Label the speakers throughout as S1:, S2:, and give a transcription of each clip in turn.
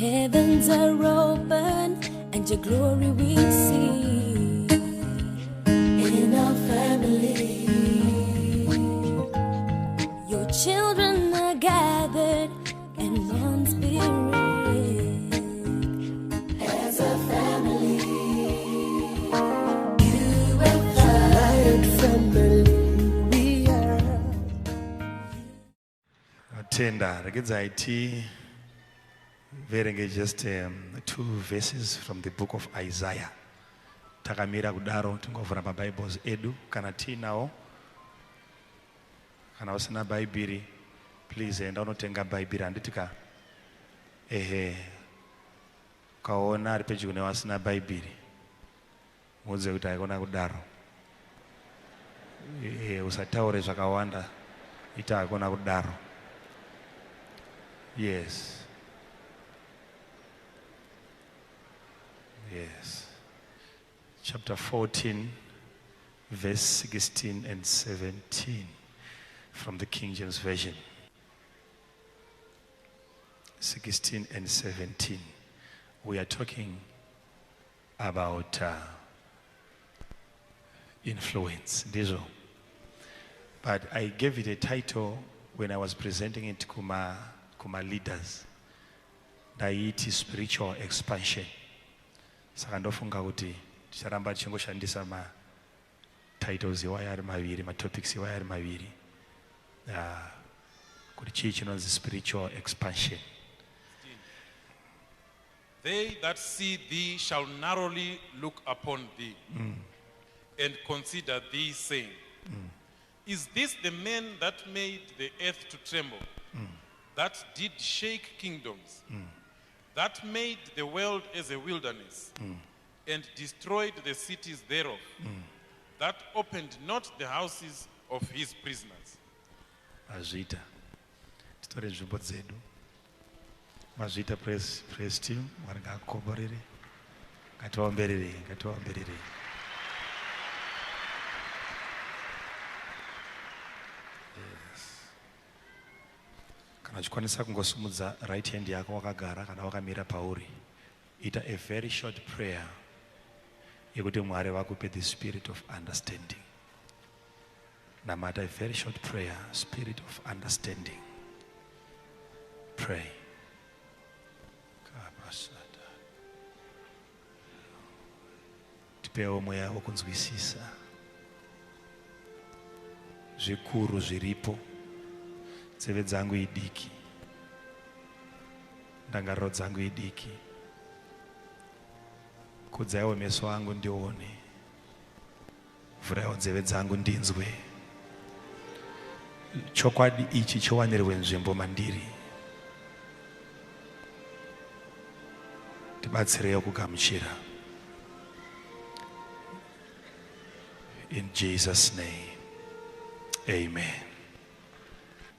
S1: heavens are open and your glory we see in our family. Your children are gathered in one spirit as a family. You and I, family, we are.
S2: Tenda, regedzai verenge just 2 verses from the book of Isaiah. Takamira kudaro tingovhura maBibles edu kana tinawo. Kana usina Bible, please enda unotenga Bible anditika. Kaona ari pedyo nevasina Bible. Muudze kuti aikona kudaro. Usataure zvakawanda. Ita aikona kudaro. Yes. Yes. Chapter 14, verse 16 and 17 from the King James Version. 16 and 17. We are talking about influence. But I gave it a title when I was presenting it to my leaders. Daiti spiritual expansion. Saka ndofunga kuti ticharamba tichingoshandisa titles iwaya ari maviri, topics iwaya ari maviri. Kuti chii chinonzi spiritual expansion.
S3: They that see thee shall narrowly look upon thee and consider thee, saying, Is this the man that made the earth to tremble, that did shake kingdoms, that made the world as a wilderness, and destroyed the cities thereof, that opened not the houses of his prisoners?
S2: Mazvita. Titore nzvimbo dzedu. Mazvita praise team. Varikakomborere. Ngativaomberere. Yes. Kana uchikwanisa kungosumudza right hand yako wakagara kana wakamira pauri. Ita a very short prayer yekuti Mwari vakupe the spirit of understanding. Namata a very short prayer, spirit of understanding. Pray. Tipewo mweya wokunzwisisa. Zvikuru zviripo. Nzeve dzangu idiki. Ndangariro dzangu idiki. Kudzaiwo meso angu ndione. Vhuraiwo nzeve dzangu ndinzwe. Chokwadi ichi chowanirwe nzvimbo mandiri. Tibatsirewo kugamuchira. In Jesus' name, amen.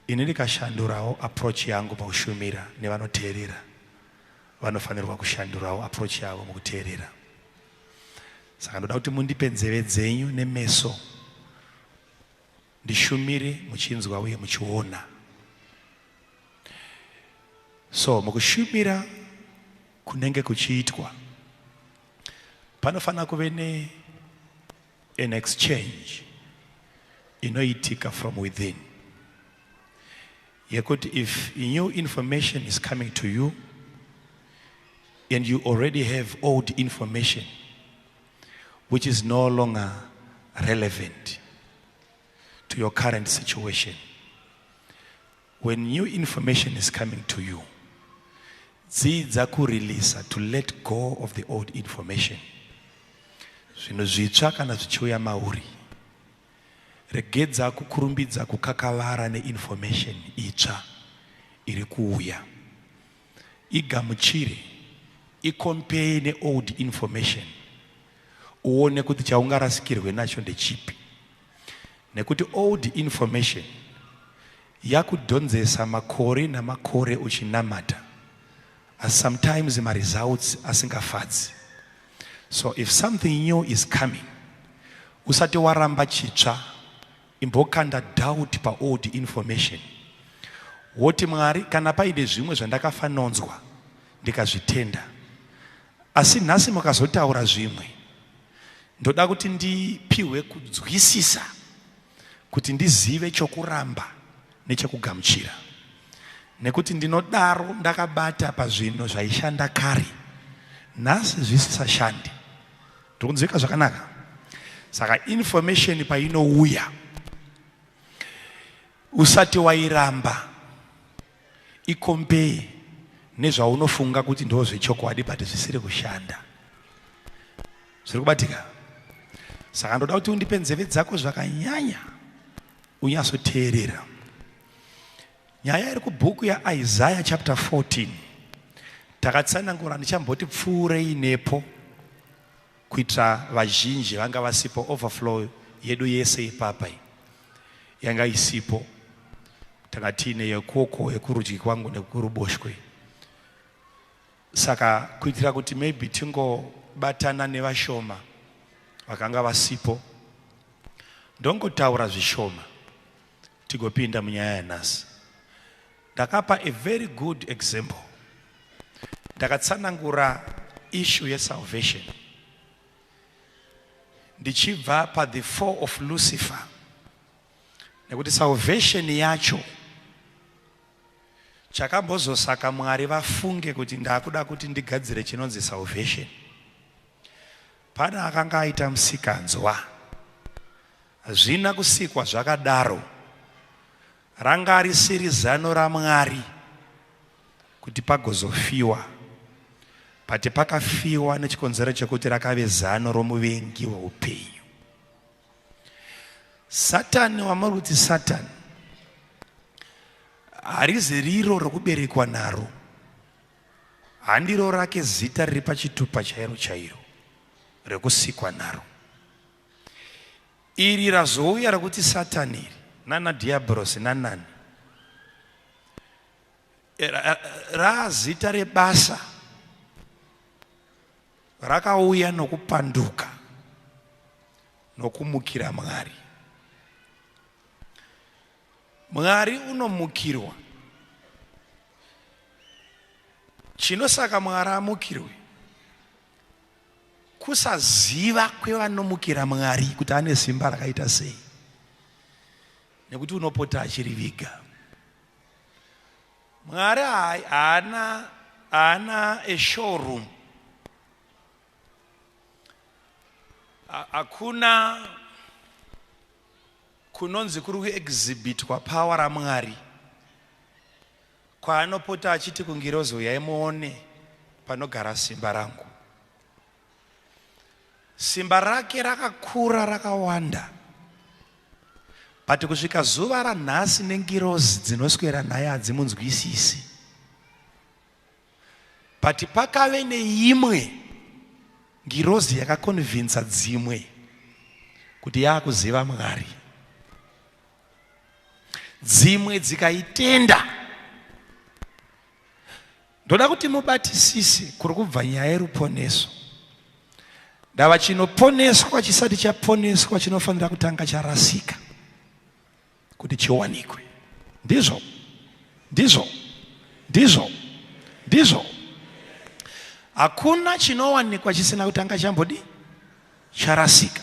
S2: Ini ndikashandurawo approach yangu pakushumira nevanoteerera. Vanofanirwa kushandurawo approach yavo mukuteerera. Saka ndoda kuti mundipe nzeve dzenyu nemeso. Ndishumire muchinzwa uye muchiona. So mukushumira kunenge kuchiitwa. Panofana kuve an exchange inoitika from within. Yekuti if new information is coming to you and you already have old information which is no longer relevant to your current situation, when new information is coming to you, dzidza kureleasa, to let go of the old information. Zvinhu zvitsva kana zvichiuya mauri, regedza kukurumbidza kukakavara neinformation itsva iri kuuya. Igamuchire, ikompare neold information, uone kuti chaungarasikirwe nacho ndechipi. Nekuti old information yakudhonzesa makore namakore uchinamata, as sometimes my results asingafadzi. So if something new is coming, usati waramba chitsva, imbokanda doubt pa old information. Woti Mwari kana paide zvimwe zvandakafanonzwa ndikazvitenda. Asi nhasi mukazotaura zvimwe, ndoda kuti ndipiwe kunzwisisa kuti ndizive chokuramba nechekugamuchira, nekuti ndinodaro ndakabata pazvinhu zvaishanda kare nhasi zvisisashande. Ndikunzwika zvakanaka? Saka information painouya, usati wairamba ikompee nezvaunofunga kuti ndo zvechokwadi but zvisiri kushanda. Zviri kubatika? Saka ndoda kuti undipe nzeve dzako zvakanyanya unyasoteerera. Nyaya iri kubhuku yaIsaiah chapter 14 takatsanangura, ndichamboti pfuurei nepo kuitira vazhinji vanga vasipo. Overflow yedu yese ipapa yanga isipo, takatine yekoko yekurudyi kwangu nekuruboshwe. Saka kuitira kuti maybe tingobatana nevashoma vakanga vasipo, ndongotaura zvishoma tigopinda munyaya yanhasi. Ndakapa a very good example. Ndakatsanangura issue yesalvation ndichibva the fall of Lucifer, nekuti salvation yacho chakambozosaka Mwari vafunge kuti ndakuda kuti ndigadzire chinonzi salvation. Pana akanga aita musikanzwa, zvina kusikwa zvakadaro, ranga risiri zano raMwari kuti pagozofiwa, pati pakafiwa nechikonzero chekuti rakave zano romuvengi weupenyu. Satani wamaruti Satani harizi riro rokuberekwa naro, handiro rake zita riri pachitupa chairo chairo rekusikwa naro. Iri razouya rokuti Satani iri nana diablos nanani razita rebasa rakauya nokupanduka nokumukira Mwari. Mwari unomukirwa. Chinosaka Mwari amukirwe kusaziva kwevanomukira Mwari kuti ane simba rakaita sei, nekuti unopota achiriviga. Mwari haana a showroom, hakuna kunonzi kuri kuexhibitwa power raMwari kwaanopota achiti kungirozo yaimuone panogara simba rangu. Simba rake rakakura rakawanda, but kusvika zuva ranhasi nengirozi dzinoswera naye hadzimunzwisisi. But pakave neimwe ngirozi yakakonvinza dzimwe kuti yakuziva Mwari, dzimwe dzikaitenda. Ndoda kuti mubatisise kuri kubva nyaya yeruponeso. Ndava chinoponeswa chisati chaponeswa chinofanira kutanga charasika kuti chiwanikwe. Ndizvo. Hakuna chinowanikwa chisina kutanga chambodi charasika.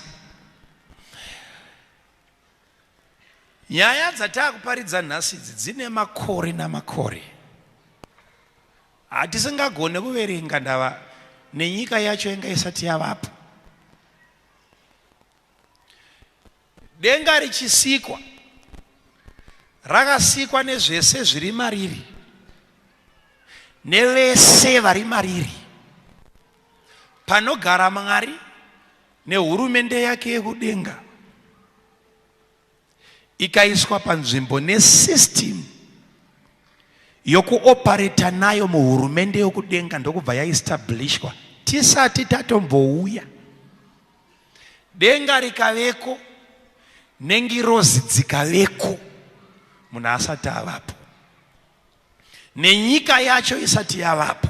S2: Nyaya dzatakuparidza nhasi dzine makore namakore. Hatisingagone kuverenga ndava nenyika yacho inga isati yavapo. Denga richisikwa, rakasikwa nezvese zviri mariri nevese vari mariri, panogara Mwari nehurumende yake yekudenga, ikaiswa panzvimbo nesystem yokuoperata nayo muhurumende yokudenga, ndokubva yaestablishwa tisati tatombouya. Denga rikaveko nengirozi dzikaveko munhu asati avapo, nenyika yacho isati yavapo.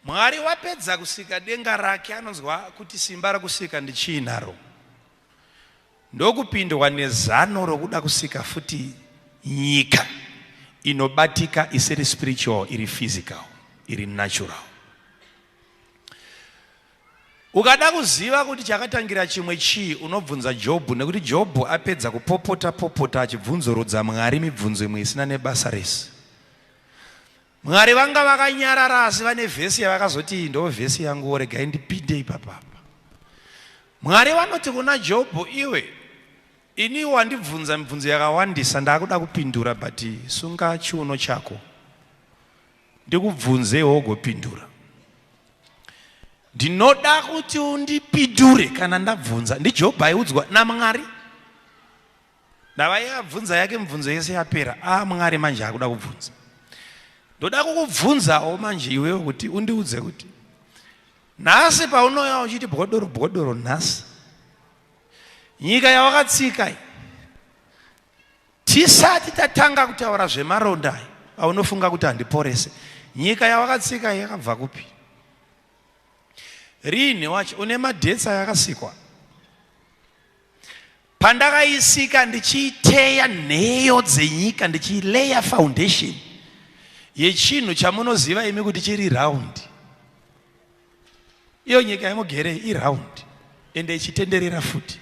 S2: Mwari wapedza kusika denga rake, anonzwa kuti simba rakusika ndichinaro, ndokupindwa nezano rokuda kusika futi nyika inobatika isiri spiritual, iri physical, iri natural. Ukada kuziva kuti chakatangira chimwe chi unobvunza Jobhu, nekuti Jobhu apedza kupopota achibvunzurudza Mwari mibvunzo imwe isina nebasa rese. Mwari vanga vakanyarara asi vane vhesi yavakazoti ndo vhesi yangu regai ndipinde ipapa. Mwari vanoti kuna Jobhu, iwe ini wandibvunza mibvunzo yakawandisa ndakuda kupindura, but sunga chiuno chako ndikubvunze wogopindura. Ndinoda kuti undipindure kana ndabvunza. Ndi Jobhu aiudzwa naMwari. Ndavayabvunza yake mibvunzo yese yapera. Mwari manje akuda kubvunza. Ndoda kukubvunzawo manje iwewe kuti undiudze kuti nhasi paunoya uchiti bhodoro nhasi, nyika yawakatsika tisati tatanga kutaura zvemaronda aunofunga kuti handiporese, nyika yawakatsika yakabva kupi? Rini wacho une madhetsa yakasikwa? Pandakaisika ndichiiteya nheyo dzenyika, ndichileya foundation yechinhu chamunoziva imi kuti chiri round. Iyo nyika yamugere iround ende ichitenderera futi.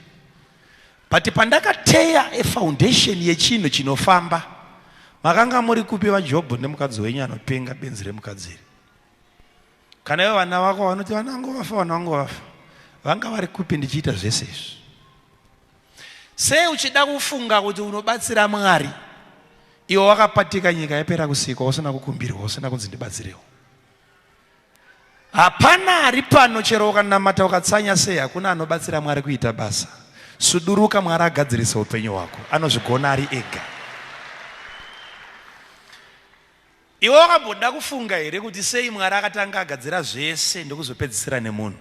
S2: But pandakateya foundation yechinhu chinofamba, makanga muri kupi vaJobhu nemukadzi wenyu anopenga benzi remukadziri? Kana iwe vana vako vanoti vana vangu vafa, vanga vari kupi ndichiita zvese izvi? Sei uchida kufunga kuti unobatsira Mwari iwo wakapatika nyika yapera kusikwa usina kukumbirwa, usina kunzi ndibatsirewo? Hapana ari pano chero ukanamata ukatsanya sei, hakuna anobatsira Mwari kuita basa. Suduruka, Mwari agadzirisa upenyu hwako, anozvigona ari ega. Iwe wakamboda kufunga here kuti sei Mwari akatanga agadzira zvese ndokuzopedzisira nemunhu,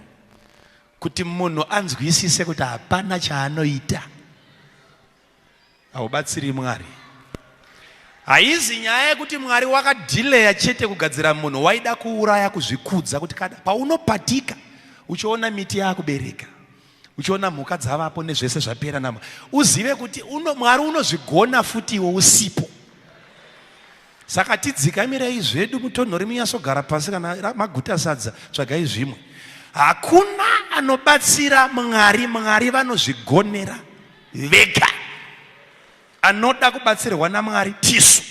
S2: kuti munhu anzwisise kuti hapana chaanoita? Haubatsiri Mwari. Haizi nyaya yekuti Mwari wakadhileya chete kugadzira munhu, waida kuuraya kuzvikudza kuti kada paunopatika uchiona miti yakubereka, uchiona mhuka dzavapo nezvese zvapera nama, uzive kuti Mwari unozvigona futi iwe usipo. Saka tidzikamirei zvedu mutonhori munyasogara pasi kana maguta sadza tsvagai zvimwe. Hakuna anobatsira Mwari, Mwari vanozvigonera vega. Anoda kubatsirwa naMwari tisu.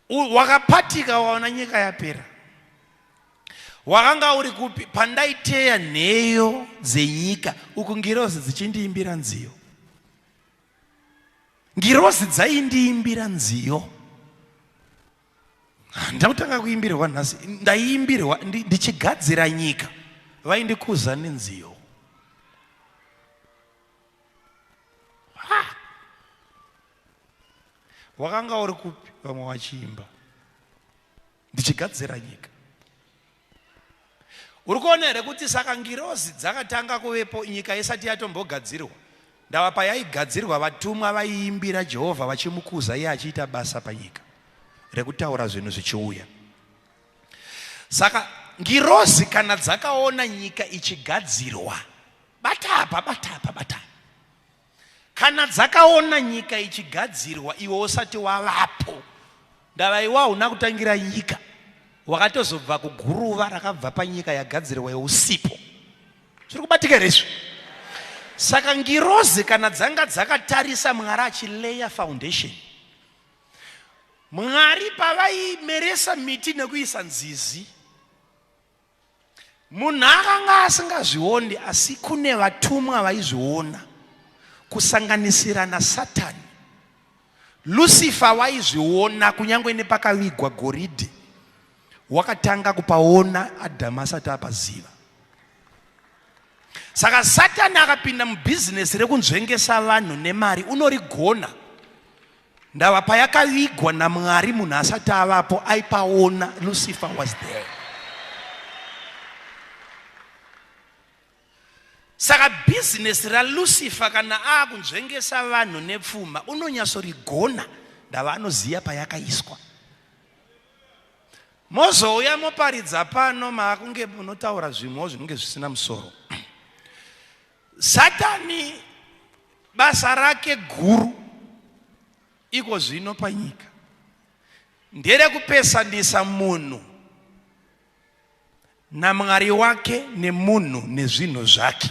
S2: Wakapatika waona nyika yapera, wakanga uri kupi? Pandaiteya nheyo dzenyika uku ngirozi dzichindiimbira nziyo. Ngirozi dzaindiimbira nziyo. Ndakutanga kuimbirwa nhasi, ndaiimbirwa ndichigadzira nyika, vaindikuza nenziyo. Wakanga uri kupi? Vamwe wachiimba ndichigadzira nyika. Uri kuona here kuti saka ngirozi dzakatanga kuvepo nyika isati yatombogadzirwa? Ndava payaigadzirwa vatumwa vaiimbira Jehovha vachimukuza iye achiita basa panyika rekutaura zvinhu zvichiuya. Saka ngirozi kana dzakaona nyika ichigadzirwa, batapa. Kana dzakaona nyika ichigadzirwa iwe usati wavapo, ndava iwe hauna kutangira nyika, wakatozobva kuguruva rakabva panyika yagadzirwa yeusipo. Zviri kubatika rezvo? Saka ngirozi kana dzanga dzakatarisa Mwari achileya foundation, Mwari pavaimeresa miti nekuisa nzizi, munhu akanga asingazvioni, asi kune vatumwa vaizviona, kusanganisira naSatani. Lucifer waizviona kunyange nepakavigwa goridhe, wakatanga kupaona Adhamu asati apaziva. Saka Satani akapinda mubhizinesi rekunzvengesa vanhu nemari, unorigona. Ndava payakavigwa naMwari munhu asati avapo aipaona. Lucifer was there. Saka business raLucifer kana akunzvengesa vanhu nepfuma unonyasorigona, ndava anoziya payakaiswa. Mozouya moparidza pano maakunge munotaura zvimwewo zvinenge zvisina musoro. Satani basa rake guru iko zvino panyika ndere kupesanisa munhu naMwari wake nemunhu nezvinhu zvake.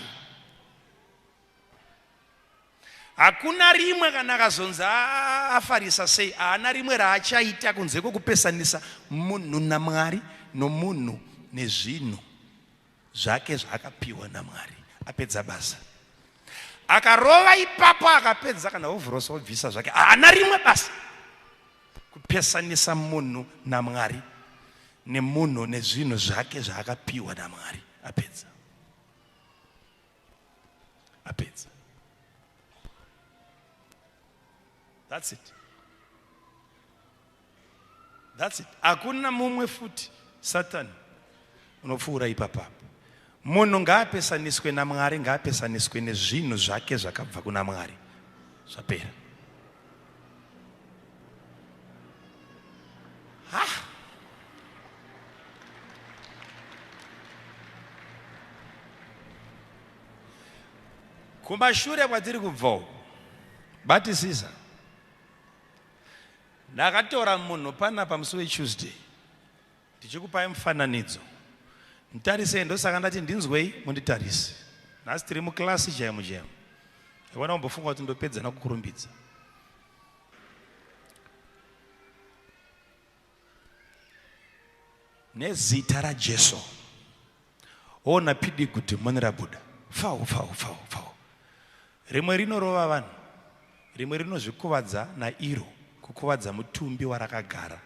S2: Hakuna rimwe kana akazonzi afarisa sei, haana rimwe raachaita kunze kwokupesanisa munhu naMwari nomunhu nezvinhu zvake zvaakapiwa naMwari. Apedza basa. Akarova ipapo akapedza kana hovhorosa obvisa zvake. Haana rimwe basa kupesanisa munhu naMwari nemunhu nezvinhu zvake zvaakapiwa naMwari. Apedza. Apedza. That's it. That's it. Hakuna mumwe futi Satan unopfuura ipapapo. Munhu ngaapesaniswe naMwari, ngaapesaniswe nezvinhu zvake zvakabva kuna Mwari. Zvapera. Kumashure kwatiri kubvawo, batisisa ndakatora munhu panapa musi weTuesday ndichikupai mufananidzo. Mutarisei, ndosaka ndati ndinzwei munditarise. Nhasi tiri muklasi chaimo chaimo. Hawana kumbofunga kuti ndopedza nakukurumbidza. Nezita raJesu. Ona pidi kuti monera Buddha. Fau. Rimwe rinorova vanhu. Rimwe rinozvikuvadza nairo, kukuvadza mutumbi warakagara.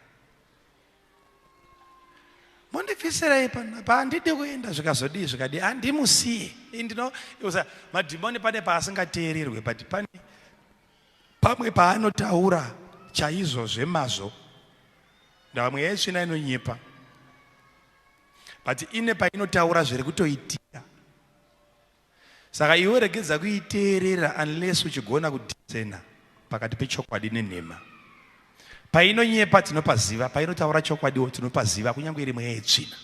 S2: Mondipfisirai panapa, handidi kuenda zvikazodii zvikadii, handimusiye. Madhimoni pane paasingateererwe, but pane pamwe paanotaura chaizvo zvemazvo. Ndamwe yetsvina inonyepa. But ine painotaura zviri kutoitika. Saka iwe regedza kuiteerera unless uchigona kudiscern pakati pechokwadi nenhema. Painonyepa tinopaziva, painotaura chokwadiwo tinopaziva, kunyange iri mweya yetsvina.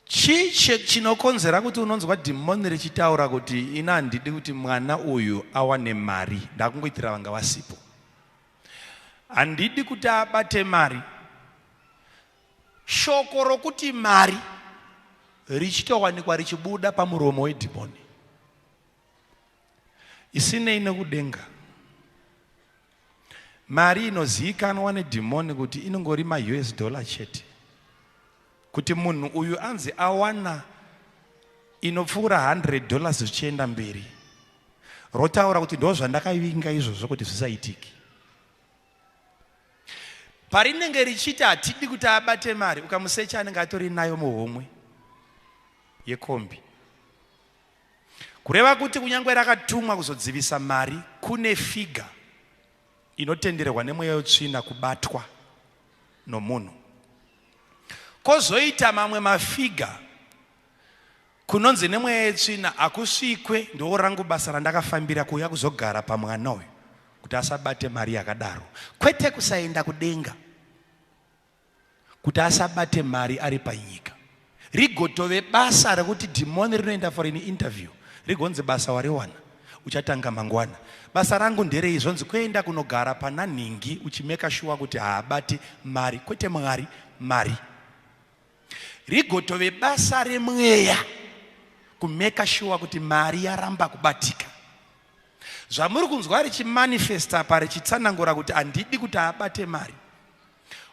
S2: Chii chinokonzera kuti unonzwa dhimoni richitaura kuti ina handidi kuti mwana uyu awane mari, ndakungoitira vanga vasipo. Handidi kuti abate mari. Shoko rokuti mari richitowanikwa richibuda pamuromo wedhimoni. Isinei nekudenga. Mari inozivikanwa nedhimoni kuti inongori $US chete. Kuti munhu uyu anzi awana inopfuura $100 zvichienda mberi. Rotaura kuti ndo zvandakavinga izvozvo kuti zvisaitiki. Parinenge richiti hatidi kuti abate mari, ukamusecha anenge atori nayo muhomwe yekombi. Kureva kuti kunyange rakatumwa kuzodzivisa mari, kune figa inotenderwa nemweya wetsvina kubatwa nomunhu. Kozoita mamwe mafiga kunonzi nemweya wetsvina akusvikwe, ndo rangu basa randakafambira kuuya kuzogara pamwana uyu kuti asabate mari yakadaro. Kwete kusaenda kudenga, kuti asabate mari ari panyika. Rigotove basa rekuti dhimoni rinoenda for an interview, rigonzi basa wariwana uchatanga mangwana. Basa rangu nderei, zvonzi kuenda kunogara pana nhingi uchimeka sure kuti haabati mari, kwete Mwari, mari. Rigotove basa remweya kumeka sure kuti mari yaramba kubatika. Zvamuri kunzwa richimanifesta pari chitsanangura kuti handidi kuti abate mari.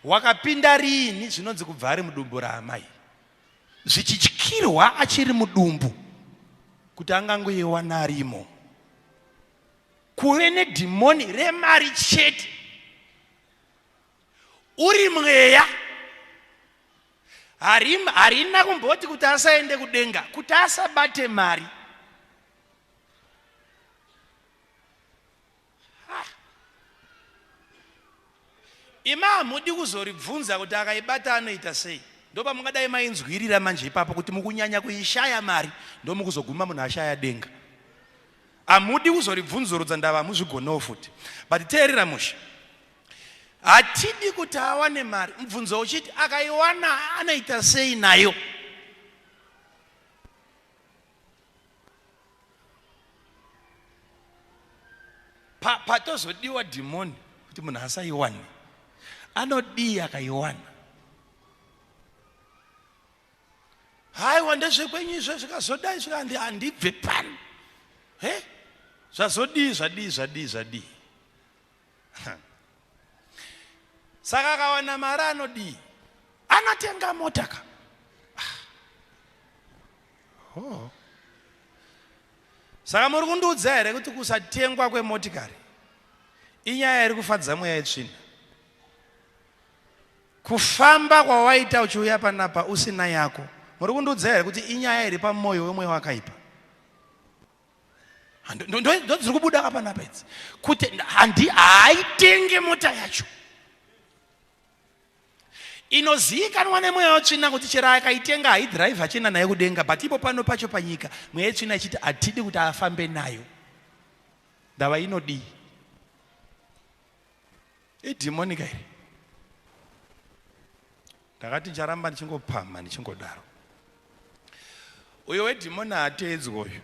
S2: Wakapinda rini zvinonzi kubva ari mudumbu raamai, zvichityirwa achiri mudumbu kuti angangoiwana arimo. Kuve nedhimoni remari chete uri mweya harina kumboti kuti asaende kudenga, kuti asabate mari. Ima hamudi kuzoribvunza kuti akaibata anoita sei. Ndopa mungadai mainzwirira manje ipapo kuti mukunyanya kuishaya mari ndo mukuzoguma munhu ashaya denga. Hamudi kuzoribvunzurudza ndava muzvigonawo futi. But teerera musha, hatidi kuti awane mari. Mubvunzo uchiti akaiwana anoita sei nayo. patozodiwa dhimoni kuti munhu asaiwane, anodii akaiwana? Haiwa ndezvekwenyu izvo zvikazodai zvikandi handibve pano. Zvadii. Saka akawana mari anodii? Anatenga motaka. Saka muri kundiudza here kuti kusatengwa kwemotikari inyaya iri kufadza mweya yetsvina? Kufamba kwawaita uchiuya panapa usina yako, muri kundiudza here kuti inyaya iri pamwoyo wemweya wakaipa? Ndozviri kubuda kapanapa idzi kuti haitenge mota yacho. Inozivikanwa nemweya wetsvina kuti chero akaitenga haidhiraivha achienda nayo kudenga, but ipo pano pacho panyika mweya wetsvina ichiti hatidi kuti afambe nayo. Ndava inodii? Idhimonika here. Ndakati charamba ndichingopama ndichingodaro. Uyo wedhimoni haateedzwa uyu.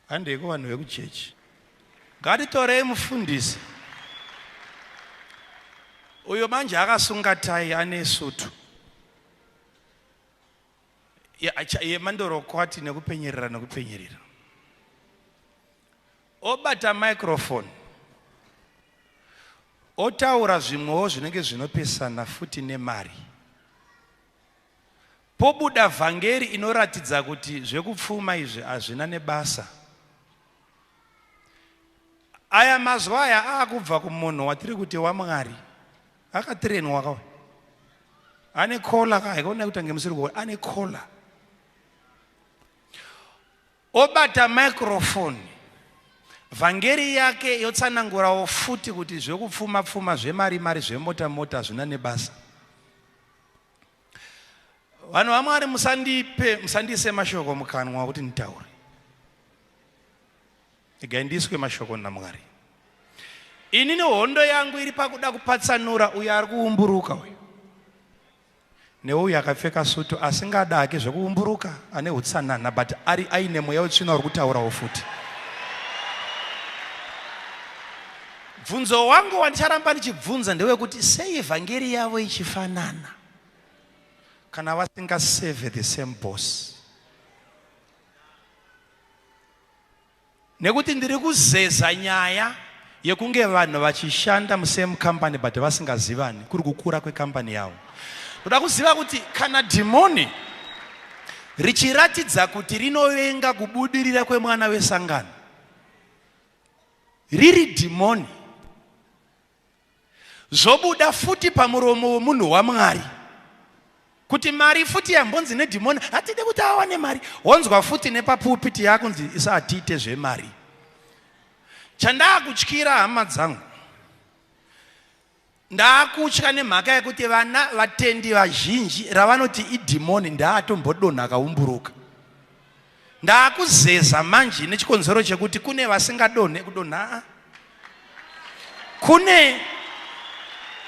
S2: Handeko vanhu vekuchechi. Ngatitorei mufundisi. Uyo manje akasunga tai ane sutu yemandorokwati nekupenyerera. Obata microphone. Otaura zvimwewo zvinenge zvinopesana futi nemari. Pobuda vhangeri inoratidza kuti zvekupfuma izvi hazvina nebasa. Aya mazuva aya akubva kumunhu watiri kuti waMwari. Akatirenwa kawe. Ane kola kai, kone kuti ngemusiri kwa ane kola. Obata microphone. Vhangeri yake yotsanangurawo futi kuti zvekupfuma zvemari zvemota zvina nebasa. Vanhu vaMwari musandise mashoko mukanwa kuti nitaure. Igai ndiswe mashoko naMwari. Inini hondo yangu iri pakuda kupatsanura uyo ari kuumburuka uyu neuyo akapfeka sutu asingada hake zvekuumburuka, ane utsanana but ari aine mweya wetsvina uri kutaurawo futi. Bvunzo wangu wandicharamba ndichibvunza ndewekuti sei vhangeri yavo ichifanana kana vasingaseve the same boss? Nekuti ndiri kuzeza nyaya yekunge vanhu vachishanda musame company but vasingazivani, kuri kukura kwekambani yavo. Ndoda kuziva kuti kana dhimoni richiratidza kuti rinovenga kubudirira kwemwana wesangano, riri dhimoni, zobuda futi pamuromo womunhu waMwari kuti mari futi yambonzi nedhimoni hatide kuti awane mari, wonzwa futi nepapupiti yakunzi isatiite zvemari. Chandakutyira hama dzangu, ndakutya nemhaka yekuti vana vatendi vazhinji ravanoti idhimoni ndaatombodonha akaumburuka. Ndakuzeza manje nechikonzero chekuti kune vasingadonhe kudonha, kune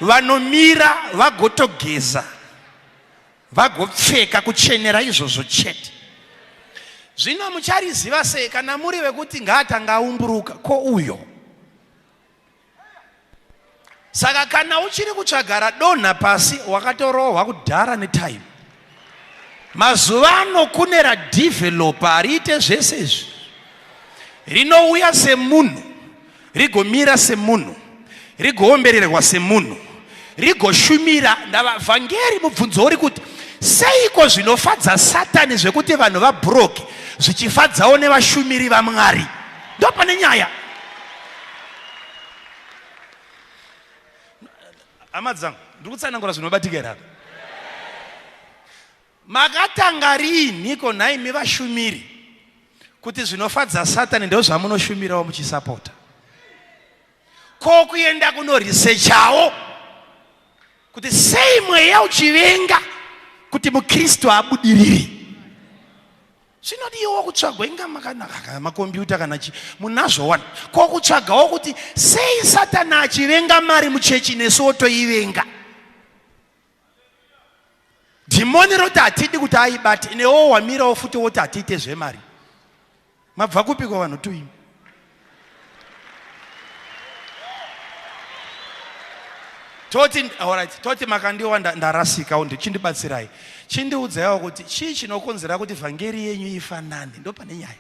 S2: vanomira vagotogeza vagopfeka kuchenera izvozvo chete. Zvino muchariziva sei kana muri vekuti ngaatanga aumburuka ko uyo? Saka kana uchiri kutsvagara donha pasi wakatorohwa kudhara netime. Mazuva ano kune radevelopa riite zvese izvi, rinouya semunhu, rigomira semunhu, rigoombererwa semunhu, rigoshumira. Ndavhangeri mubvunzo uri kuti seiko zvinofadza Satani zvekuti vanhu vabhuroke zvichifadzawo nevashumiri vaMwari? Ndo pane nyaya. Hama dzangu, ndiri kutsanangura zvinobatikira. Makatanga rini ko naimi vashumiri kuti zvinofadza Satani ndizvo zvamunoshumirawo muchisapota? Ko kuenda kunoresearchawo kuti sei mweya uchivenga kuti muKristu abudirire? Zvinodiwa kutsvagwa inga makanaka makombiyuta kana chi munazvowana. Ko kutsvagawo kuti sei Satani achivenga mari muchechi nesu otoivenga. Dhimoni roti hatidi kuti aibate, newo wamirawo futi woti hatiite zvemari. Mabva kupiko vanhu tuimi? toti Makandiwa ndarasika chindibatsirai. Chindiudzaiwo kuti chii chinokonzera kuti vhangeri yenyu ifanane, ndo pane nyaya.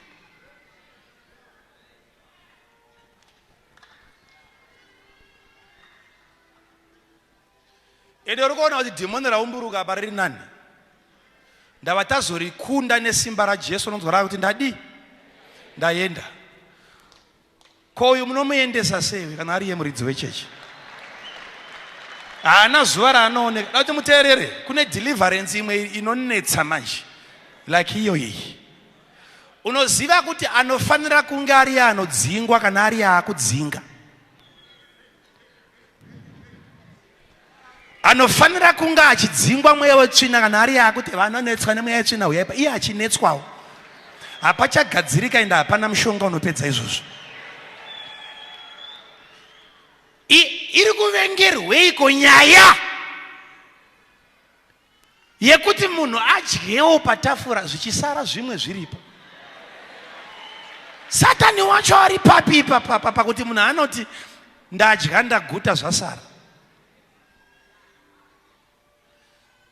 S2: Ede rikuona kuti dhimoni raumburuka apa riri nani. Ndava tazorikunda nesimba raJesu nonzwa kuti ndaenda. Ko uyu munomuendesa sei kana ari yemuridzi wechechi? Haana zuva raanooneka. Dati muteerere, kune deliverance imwe inonetsa manje. Like hiyo iyi. Unoziva kuti anofanira kunge ari anodzingwa kana ari akudzinga. Anofanira kunga achidzingwa mweya wetsvina kana ari akuti vanonetswa nemweya wetsvina uyaipa. Iye achinetswawo. Hapachagadzirika enda hapana mushonga unopedza izvozvo. Iri kuvengerweiko nyaya yekuti munhu adyewo patafura zvichisara zvimwe zviripo? Satani wacho ari papi pakuti munhu anoti ndadya ndaguta zvasara.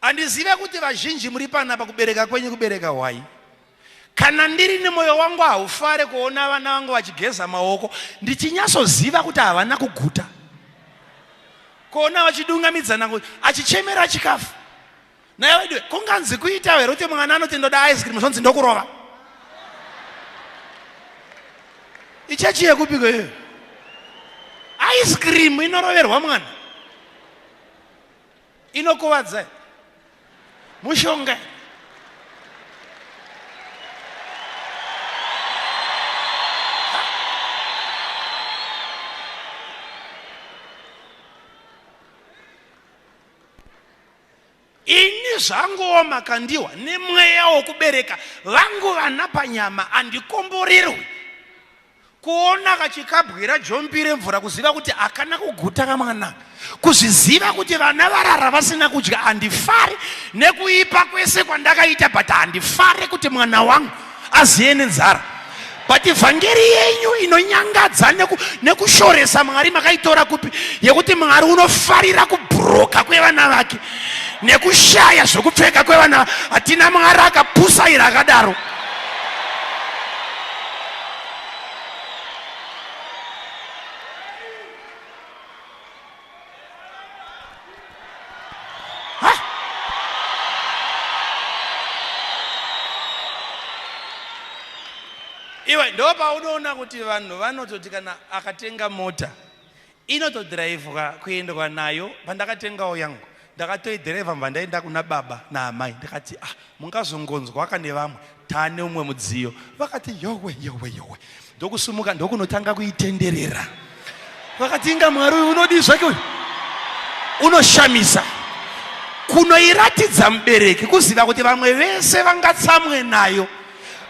S2: Andizive kuti vazhinji muri panapa kubereka kwenyu kubereka hwai. Kana ndiri nemoyo wangu haufare kuona vana vangu vachigeza maoko, ndichinyasoziva kuti havana kuguta. Kuona vachidungamidzana kuti achichemera chikafu. Naye wedwe, kunganzi kuita here kuti mwana anoti ndoda ice cream zvonzi ndokurova. Ichechi yekupiko iyo? Ice cream inoroverwa mwana. Inokuvadza. Mushonga. Ini zvangu Makandiwa nemweya wokubereka vangu vana panyama andikomborirwe kuona kachikabwira jombi remvura kuziva kuti akana kuguta kamwana, kuzviziva kuti vana varara vasina kudya handifari nekuipa kwese kwandakaita, but handifari kuti mwana wangu aziye nenzara. But vhangeri yenyu inonyangadza nekushoresa Mwari makaitora kupi yekuti Mwari unofarira kubhuroka kwevana vake nekushaya zvokupfeka kwevana. Hatina Mwari akapusaira akadaro. Iwe ndopa unoona kuti vanhu vanototi kana akatenga mota inotodhiraivwa kuendwa nayo. Pandakatengawo yangu ndakatoidhiraivha mva ndaenda kuna baba naamai ndikati mungazongonzwa kane vamwe taane umwe mudziyo. Vakati yowe. Ndokusumuka ndokunotanga kuitenderera. Vakati inga Mwari uyu unodii zvake uyu? Unoshamisa. Kunoiratidza mubereki kuziva kuti vamwe vese vangatsamwe nayo.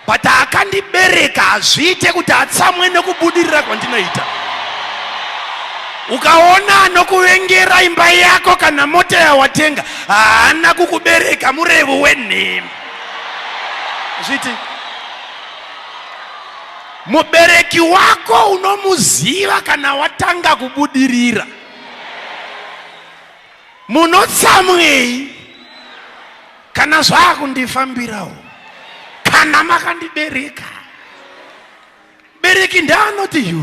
S2: But akandibereka hazviite kuti atsamwe nekubudirira kwandinoita. Ukaona anokuvengera imba yako kana mota yawatenga, haana kukubereka murevo wenhema. Zviti mubereki wako unomuziva kana watanga kubudirira. Munotsamwei kana zvakundifambirawo. Kana makandibereka. Bereki ndanoti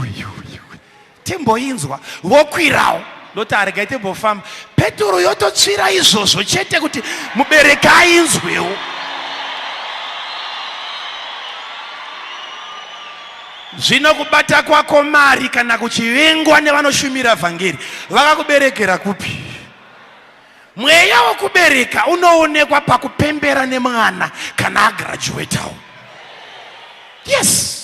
S2: temboinzwa vokwirawo ndoti arega tembofamba. Petro yototsvira izvozvo chete kuti mubereki ainzwewo. Zvino kubata kwako mari kana kuchivengwa nevanoshumira vhangeri vakakuberekera kupi? Mweya wokubereka unoonekwa pakupembera nemwana kana agraduatawo. Yes.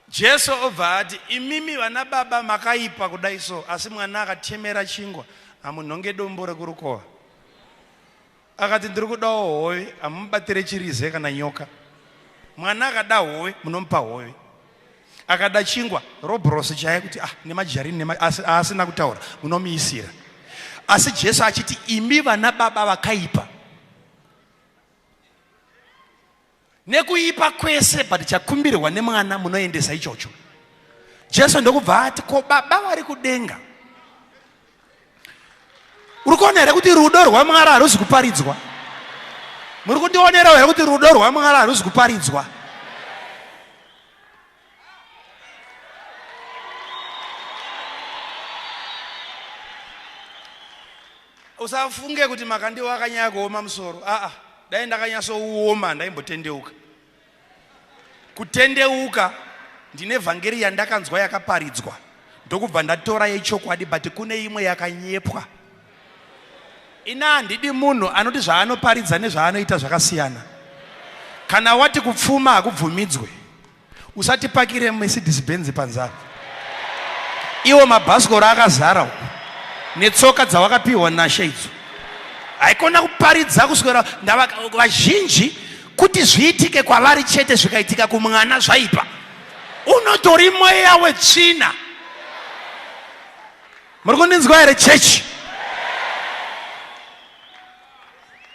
S2: Jesu obva ati imimi vana baba makaipa kudai so, asi mwana akatemera chingwa amunhonge dombo rekurukohwa. Akati ndiri kudawo hove, amubatire chirize kana nyoka. Mwana akada hove munomupa hove. Akada chingwa robrosi chaya kuti nemajarini asina kutaura munomuisira. Asi Jesu achiti imi vana baba vakaipa nekuipa kwese but chakumbirwa nemwana munoendesa ichocho. Jesu ndokubva ati ko baba vari kudenga. Uri kuona here kuti rudo rwaMwari haruzi kuparidzwa? Muri kundionera here kuti rudo rwaMwari haruzi kuparidzwa? Usafunge kuti Makandiwa akanyanya kuoma musoro. Dai ndakanyasouoma ndaimbotendeuka. Kutendeuka ndine vhangeri yandakanzwa yakaparidzwa. Ndokubva ndatora yechokwadi but kune imwe yakanyepwa. Ina handidi munhu anoti zvaanoparidza nezvaanoita zvakasiyana. Kana wati kupfuma hakubvumidzwe, usatipakire Mercedes Benz panzara. Iwo mabhasikoro akazara uko netsoka dzawakapiwa naShe idzo. Haikona kuparidza kuswera vazhinji kuti zviitike kwavari chete zvikaitika kumwana zvaipa. Unotori mweya wetsvina. Muri kundinzwa here chechi?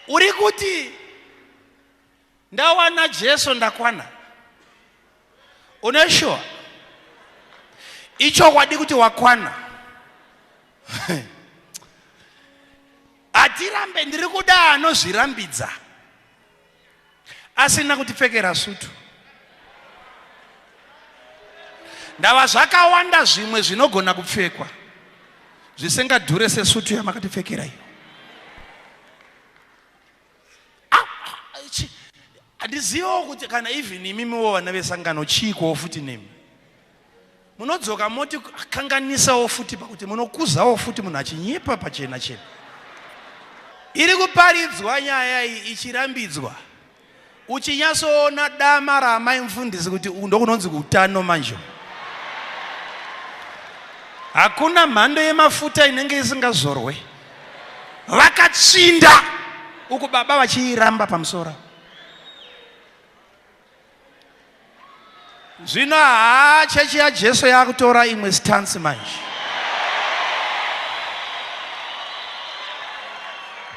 S2: Uri kuti ndawana Jesu ndakwana. Uneshuwa ichokwadi kuti wakwana. Atirambe ndiri kuda anozvirambidza asina kutipfekera sutu. Ndava zvakawanda zvimwe zvinogona kupfekwa zvisingadhure sesutu yamakatipfekera iyo. Handizivo kuti kana even imimiwo vana vesangano chiiko futi nemi munodzoka moti kanganisawo futi pakuti munokuzawo futi munhu achinyepa pachena chena. Iri kuparidzwa nyaya iyi ichirambidzwa. Uchinyasoona dama ramai mufundisi kuti ndokunonzi utano manje. Hakuna mhando yemafuta inenge isingazorwe. Vakatsinda uku baba vachiramba pamusoro. Zvino chechi yaJesu yakutora imwe stance manje.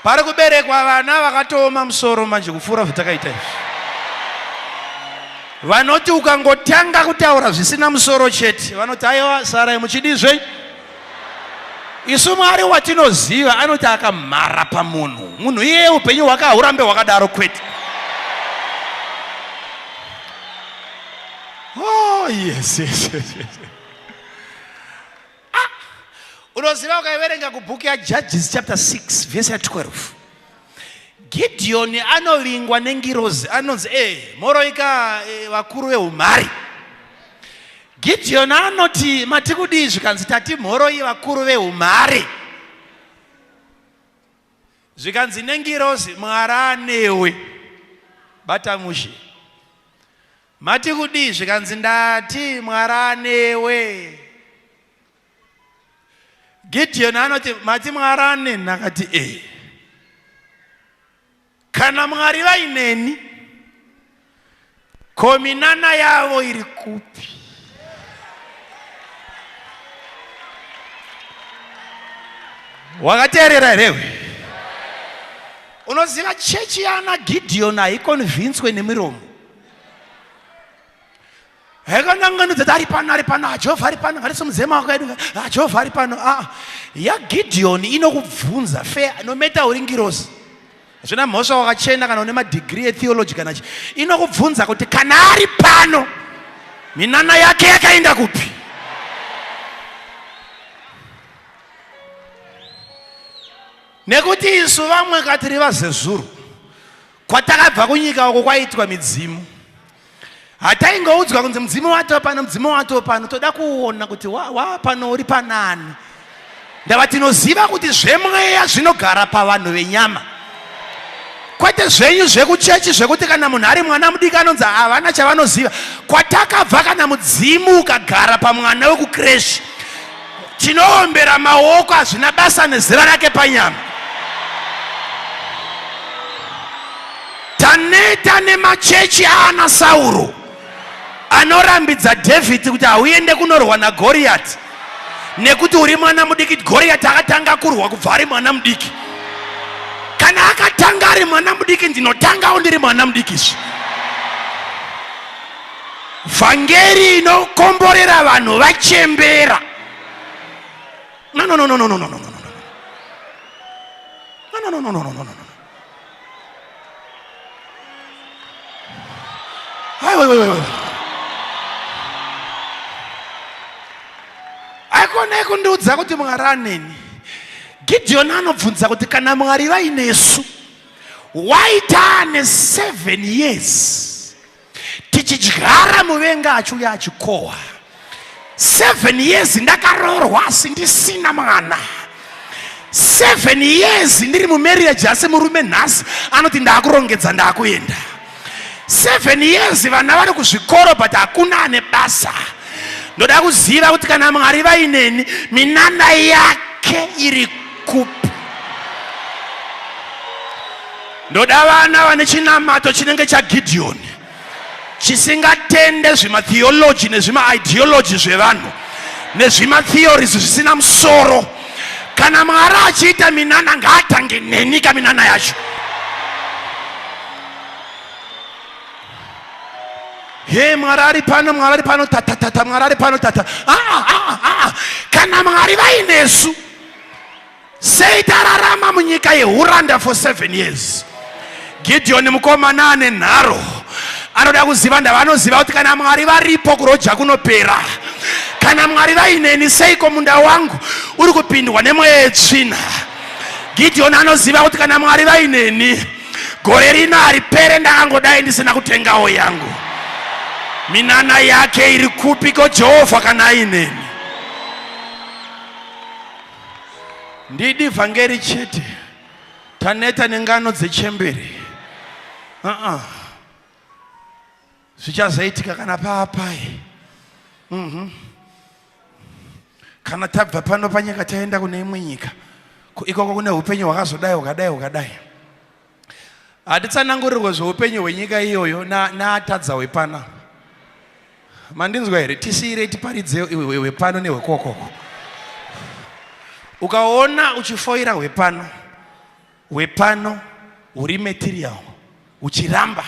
S2: Pari kuberekwa vana vakatooma musoro manje kupfuura zvatakaita izvi. Vanoti ukangotanga kutaura zvisina musoro chete vanoti aiwa Sarai muchidizve. Isu Mwari watinoziva anoti akamhara pamunhu. Munhu iye upenyu hwake haurambe hwakadaro kwete. Oh yes. Unoziva ukaiverenga kubhuku yaJudges chapter 6 verse 12. Gideon anovingwa nengirozi anonzi moroika vakuru veumhare. Gideon anoti matikudii zvikanzi tati mhoroi vakuru veumhare. Zvikanzi nengirozi Mwari anewe bata mushe. Matikudii zvikanzi ndati Mwari anewe. Gideon anoti mati Mwari aneni akati kana Mwari vaineni kominana yavo iri kupi? Wakateerera here? Unoziva chechi yana Gideon haikonvinswe nemiromo. Hekananganudza ari pano Jehovha ari pano variso mudzema wakaedu Jehovha ari pano. Ya Gideon inokubvunza fair no matter uringirosi. Zvina mhosva wakachena kana une madegree etheology kana chi. Inokubvunza kuti kana ari pano minana yake yakaenda kupi? Nekuti isu vamwe katiri vazezuru kwatakabva kunyika uko kwaitwa midzimu. Hataingoudzwa kunzi mudzimu wato pano toda kuona kuti wapano uri panani. Ndava tinoziva kuti zvemweya zvinogara pavanhu venyama. Kwete zvenyu zvekuchechi zvekuti kana munhu ari mwana mudiki anonzi havana chavanoziva. Kwatakabva kana mudzimu ukagara pamwana wekukreshi tinoombera maoko hazvina basa nezera rake panyama. Taneta nemachechi ana Sauro anorambidza David kuti auende kunorwa naGoriati nekuti uri mwana mudiki. Goriati akatanga kurwa kubva ari mwana mudiki. Kana akatanga ari mwana mudiki ndinotangawo ndiri mwana mudiki. vhangeri inokomborera vanhu vachembera. No. Aikona kundiudza kuti Mwari aneni. Gideon anobvunza kuti kana Mwari vainesu waita ane 7 years tichidyara muvenga achiuya achikohwa. 7 years ndakaroorwa asi ndisina mwana. 7 years ndiri mumarriage asi murume nhasi anoti ndakurongedza ndakuenda. 7 years vana vari kuzvikoro but hakuna ane basa. Ndoda kuziva kuti kana Mwari vaineni minana yake iri kupi. Ndoda vana vane chinamato chinenge chaGideon, chisingatende zvimatheology nezvimaideology zvevanhu nezvimatheories zvisina musoro. Kana Mwari achiita minana ngaatange neni kaminana yacho. He Mwari ari pano, Mwari ari pano, tata, Mwari ari pano, tata. Kana Mwari vainesu sei tararama munyika yeHuranda for 7 years. Gideon mukomana ane nharo anoda kuziva ndavanoziva kuti kana Mwari varipo kuroja kunopera. Kana Mwari vaineni seiko munda wangu uri kupindwa nemweya yetsvina. Gideon anoziva kuti kana Mwari vaineni gore rino haripere ndakangodai ndisina kutengawo yangu. Minana yake iri kupi ko Jehovha kana aineni. Ndidi vhangeri chete taneta nengano dzechemberi. Zvichazaitika kana paapai. Kana tabva pano panyika taenda kune imwe nyika, ikoko kune upenyu hwakazodai ukadai. Hatitsanangurirwe zveupenyu hwenyika iyoyo naatadza hwepana. Mandinzwa here? Tisiyirei tiparidze hwepano nehwekokoko. Ukaona uchifoira hwepano huri material uchiramba,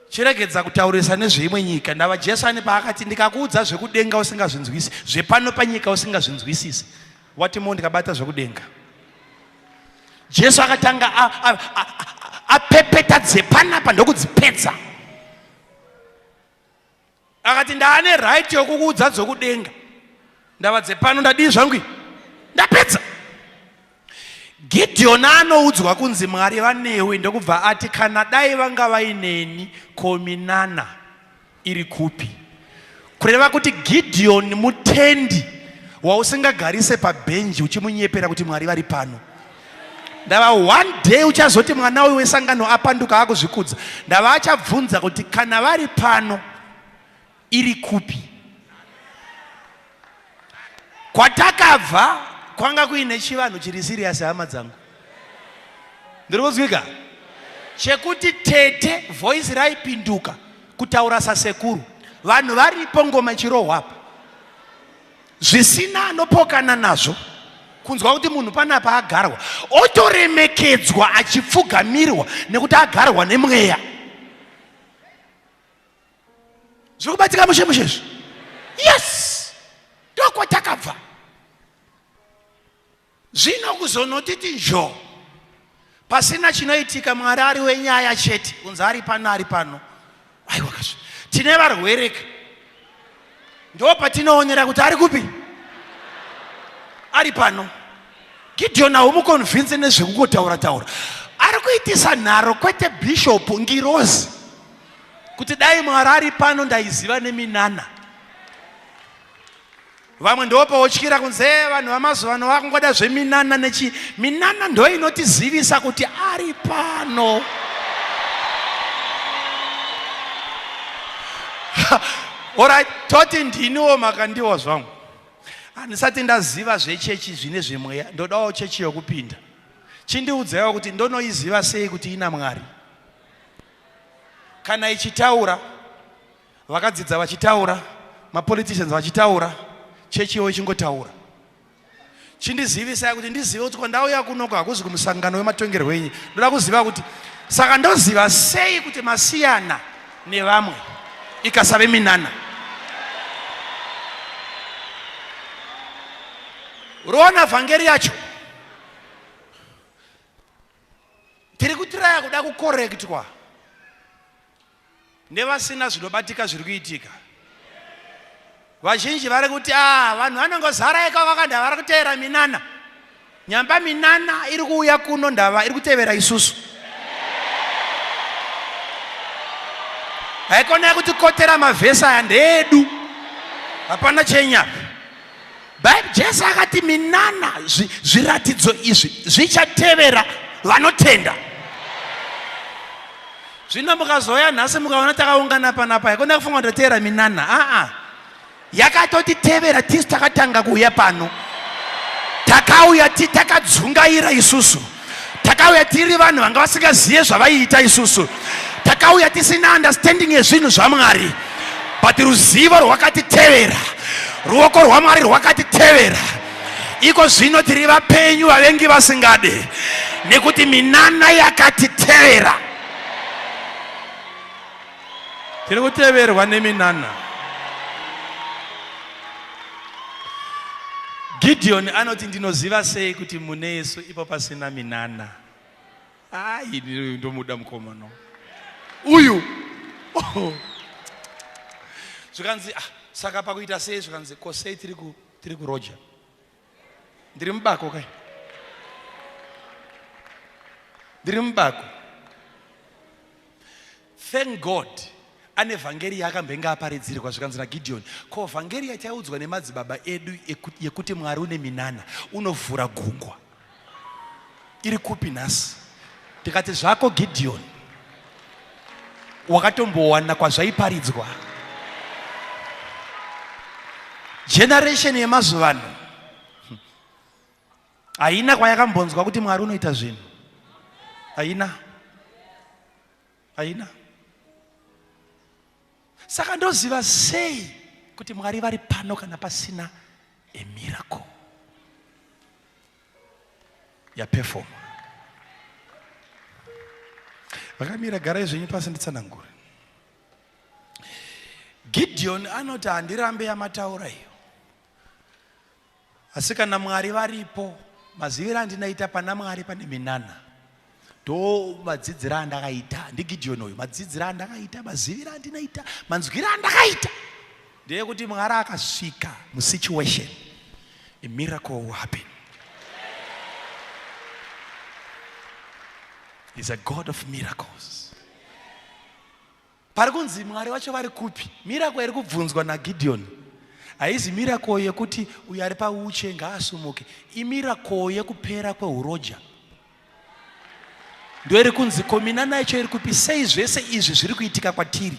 S2: chiregedza kutaurisa nezveimwe nyika. Ndava Jesu ane paakati ndikakuudza zvekudenga usingazvinzwisi, zvepano panyika usingazvinzwisisi, watimo ndikabata zvekudenga. Jesu akatanga apepeta dzepanapa ndokudzipedza. Akati ndaane right yokukuudza dzokudenga, ndava dzepano ndadii zvangu ndapedza. Gideon anoudzwa kunzi Mwari vanewe, ndokubva ati kana dai vanga vaineni kominana iri kupi. Kureva kuti Gideon mutendi wausingagarise pabhenji uchimunyepera kuti Mwari vari pano. Ndava one day uchazoti mwana uyu wesangano apanduka akuzvikudza, ndava achabvunza kuti kana vari pano iri kupi. Kwatakabva kwanga kuine chivanhu chiri serious hama dzangu. Ndiri kuzwika? Chekuti tete voice raipinduka kutaura sasekuru. Vanhu varipo ngoma ichirohwapa. Zvisina anopokana nazvo. Kunzwa kuti munhu panapa agarwa otoremekedzwa achipfugamirwa nekuti agarwa nemweya. Zvikubatika mushemushezvo? Yes! Ndokwatakabva. Zvino kuzonotiti njo pasina chinoitika, Mwari ari wenyaya chete, unzi ari pano. Aiwa kazvo. Tine varwereka. Ndo patinoonera kuti ari kupi? Ari pano. Gideon haumukonvinze nezvekukotaura. Ari kuitisa nharo kwete bishop ngirozi kuti dai Mwari ari pano ndaiziva neminana. Vamwe ndopa wotyira kunze vanhu vamazuva ano vakungoda zveminana minana ndo inotizivisa kuti ari pano. Alright, toti ndiniwo Makandiwa zvangu. Handisati ndaziva zvechechi zvine zvemweya, ndodawo chechi yokupinda. Chindiudzaiwo kuti ndonoiziva sei kuti ina Mwari. Kana ichitaura, vakadzidza vachitaura, mapoliticians vachitaura, chechi iwo ichingotaura. Chindizivisa kuti ndizive kuti kwandauya kunoko hakuzi kumusangano wematongerwo enyu. Ndoda kuziva kuti saka ndoziva sei kuti masiyana nevamwe. ikasave minana. Rona vhangeri yacho tiri kutiraya kuda kukorektwa nevasina zvinobatika zviri kuitika. Vazhinji vari kuti vanhu vanongozara eka vakanda vari kuteera minana. Nyamba minana iri kuuya kuno ndava iri kutevera isusu. Haikona kuti kotera mavhesa aya ndeedu. Hapana chenya. Jesu akati minana zviratidzo izvi zvichatevera vanotenda. Zvino mukazoya nhasi mukaona takaungana panapa haikona kufunga kuti tateera minana. Yakatoti tevera tisu takatanga kuuya pano. Takauya takadzungaira isusu. Takauya tiri vanhu vanga vasingazive zvavaiita isusu. Takauya tisina understanding yezvinhu zvaMwari. But ruzivo rwakatitevera. Ruoko rwaMwari rwakatitevera. Iko zvino tiri vapenyu vavengi vasingade. Nekuti minana yakatitevera. Tiri kuteverwa neminana. Gideon anoti ndinoziva sei kuti mune Yesu ipo pasina minana. Ndomuda mukomano uyu. Zvikanzi saka pakuita sei zvikanzi ko sei tiri kuroja. Ndiri mubako kai. Ndiri mubako. Thank God. Ane vhangeri yakambenga aparidzirwa zvikanzi naGideon. Ko vhangeri yataudzwa nemadzibaba edu yekuti Mwari une minana unovhura gungwa. Iri kupi nhasi? Tikati zvako Gideon. Wakatombowana kwazvaiparidzwa. Generation yemazuvano haina kwayakambonzwa kuti Mwari unoita zvinhu. Haina. Saka ndoziva sei kuti Mwari vari pano kana pasina a miracle yaperforma. Vakamira garai zvenyu pasi nditsanangure. Gideon anoti handirambe yamataura iyo. Asi kana Mwari varipo, maziviro andinaita pana Mwari pane minana. Do madzidzira andakaita ndiGideon uyu, madzidzira andakaita, maziviro andinaita, manzwira andakaita ndeyekuti Mwari akasvika musituation, a miracle will happen. He's a God of miracles. Pari kunzi Mwari wacho vari kupi? Miracle iri kubvunzwa naGideon haizi miracle yekuti uyu ari pauche ngaasumuke. Imiracle yekupera kweuroja. Ndio iri kunzi kominana yacho iri kupi? Sei zvese izvi zviri kuitika kwatiri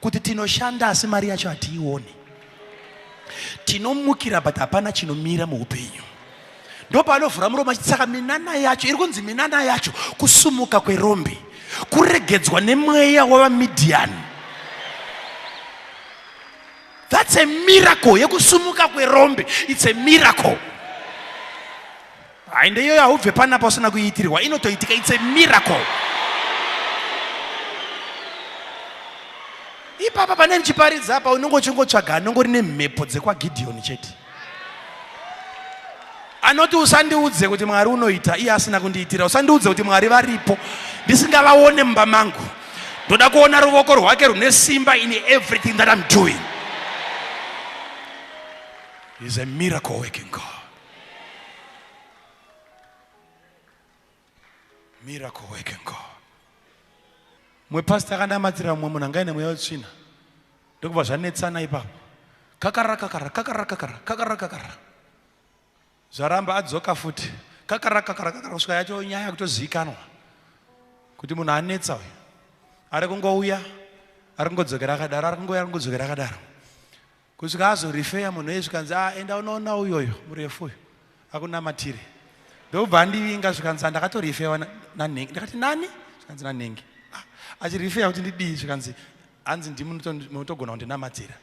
S2: kuti tinoshanda asi mari yacho hatiione. Tinomukira but hapana chinomira muupenyu. Ndo panovhura muromo achitsaka minana yacho iri kunzi minana yacho kusumuka kwerombe, kuregedzwa nemweya wavaMidian. That's a miracle. Yekusumuka kwerombe, it's a miracle. Hainde iyo yaubve panapa usina kuitirwa, inotoitika, it's a miracle. Ipapa pane ndichiparidza apa unongotsvaga anongori nemhepo dzekwaGideon chete. Anoti usandiudze kuti Mwari unoita iye asina kundiitira. Usandiudze kuti Mwari varipo ndisingavaone mumba mangu. Ndoda kuona ruoko rwake rune simba in everything that I'm doing. He's a miracle working God. Miracle working God. Mwe pastor akandamatsira mwe munhu angaine mweya wetsvina. Ndokubva zvanetsana ipapo. Kakara. Zvaramba adzoka futi. Kakara kusvika yacho nyaya kutozivikanwa kuti munhu anetsa uyu ari kungouya ari kungodzokera akadaro kusvika azorifeya munhu uye zvikanzi enda unoona uyoyo murefu uyu akunamatire. Ndobva andivinga zvikanzi ndakatorifewa nanhengi. Ndikati nani? Zvikanzi nanhengi. Achirifeya kuti ndidii? Zvikanzi hanzi ndimi munotogona kundinamatira.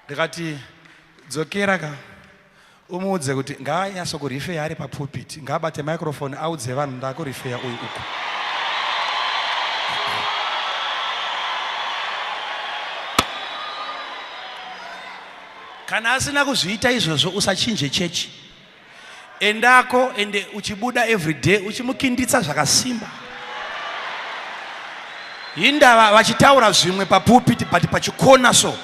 S2: Ndikati dzokera ka umuudze kuti ngaanyatsokurifeya ari papulpit, ngaabate microphone audze vanhu ndakurifeya uyu uku. kana asina kuzviita izvozvo usachinje chechi. Endako ende uchibuda every day uchimukinditsa zvakasimba. Indava vachitaura zvimwe papupiti but pachikona so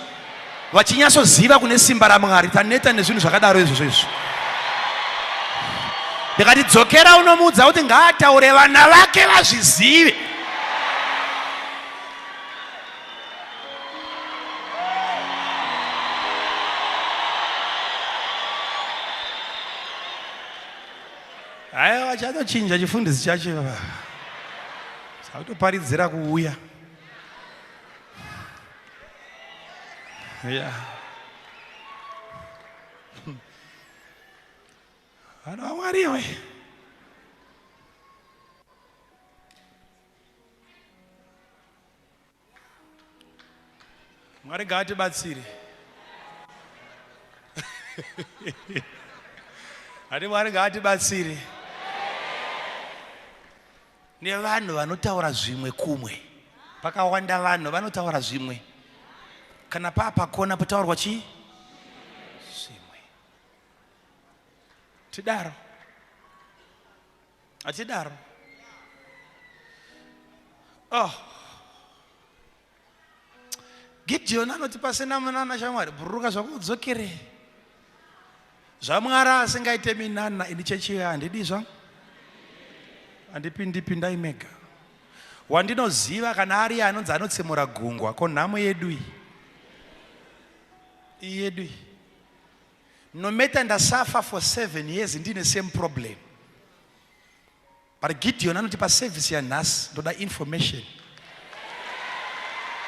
S2: vachinyasoziva kune simba raMwari taneta nezvinhu zvakadaro izvozvo. Ndikatidzokera unomuudza kuti ngaataure vana vake vazvizive. Aiwa chatochinja chifundisi chacho baba. Sakutoparidzira kuuya. Yeah. Vana vaMwari we. Mwari ngatibatsire. Ati Mwari ngatibatsire. Nevanhu vanotaura zvimwe kumwe. Pakawanda vanhu vanotaura zvimwe. Kana pakona potaurwa chi? Zvimwe. Tidaro. Atidaro. Oh. Gideon anoti pasina munana shamwari buruka zvakudzokere. Zvamwari asingaite minana ini chechi handidi zvangu. Andipindai mega. Wandinoziva kana ari anonzi anotsemura gungwa ko nhamo yedu iyi. No matter ndasuffer for 7 years ndine same problem. But Gideon anoti pa service yanhasi ndoda information.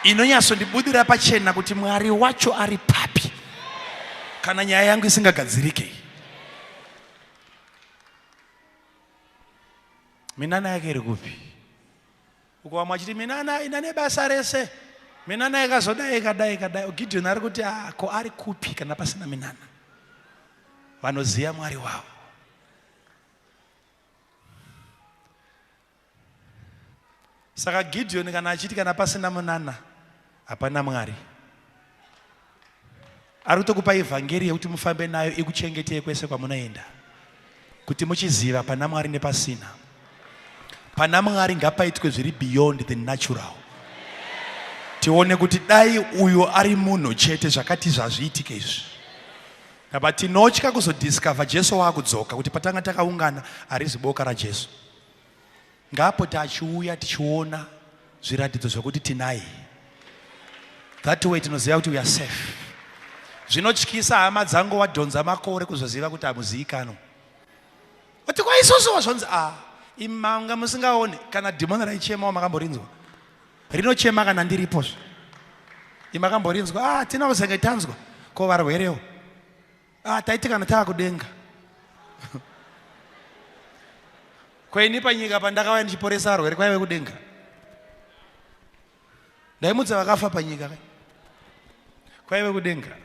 S2: Inonyasondibudira pachena kuti Mwari wacho ari papi. Kana nyaya yangu isingagadzirike. Minana yake iri kupi? Uko machiti minana inane basa rese. Minana yakazoda ikadai. Gideon ari kuti ko ari kupi kana pasina minana. Vanoziya Mwari wavo. Saka Gideon kana achiti kana pasina munana hapana Mwari. Ari kutokupa evhangeri yekuti mufambe nayo ikuchengetei kwese kwamunoenda. Kuti muchiziva pana Mwari nepasina. Pana Mwari ngapaitwe zviri beyond the natural. Tione kuti dai uyo ari munhu chete zvakati zvazviitike izvi. Kaba tinotya kuzodiscover Jesu wakudzoka kuti patanga takaungana harizi boka raJesu. Ngapo tachiuya tichiona zviratidzo zvokuti tinai. That way tinoziva kuti we are safe. Zvinotyisa hama dzangu wadhonza makore kuzoziva kuti hamuziikano. Kuti kwa isusu wazvonzi imanga musingaone kana dhimoni raichemawo makamborinzwa. Rinochema kana ndiripo. Imakamborinzwa tina kuzenge tanzwa ko varwerewo. Taiti kana taakudenga. Kwaini panyika pandakauya ndichiporesa varwere kwaive kudenga. Ndaimudza vakafa panyika kwaive kudenga.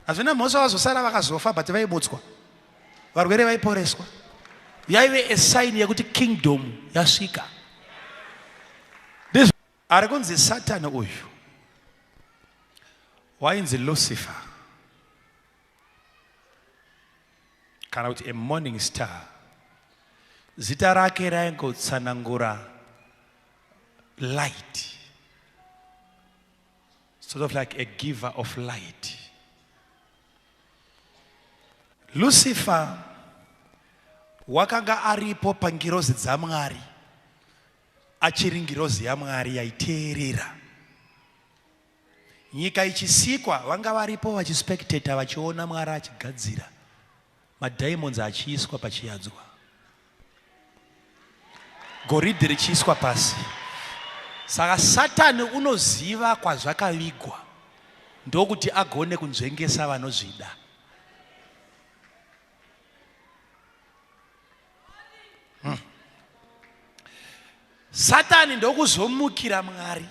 S2: Hazvina mhosva vazosara vakazofa but vaibotswa. Varwere vaiporeswa. Yaive a sign yekuti kingdom yasvika. Ari kunzi Satani uyu wainzi Lucifer kana kuti a morning star. Zita rake raingotsanangura light, sort of like a giver of light. Lucifer wakanga aripo pangirozi dzaMwari, achiri ngirozi yaMwari yaiteerera. Nyika ichisikwa vanga varipo vachispectator vachiona Mwari achigadzira, madiamonds achiiswa pachiyadzwa, goridhe richiiswa pasi. Saka Satani unoziva kwazvakavigwa ndokuti agone kunzvengesa vanozvida. Satani ndokuzomukira Mwari.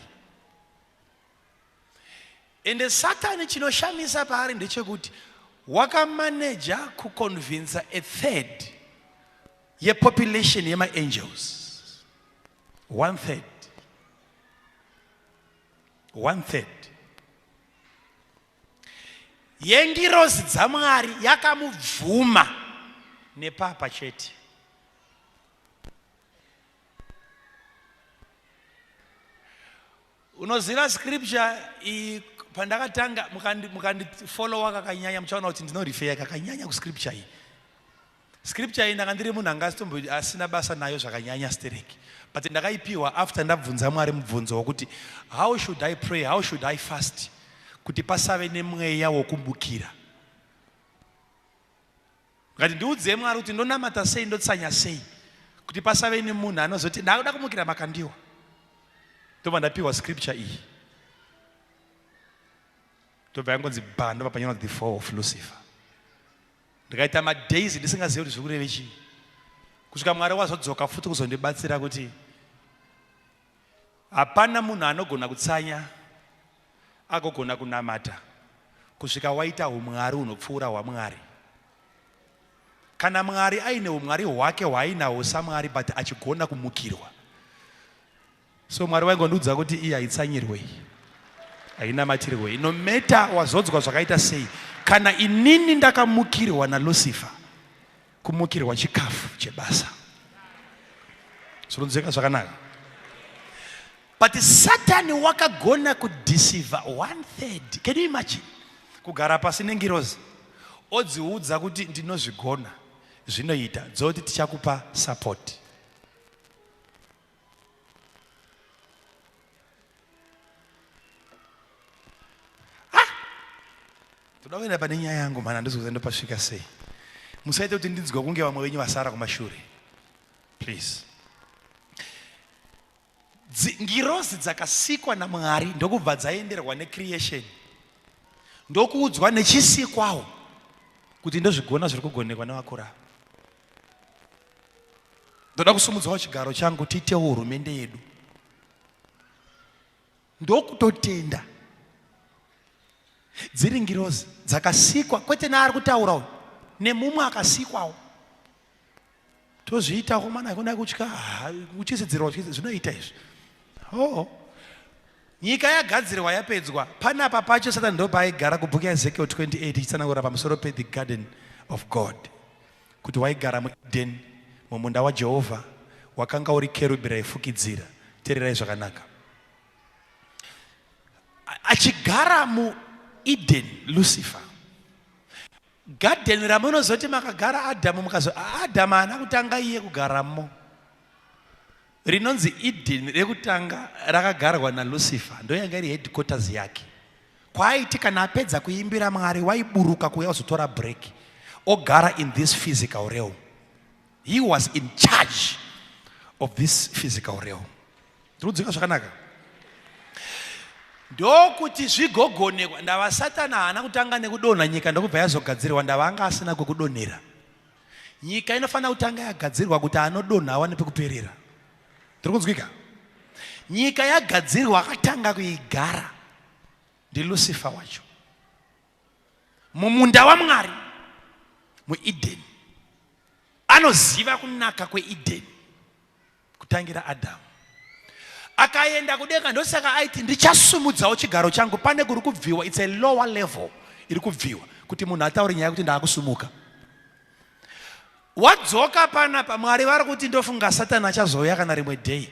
S2: Ende Satani chinoshamisa paari ndechekuti wakamaneja kuconvince a third yepopulation yema-angels. One third. yengirozi dzaMwari yakamubvuma nepapa chete. Unoziva scripture pandakatanga mukandifollowa kakanyanya muchaona kuti ndinorifeya kakanyanya kuscripture iyi. Scripture iyi ndakandiri munhu anga asina basa nayo zvakanyanya stereki. But ndakaipiwa after ndabvunza Mwari mubvunzo wokuti how should I pray, how should I fast kuti pasave nemweya wokumbukira. Ngati ndiudze Mwari kuti ndonamata sei ndotsanya sei kuti pasave nemunhu anozoti ndakuda kumukira Makandiwa. Tobva ndapiwa scripture iyi. Tobva yangonzi bhanda papanyana the fall of Lucifer. Ndikaita madays ndisingazivi kuti zvikureve chii. Kusvika Mwari wazodzoka futi kuzondibatsira kuti hapana munhu anogona kutsanya agogona kunamata kusvika waita umwari hunopfuura hwaMwari. Kana Mwari aine umwari hwake hwaainahwo saMwari but achigona kumukirwa. So Mwari waingondiudza kuti iye haitsanyirwei, hainamatirwei. No matter wazodzwa zvakaita sei, kana inini ndakamukirwa naLucifer, kumukirwa chikafu chebasa. Zvinonzwika zvakanaka. But Satan wakagona kudeceive 1/3. Can you imagine? Kugara pasi nengirozi odziudza kuti ndinozvigona zvinoita dzoti tichakupa support. Toda kuenda pane nyaya yangu mana ndizikuti ndopasvika sei. Musaite kuti ndinzwe kunge vamwe venyu vasara kumashure. Please. Ngirozi dzakasikwa naMwari ndokubva dzaenderwa necreation. Ndokuudzwa nechisikwawo kuti ndozvigona zviri kugonekwa nevakura. Ndoda kusumudzawo chigaro changu tiitewo hurumende yedu. Ndokutotenda dziri ngirozi dzakasikwa kwete naari kutaurawo nemumwe akasikwawo. Tozviitawo mana kuna kutya kuchisidzirwa zvinoita izvi. Nyika yagadzirwa yapedzwa. Panapa pacho Satan ndopa aigara kubhuku yaEzekiel 28 ichitsanangura pamusoro the garden of God. Kuti waigara muEden mumunda waJehovha wakanga uri kerubhi raifukidzira. Teererai zvakanaka. Achigara muEden Lucifer. Garden ramunozoti makagara Adamu mukazo Adamu haana kutanga iye kugaramo. Rinonzi Eden rekutanga rakagarwa naLucifer ndoyanga iri headquarters yake. Kwaiti kana apedza kuimbira Mwari waiburuka kuuya kuzotora break ogara in this physical realm. He was in charge of this physical realm. Tinodzika zvakanaka. Ndokuti zvigogonekwa ndava Satani haana kutanga nekudonha nyika ndokubva yazogadzirwa ndava anga asina kwekudonhera. Nyika inofanira kutanga yagadzirwa kuti anodonha awane pekuperera. Tirikunzwika? Nyika yagadzirwa akatanga kuigara ndiLucifer wacho. Mumunda waMwari muEden. Anoziva kunaka kweEden kutangira Adamu. Akaenda kudenga ndosaka aiti ndichasumudzawo chigaro changu pane kuri kubviwa. It's a lower level iri kubviwa kuti munhu ataure nyaya kuti ndaakusumuka. Wadzoka panapa Mwari vari kuti ndofunga Satani achazouya kana rimwe day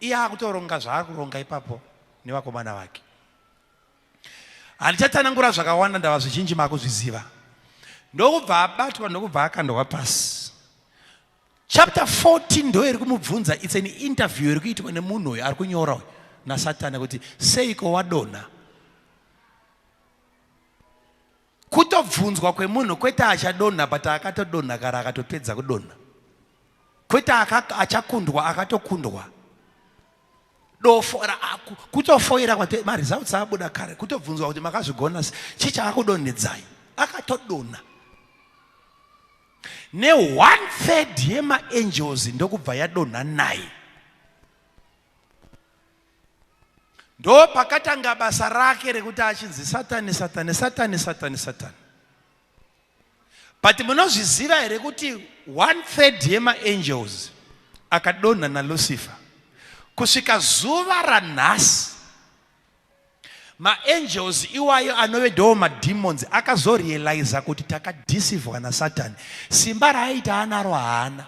S2: iye akutoronga zvaari kuronga ipapo nevakomana vake. Handichatanangura zvakawanda ndava zvizhinji makuzviziva. Ndokubva abatwa ndokubva akandwa pasi. Chapter 14 ndo iri kumubvunza. It's an interview iri kuitwa nemunhu uyu ari kunyora naSatani kuti seiko wadonha. Kutobvunzwa kwemunhu kwete achadonha but akatodonha kare akatopedza kudonha. Kwete achakundwa akatokundwa. Kutofoira kwate maresults abuda kare. Kutobvunzwa kuti makazvigona chichaakudonhedzai. Akatodonha. Ne 1/3 yemaangels ndokubva yadonha naye. Ndo pakatanga basa rake rekuti achinzi Satani Satani Satani Satani Satani. But munozviziva here kuti 1/3 yemaangels akadonha naLucifer. Kusvika zuva ranhasi Ma-angels iwayo anovedawo mademons akazorealiza kuti takadeceivwa naSatani. Simba raaita anaro haana.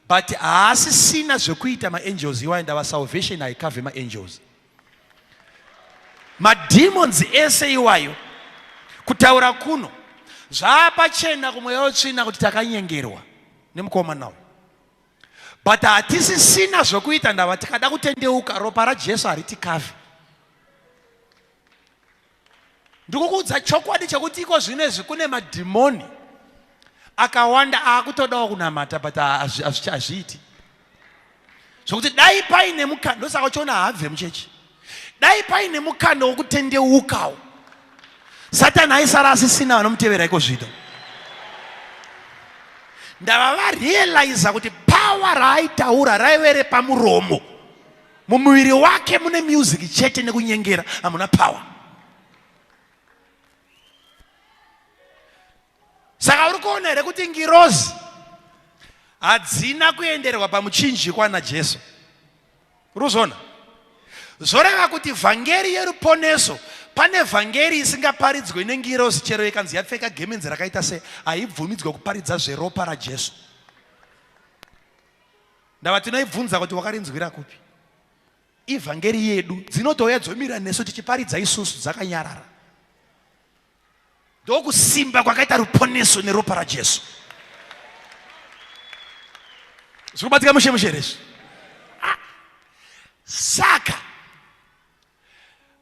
S2: But haasisina zvekuita ma-angels iwayo ndava salvation haikavhe ma-angels. Mademons ese iwayo kutaura kuno zvaapachena kumweya wetsvina kuti takanyengerwa nemukomana uyu. But hatisisina zvokuita ndava tikada kutendeuka ropa raJesu haritikavhe. Ndikukuudza chokwadi chekuti iko zvinezvi kune madhimoni akawanda akutodawo kunamata but hazviiti. Zvokuti dai paine mukana, ndosaka uchiona haabve muchechi. Dai paine mukana wokutendeukawo, Satani aisara asisina vanomutevera iko zvino. Ndava varealiza kuti power raaitaura raivere pamuromo. Mumuviri wake mune music chete nekunyengera, hamuna power. Saka uri kuona here kuti ngirozi hadzina kuenderwa pamuchinjikwa naJesu. Uruzona? Zoreva kuti vhangeri yeruponeso, pane vhangeri isingaparidzwe nengirozi chero ikanzi yapfeka gemenzi rakaita sei, haibvumidzwe kuparidza zveropa raJesu. Ndava tinoibvunza kuti wakarinzwira kupi? Ivhangeri yedu dzinotouya dzomira nesu tichiparidza isusu dzakanyarara. Ndokusimba kwakaita ruponeso neropa raJesu. Zvikubatika mushe rezvi. Saka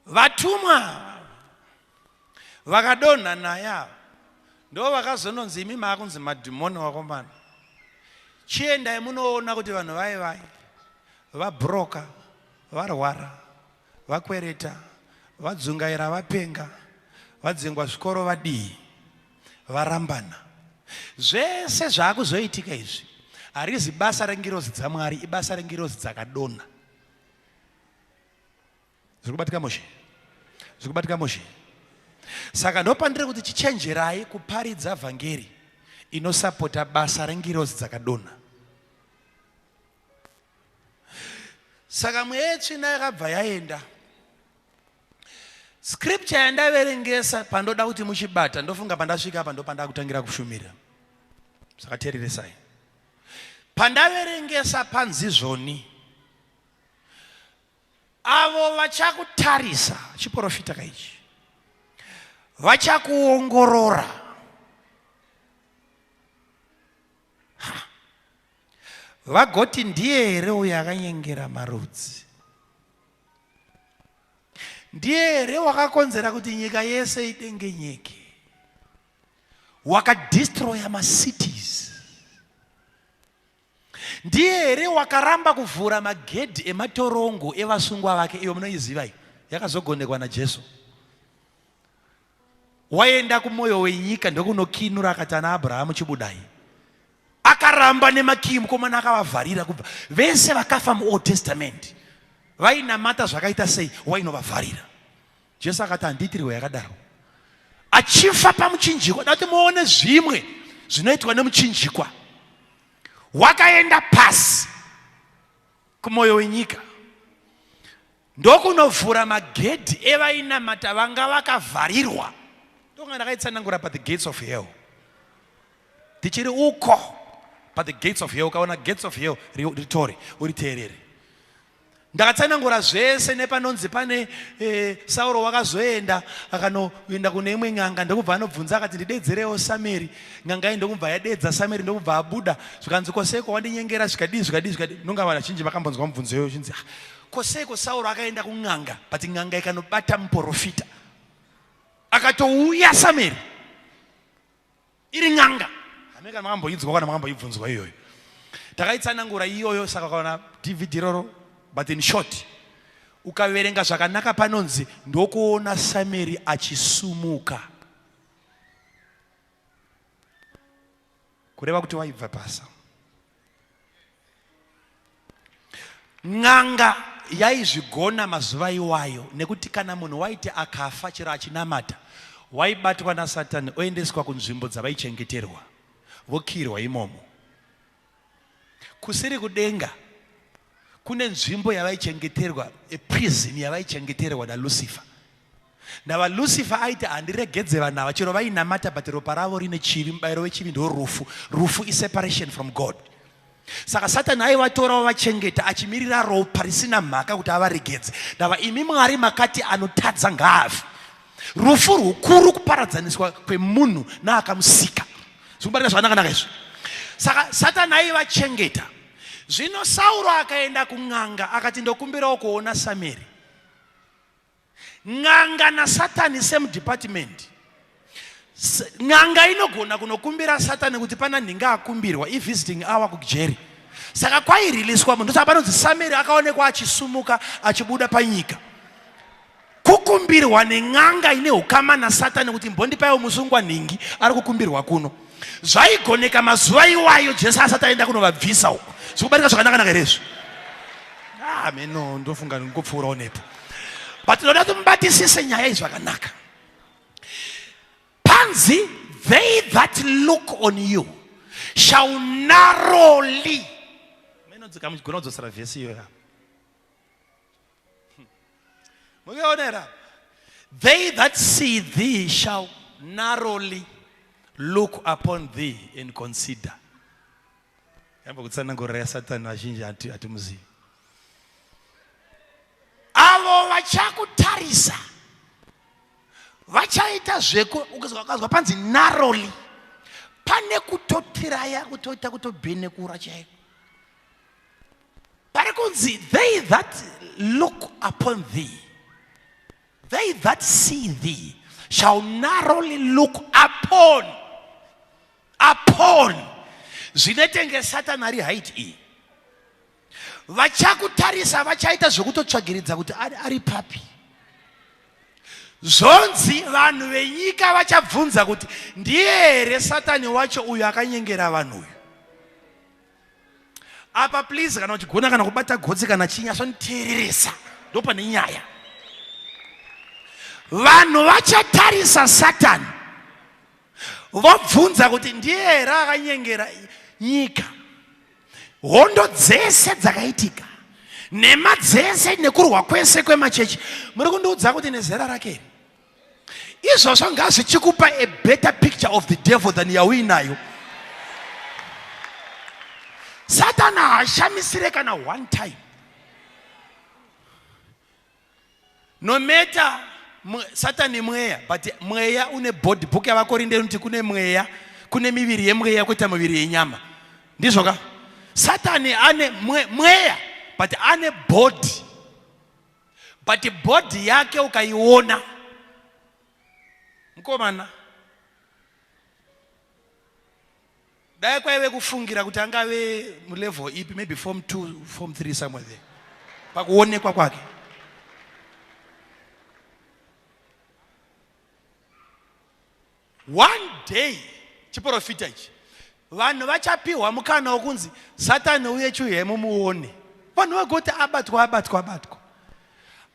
S2: vatumwa vakadonha naye ndo vakazononzi imi maakunzi madhimoni wakomana. Chiendai munoona kuti vanhu vai vabhuroka, varwara, vakwereta, vadzungaira, vapenga, vadzingwa zvikoro, vadii, varambana. Zvese zvaakuzoitika izvi harizi basa rengirozi dzaMwari, ibasa rengirozi dzakadonha. Zvikubatika moshe? Zvikubatika moshe? Saka ndopandire kuti chichenjerai kuparidza vhangeri inosapota basa rengirozi dzakadonha. Saka mweya wetsvina yakabva yaenda. Scripture yandaverengesa pandoda kuti muchibata, ndofunga pandasvika apa ndopanda kutangira kushumira. Saka teereresai. Pandaverengesa panzizvoni, avo vachakutarisa chiprofita kaichi, vachakuongorora, vagoti ndiye here uyo akanyengera marudzi? Ndiye here wakakonzera kuti nyika yese idengenyeke? Wakadestroya macities? Ndiye here wakaramba kuvhura magedhi ematorongo evasungwa vake? Iyo munoiziva, yakazogondekwa naJesu. Waenda kumwoyo wenyika ndokunokinura akati ana Abrahamu chibudai. Akaramba nemakii, mukomana akavavharira kubva. Vese vakafa muOld Testament vainamata zvakaita sei, wainovavharira. Jesu akati handiitirwe yakadaro. Achifa pamuchinjikwa, dati muone zvimwe zvinoitwa nemuchinjikwa. Wakaenda pasi kumwoyo wenyika ndokunovhura magedhi evainamata vanga vakavharirwa. Ndonga ndakaitsanangura pa the gates of hell. Tichiri uko pa the gates of hell, ukaona gates of hell ritore uriteerere. Ndakatsanangura zvese nepanonzi pane Sauro wakazoenda akanoenda kune imwe n'anga, ndokubva anobvunza akati ndidedzerewo Sameri. N'anga iyi ndokubva yadedza Sameri, ndokubva abuda. Zvikanzi koseko wandinyengera zvikadii. Nonga vanhu vazhinji vakambonzwa mubvunzo iyoyo, chinzi koseko Sauro akaenda kun'anga, but n'anga ikanobata muprofita. Akatouya Sameri iri n'anga. Hameka makamboinzwa kana makamboibvunzwa iyoyo. Takaitsanangura iyoyo, saka kana DVD roro. But in short, ukaverenga zvakanaka panonzi ndokuona Sameri achisumuka. Kureva kuti waibva pasa. N'anga yaizvigona mazuva iwayo, nekuti kana munhu waiti akafa chero achinamata, waibatwa naSatani oendeswa kunzvimbo dzavaichengeterwa, vokirwa imomo. Kusiri kudenga kune nzvimbo yavaichengeterwa, prison yavaichengeterwa naLucifer. ndava Lucifer aiti handiregedze vanhu ava chero vainamata but ropa ravo rine chivi, mubayiro wechivi ndorufu. Rufu is separation from God. Saka Satani aivatora vachengeta achimirira ropa risina mhaka kuti avaregedze. Ndava imi Mwari makati anotadza ngaafe. Rufu rukuru kuparadzaniswa kwemunhu naakamusika. Zikubatira zvakanaka izvo. Saka Satani aivachengeta. Zvino Sauro akaenda kun'anga akati ndokumbirawo kuona Sameri. Ng'anga na Satani same department. Ng'anga inogona kunokumbira Satani kuti pana nhinga akumbirwa i-visiting hour kujeri. Saka kwairiliswa munhu saka panonzi Sameri akaonekwa achisumuka achibuda panyika. Kukumbirwa neng'anga ine ukama na Satani kuti mbondipaiwo musungwa nhingi ari kukumbirwa kuno. Zvaigoneka mazuva iwayo Jesu asati aenda kunovabvisa uko. Zvikubatika zvakanaka izvo. Ameno ndofunga ngopfuurawo nepo. But ndoda tumbatisise nyaya izvi zvakanaka. Panzi, they that look on you shall narrowly. Meno dzika muchigona kudzosera vhesi iyo ya. Mukaonera. They that see thee shall narrowly look upon thee and consider. Yamba kutsanangurira Satani vazhinji hatimuzivi. Avo vachakutarisa vachaita ukazwa panzi narrowly, pane kutotiraya kutoita kutobhenekura chaiko. Pari kunzi they that look upon thee, they that see thee shall narrowly look upon zvinetenge Satani ari height iyi. Vachakutarisa vachaita zvokutotsvagiridza kuti ari papi. Zonzi vanhu venyika vachabvunza kuti ndiye here Satani wacho uyu akanyengera vanhu uyu. Apa please kana uchigona kana kubata gotsi kana chinyasonitereresa ndopane nyaya. Vanhu vachatarisa Satani vobvunza kuti ndiye here akanyengera nyika. Hondo dzese dzakaitika, nema dzese nekurwa kwese kwemachechi, muri kundiudza kuti nezera rake. Izvozvo ngazvichikupa a better picture of the devil than yauinayo. Satani haashamisire kana one time. No matter Satani mweya, but mweya une body. Book ya vakorinde uti kune mweya, kune miviri yemweya kuita miviri yenyama. Ndizvo ka? Satani ane mweya, but ane body. But body yake ukaiona. Mkomana. Dai kwaiwe kufungira kuti angave mulevel ipi, maybe form 2, form 3 somewhere there. Pakuonekwa kwake. One day, chiprofita ichi. Vanhu vachapiwa mukana wokunzi Satani uye chuye mumuone. Vanhu vagoti abatwa.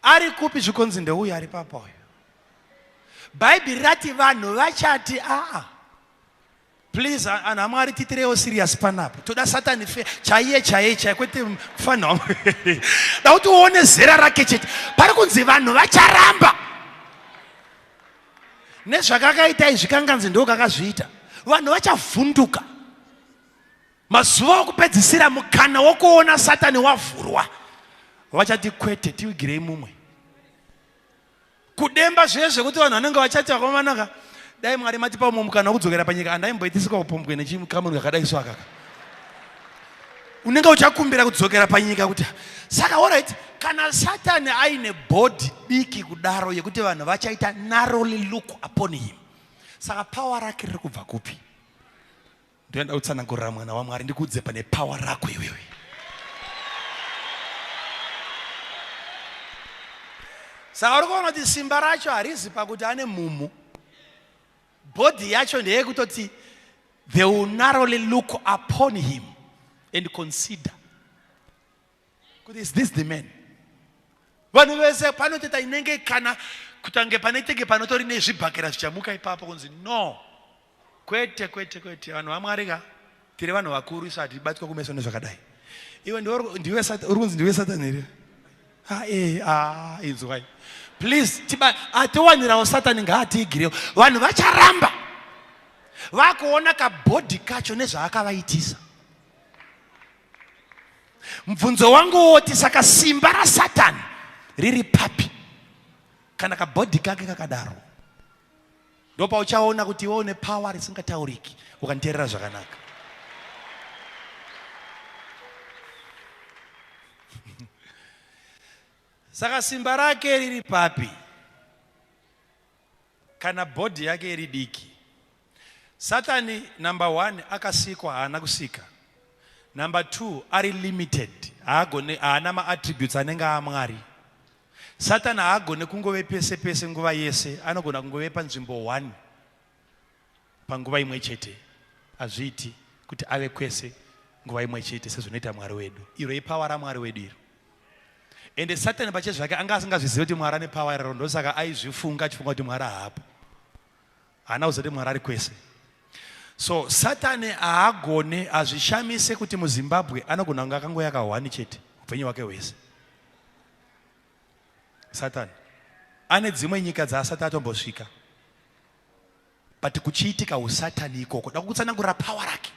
S2: Ari kupi zvikonzi ndeuyo ari papa uyo. Bhaibheri rati vanhu vachati please anhu aMwari titirewo serious panapo. Toda Satani chaiye kwete mfano. Dauti uone zera rake chete. Pari kunzi vanhu vacharamba. Nezvakakaita izvi kanganzi ndo kakazviita. Vanhu vachavhunduka. Mazuva okupedzisira mukana wokuona Satani wavhurwa. Vachati kwete tiwigirei mumwe. Kudemba zvezve kuti vanhu vanenge vachati vakamanaka. Dai Mwari matipa mukana wokudzokera panyika andaimboitisika kupombwe nechikamunhu kakadai so akaka. Unenge uchakumbira kudzokera panyika kuti saka alright kana Satani aine body diki kudaro yekuti vanhu vachaita narrowly look upon him. Saka power rake riri kubva kupi? Ndoenda utsanangurira mwana waMwari ndikudze pane power rako iwewe. Saka uri kuona kuti simba racho harizi pakuti ane mumu. Body yacho ndeye kutoti they will narrowly look upon him and consider. Kuti is this the man? Vanhu vese panoteta inenge kana kutange panetenge panotori nezvibhakera zvichamuka ipapo kunzi no. Kwete. Vanhu vaMwari ka tiri vanhu vakuru isu hatibatwa kumeso nezvakadai. Iwe ndiwe kunzi ndiwe Satani here. Inzwai. Please, atiwanirawo Satani ngaatigirewo. Vanhu vacharamba vakuona kabhodhi kacho nezvaakavaitisa. Mubvunzo wangu woti saka simba raSatani riri papi kana kabhodhi kake kakadaro? Ndopa uchaona kuti iwe une power risingatauriki ukaniteerera zvakanaka. Saka simba rake riri papi kana bhodhi yake iri diki? Satani number 1 akasikwa haana kusika. Number 2 ari limited, haana ma-attributes anenge aMwari. Satani haagone kungove pese pese nguva yese, anogona kungove panzvimbo 1 panguva imwe chete. Hazviiti kuti ave kwese nguva imwe chete sezvinoita Mwari wedu. Iro ipawa raMwari wedu iro. Ende Satani pachezvake anga asingazvizivi kuti Mwari ane pawa iro, ndosaka aizvifunga achifunga kuti Mwari haapo. Haana kuziva kuti Mwari ari kwese. So Satani haagone, hazvishamise kuti muZimbabwe anogona kunge akangoyaka 1 chete upenyu hwake hwese. Satani ane dzimwe nyika dzaasati atombosvika, but kuchiitika usatani ikoko da kutsanangura pawa rake.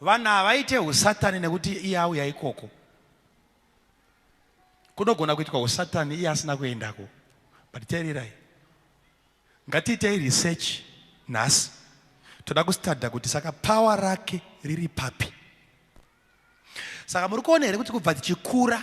S2: Vanhu havaite usatani nekuti iye auya ikoko. Kunogona kuitwa usatani iye asina kuendako. But teerirai, ngatiitei research nhasi. Toda kustadha kuti saka pawa rake riri papi. Saka muri kuona here kuti kubva tichikura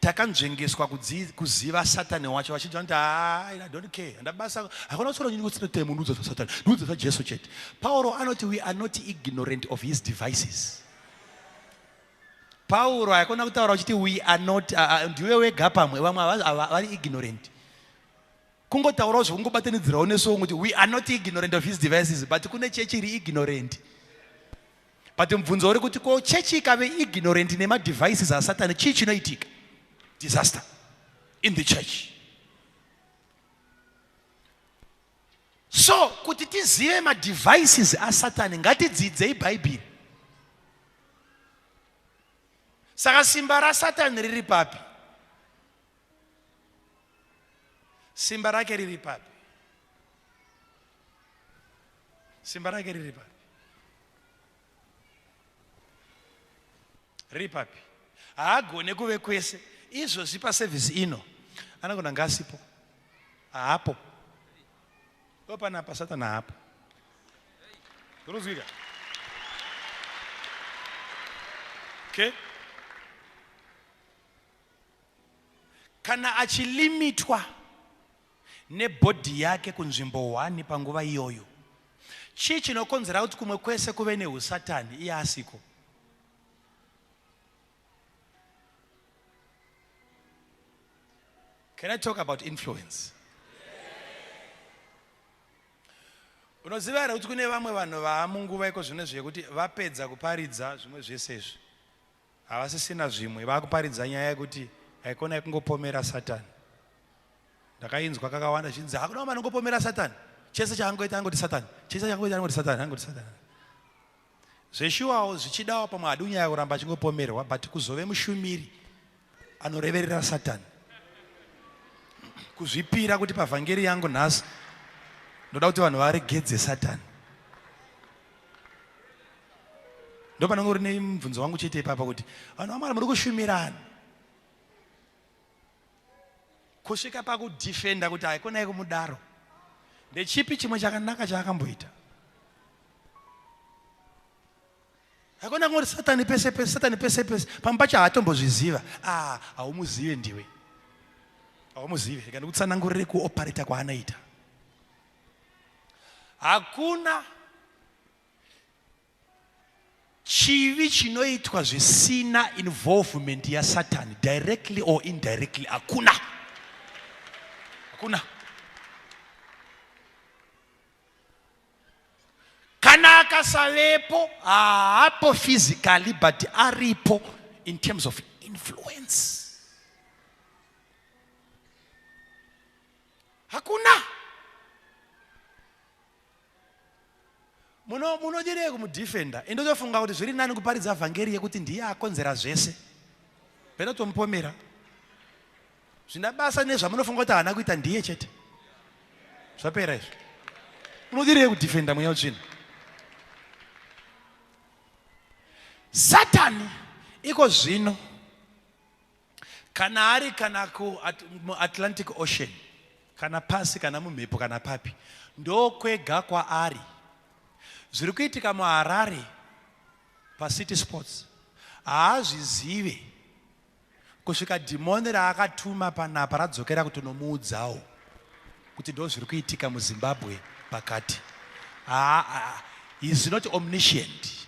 S2: takanzvengeswa kuziva Satani wacho, vachidza kuti I don't care, ndabasa hakuna tsoro nyinyi kutsina temo nudza za Satani, nudza za Jesu chete. Paulo anoti we are not ignorant of his devices. Paulo hakuna kutaura kuti we are not, ndiwe wega pamwe vamwe vari ignorant. Kungotaurawo zvokungobatanidzirawo neso kuti we are not ignorant of his devices, but kune chechi iri ignorant. But mubvunzo uri kuti ko chechi ikave ignorant nema-devices aSatani, chii chinoitika? Disaster in the church. So kuti tizive ma-devices aSatani ngatidzidzei Bhaibheri. Saka simba raSatani riri papi? Simba rake riri papi? Simba rake riri papi? Riri papi? Haagone kuve kwese. Izvozvi pasevhisi ino anogona ngasipo, haapo. Panapa Satani haapo. Urikuzwika? Okay? Kana achilimitwa nebhodhi yake kunzvimbo 1 panguva iyoyo, chii chinokonzera kuti kumwe kwese kuve neusatani iye asiko? Can I talk about influence? Unoziva here kuti kune vamwe vanhu vaamunguva iko zvino zvekuti vapedza kuparidza zvimwe zvese izvi havasisina zvimwe, vakuparidza nyaya yekuti haikona kungopomera Satani. Ndakainzwa kakawanda zvinzi hakuna mama anongopomera Satani, chese chaangoita angoti Satani, chese chaangoita angoti Satani, angoti Satani. Zveshuwawo zvichidawo pamwe hadu nyaya kuramba achingopomerwa, but kuzove mushumiri anoreverera Satani, kuzvipira kuti pavhangeri yangu nhasi ndoda kuti vanhu varegedze Satani. Ndopanenge rine mubvunzo wangu chete ipapa kuti vanhu vaMwari muri kushumirana kusvika pakudhifenda kuti haikonai kumudaro. Ndechipi chimwe chakanaka chaakamboita? Haikona kungoti Satani pese pese, Satani pese pese, pamwe pacho haatombozviziva. Haumuzive ndiwe, haumuzive. Kana kutsanangurire kuopareta kwaanoita. Hakuna chivi chinoitwa zvisina involvement ya Satani, directly or indirectly. Hakuna. Hakuna. Kana akasavepo, haapo physically, but aripo in terms of influence. Hakuna. Munodirei kumudhifenda? Indotofunga kuti zviri nani kuparidza vhangeri yekuti ndiye akonzera zvese. pera tompomera zvina basa nezvamunofunga kuti haana kuita ndiye chete zvapera izvo unodirei kudhifenda mweya utsvina Satani iko zvino kana ari kana Atlantic Ocean kana pasi kana mumhepo kana papi ndokwega kwaari zviri kuitika muHarare paCity Sports haazvizive kusvika dhimoni raakatuma panapa radzokera kutonomuudzawo kuti ndo zviri kuitika muZimbabwe pakati. He is not omniscient.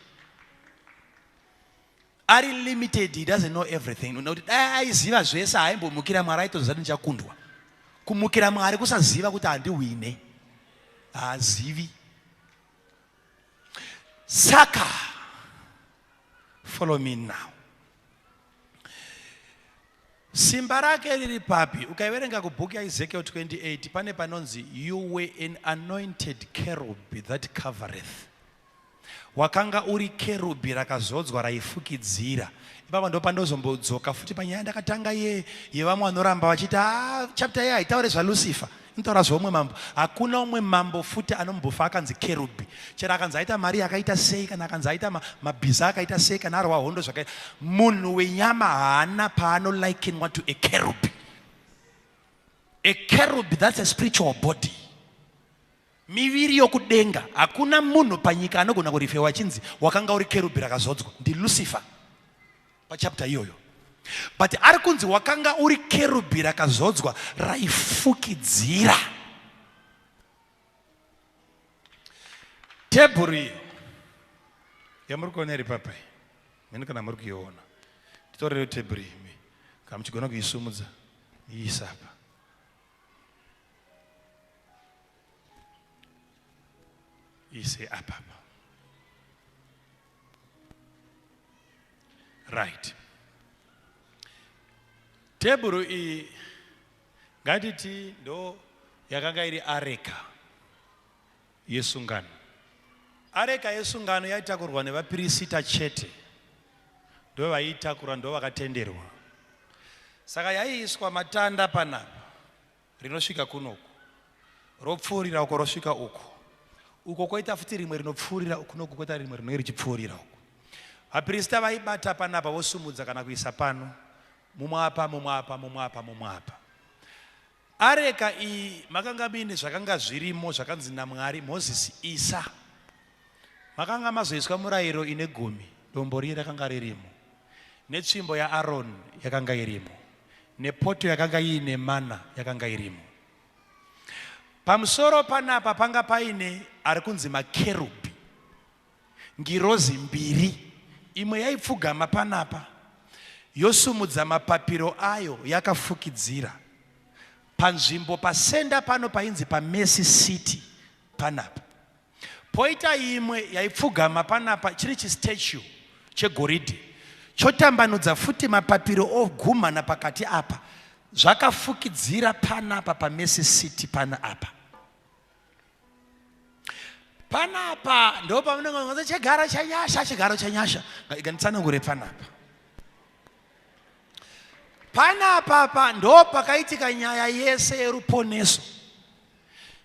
S2: Ari limited, he doesn't know everything. Aiziva zvese haimbomukira Mwari aitozati ndichakundwa. Kumukira Mwari kusaziva kuti handiwine. Haazivi. Saka, follow me now. Simba rake riri papi, ukaiverenga kubhuku yaEzekiel 28, pane panonzi, you were an anointed cherub that covereth. Wakanga uri kerubi rakazodzwa raifukidzira. Ipapa ndo pandozombodzoka futi panyaya ndakatanga yevamwe vanoramba vachiti chapter ye haitaure zvaLucifer. Inotaura zvomwe mambo. Hakuna umwe mambo futi anombofa akanzi kerubi. Chero akanzi aita mari yakaita sei kana akanzi aita mabhiza akaita sei kana arwa hondo zvakaita. Munhu wenyama haana paanolikenwa to a cherub. A cherub, that's a spiritual body. Miviri yokudenga hakuna munhu panyika anogona kurifewa chinzi wakanga uri kerubi rakazodzwa ndi Lucifer pachapter iyoyo. But ari kunzi wakanga uri kerubi rakazodzwa raifukidzira. Tebhuri yamuri kuona iri papai mene kana muri kuiona titorero tebhuri imi kana muchigona kuisumudza iisa apa. Ise apa. Right. Tebhuru iyi ngatiti ndo yakanga iri areka yesungano. Areka yesungano yaitakurwa nevapirisita chete. Ndo vaiitakura ndo vakatenderwa. Saka yaiiswa matanda panapa rinosvika kunoku. Ropfuurira uko rosvika uko. Uko koita futi rimwe rinopfuurira kunoku koita rimwe rinenge richipfuurira uko. Vaprista vaibata panapa vosumudza kana kuisa pano. Mumwe apa. Areka iyi makanga mine zvakanga zvirimo zvakanzi naMwari Moses isa. Makanga mazoiswa murayiro ine gumi. Dombo riye rakanga ririmo. Netsvimbo yaAaron yakanga irimo. Nepoto yakanga iine mana yakanga irimo. Pamusoro panapa panga paine ari kunzi makerubi. Ngirozi mbiri. Imwe yaipfugama panapa. Yosumudza mapapiro ayo yakafukidzira. Panzvimbo pasenda pano painzi paMercy City panapa. Poita imwe yaipfugama panapa chiri chistatue chegoridhe. Chotambanudza futi mapapiro ogumana pakati apa. Zvakafukidzira panapa paMercy City pana apa. Panapa ndo pamunongonza chigaro chanyasha. Ngatsanangure panapa. Panapa ndo pakaitika nyaya yese yeruponeso.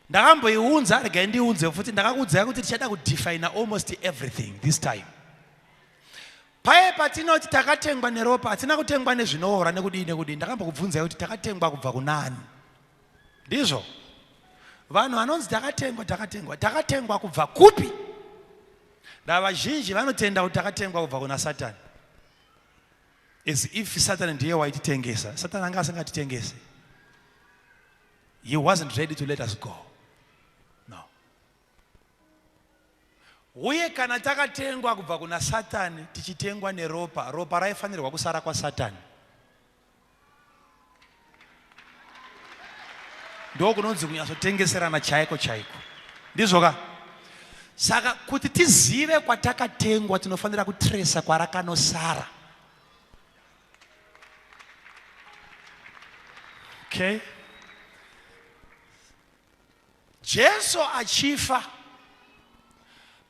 S2: Ndakamboiunza rega ndiunze futi ndakakuudzai kuti tichada kudefine almost everything this time. Paye patinoti takatengwa neropa hatina kutengwa nezvinoora nekudini. Ndakambokubvunzai kuti takatengwa kubva kunani. Ndizvo. Vanhu vanonzi takatengwa kubva kupi? Vazhinji vanotenda kuti takatengwa kubva kuna Satani. As if Satan ndiye waititengesa. Satan anga asingatitengese. He wasn't ready to let us go. No. Uye kana takatengwa kubva kuna Satani tichitengwa neropa, ropa raifanirwa kusara kwa Satani. Ndo kunonzi kunyasotengeserana chaiko. Ndizvo ka? Saka kuti tizive kwatakatengwa tinofanira kutresa kwarakanosara. Okay? Jesu achifa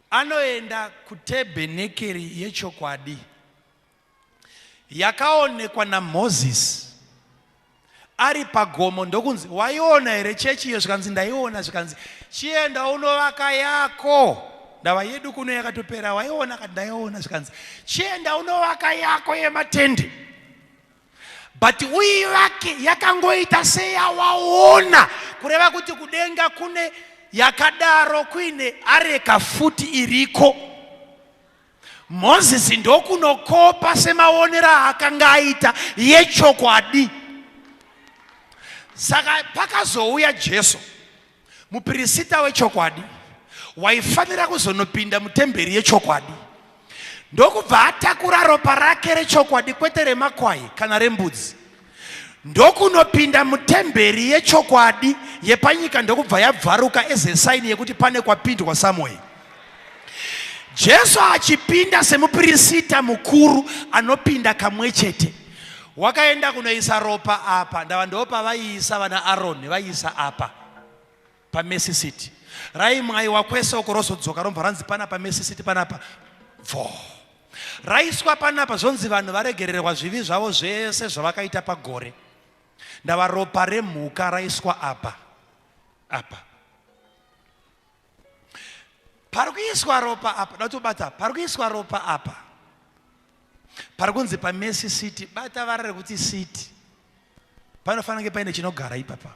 S2: anoenda kutebhenekeri yechokwadi. yakaonekwa naMoses ari pagomo ndokunzi waiona here chechi iyo? Zvikanzi ndaiona. Zvikanzi chienda unovaka yako. Ndava yedu kuno yakatopera. Waiona? Kati ndaiona. Zvikanzi chienda unovaka yako yematende. But uivake yakangoita seyawaona, kureva kuti kudenga kune yakadaro kuine areka futi iriko. Moses ndokunokopa semaonera akanga aita yechokwadi. Saka pakazouya Jesu, mupirisita wechokwadi, waifanira kuzonopinda mutemberi yechokwadi. Ndokubva atakura ropa rake rechokwadi, kwete remakwai kana rembudzi. Ndokunopinda mutemberi yechokwadi yepanyika, ndokubva yabvaruka eze saini yekuti pane kwapindwa Samuel. Jesu achipinda semupirisita mukuru anopinda kamwe chete. Wakaenda kunoisa ropa apa, ndava ndopa vaiisa vana Aaron, vaiisa apa paMercy Seat. Raimwai wakwese ukorosodzoka rombva ranzi panapa Mercy Seat panapa. Raiswa panapa zvonzi vanhu varegererwa zvivi zvavo zvese zvavakaita pagore. Ndava ropa remhuka raiswa apa. Parikuiswa ropa apa, datobata, parikuiswa ropa apa. Parikunzi paMercy Seat, bata varare kuti seat. Panofanira kunge paine chinogara ipapa.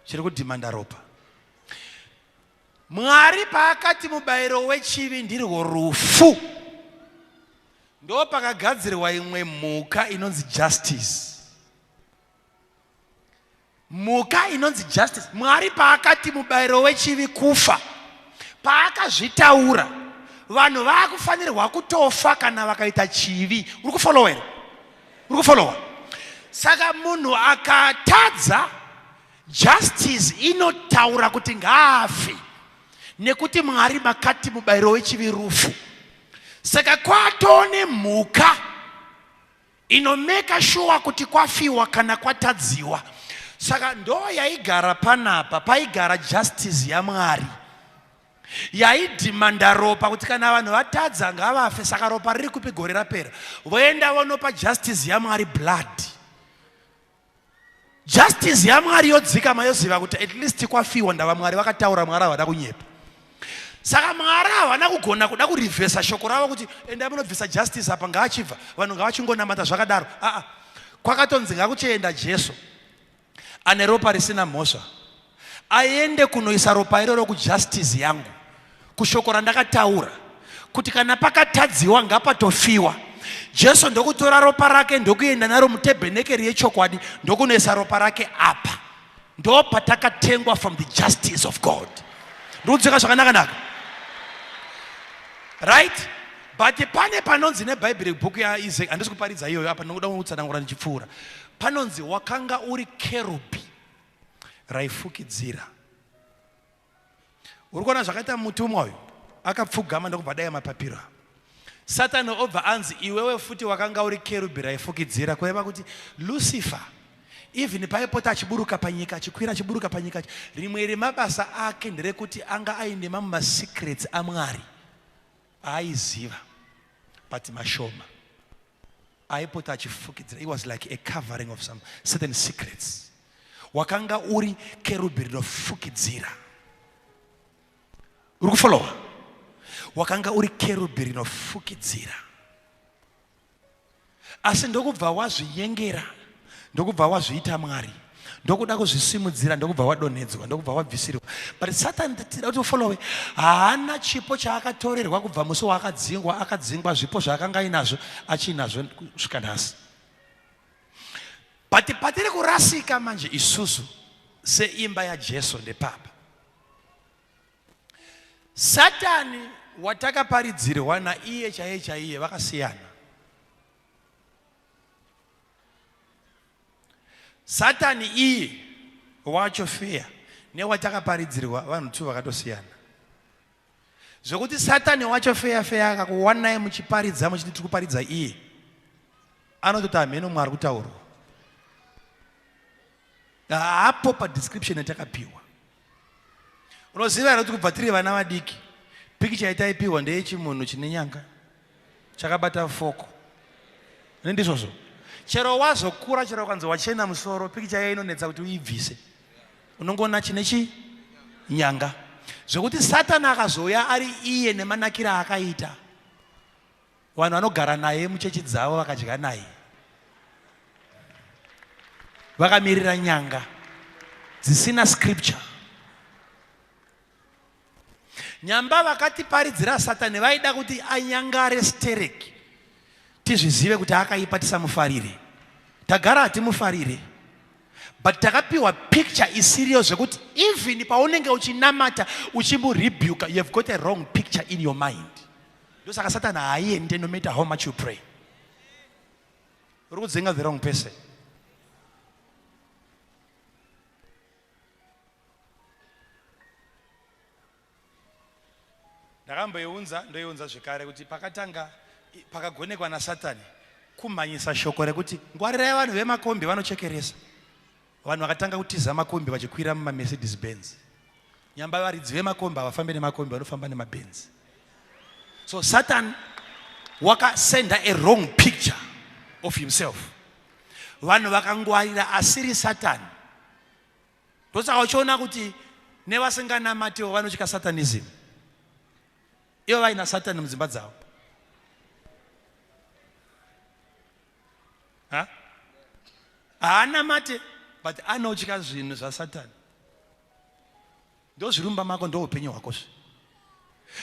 S2: Chiri kudhimanda ropa. Mwari paakati mubayiro wechivi ndirwo rufu, ndo pakagadzirwa imwe mhuka inonzi justice. Mhuka inonzi justice. Mwari paakati mubayiro wechivi kufa, paakazvitaura vanhu vakufanirwa kutofa kana vakaita chivi. Uri kufollowa here? Uri kufollowa? Saka munhu akatadza, justice inotaura kuti ngaafe, nekuti Mwari makati mubayiro wechivi rufu. Saka kwatone mhuka inomeka sure kuti kwafiwa kana kwatadziwa. Saka ndo yaigara panapa, paigara justice yaMwari. Yaidhimanda ropa kuti kana vanhu vatadza ngavafe. Saka ropa riri kupi gore rapera, voenda vonopa justice yaMwari blood. Justice yaMwari yodzikama yoziva kuti at least kwafiwa, ndava Mwari vakataura, Mwari havada kunyepa. Saka Mwari havana kugona kuda kurivhesa shoko ravo kuti enda munobvisa justice apa ngaachibva vanhu ngavachingonamata zvakadaro. Kwakatonzi ngakuchienda Jesu ane ropa risina mhosva, aende kunoisa ropa iroro kujustice yangu, kushoko randakataura kuti kana pakatadziwa ngapatofiwa. Jesu ndokutora ropa rake ndokuenda naro mutebhenekeri yechokwadi, ndokunoisa ropa rake apa. Ndo patakatengwa from the justice of God. Ndokudzika zvakanaka. Right? But pane panonzi neBhayibheri bhuku yaIsaac, handisi kuparidza iyoyo apa, nokuda kutsanangura ndichipfuura. Panonzi wakanga uri kerubi raifukidzira. Uri kuona zvakaita mutumwa uyu akapfugama ndokubva dai mapapiro. Satani obva anzi iwewe futi wakanga uri kerubi raifukidzira, kureva kuti Lucifer even paipota achiburuka panyika, achikwira achiburuka panyika, rimwe remabasa ake nderekuti anga aine mamwe masecrets aMwari aiziva but mashoma. Aipota achifukidzira. It was like a covering of some certain secrets. Wakanga uri kerubi rinofukidzira. Uri kufollowa? Wakanga uri kerubi rinofukidzira. Asi ndokubva wazviyengera, ndokubva wazviita Mwari, ndokuda kuzvisimudzira, ndokubva wadonhedzwa, ndokubva wabvisirwa. But Satan tida kuti ufollowe, haana chipo chaakatorerwa kubva musi waakadzingwa, akadzingwa zvipo zvaakanga ainazvo achinazvo kusvika nhasi. But patiri kurasika manje isusu seimba yaJesu ndepapa. Satani watakaparidzirwa naiye chaiye vakasiyana. Satani iye wacho fear newatakaparidzirwa vanhu tu vakatosiyana. Zvokuti Satani wacho fear akakuwana naye muchiparidza muchiti tiri kuparidza iye, anototi ameno Mwari kutaurwa. Hapo pa description yatakapiwa. Unoziva here kuti kubva tiri vana vadiki, picture yataipiwa ndeyechimunhu chine nyanga chakabata foko. Nendizozo. Chero wazokura chero kwanza wachena musoro pikicha yeye inonetsa kuti uibvise. Unongona chinechi nyanga. Zvokuti Satani akazoya ari iye nemanakira akaita. Vanhu vanogara naye muchechi dzavo vakadya naye. Vakamirira nyanga dzisina scripture. Nyamba vakatiparidzira Satani vaida kuti anyangare stereki. Tizvizive kuti akaipa tisamufarire. Tagara hatimufarire. But takapiwa picture is serious zvekuti even paunenge uchinamata uchimurebuke, you have got a wrong picture in your mind. Ndosaka Satani haaende no matter how much you pray. Uri kudzinga the wrong person. Ndoiunza zvekare kuti pakatanga pakagonekwa naSatani kumhanyisa shoko rekuti ngwarirai vanhu vemakombi vanochekeresa. Vanhu vakatanga kutiza makombi vachikwira mumaMercedes Benz. Nyamba varidzi vemakombi havafambi nemakombi, vanofamba nemaBenz. So Satan wakasenda a wrong picture of himself. Vanhu vakangwarira asiri Satani. Ndosaka uchiona kuti nevasinganamatiwo vanotyika Satanism. Ivo vaina Satani mudzimba dzavo. Haanamate but anotya zvinhu zvaSatani. Ndozvirumba mako ndoupenyu hwakozve.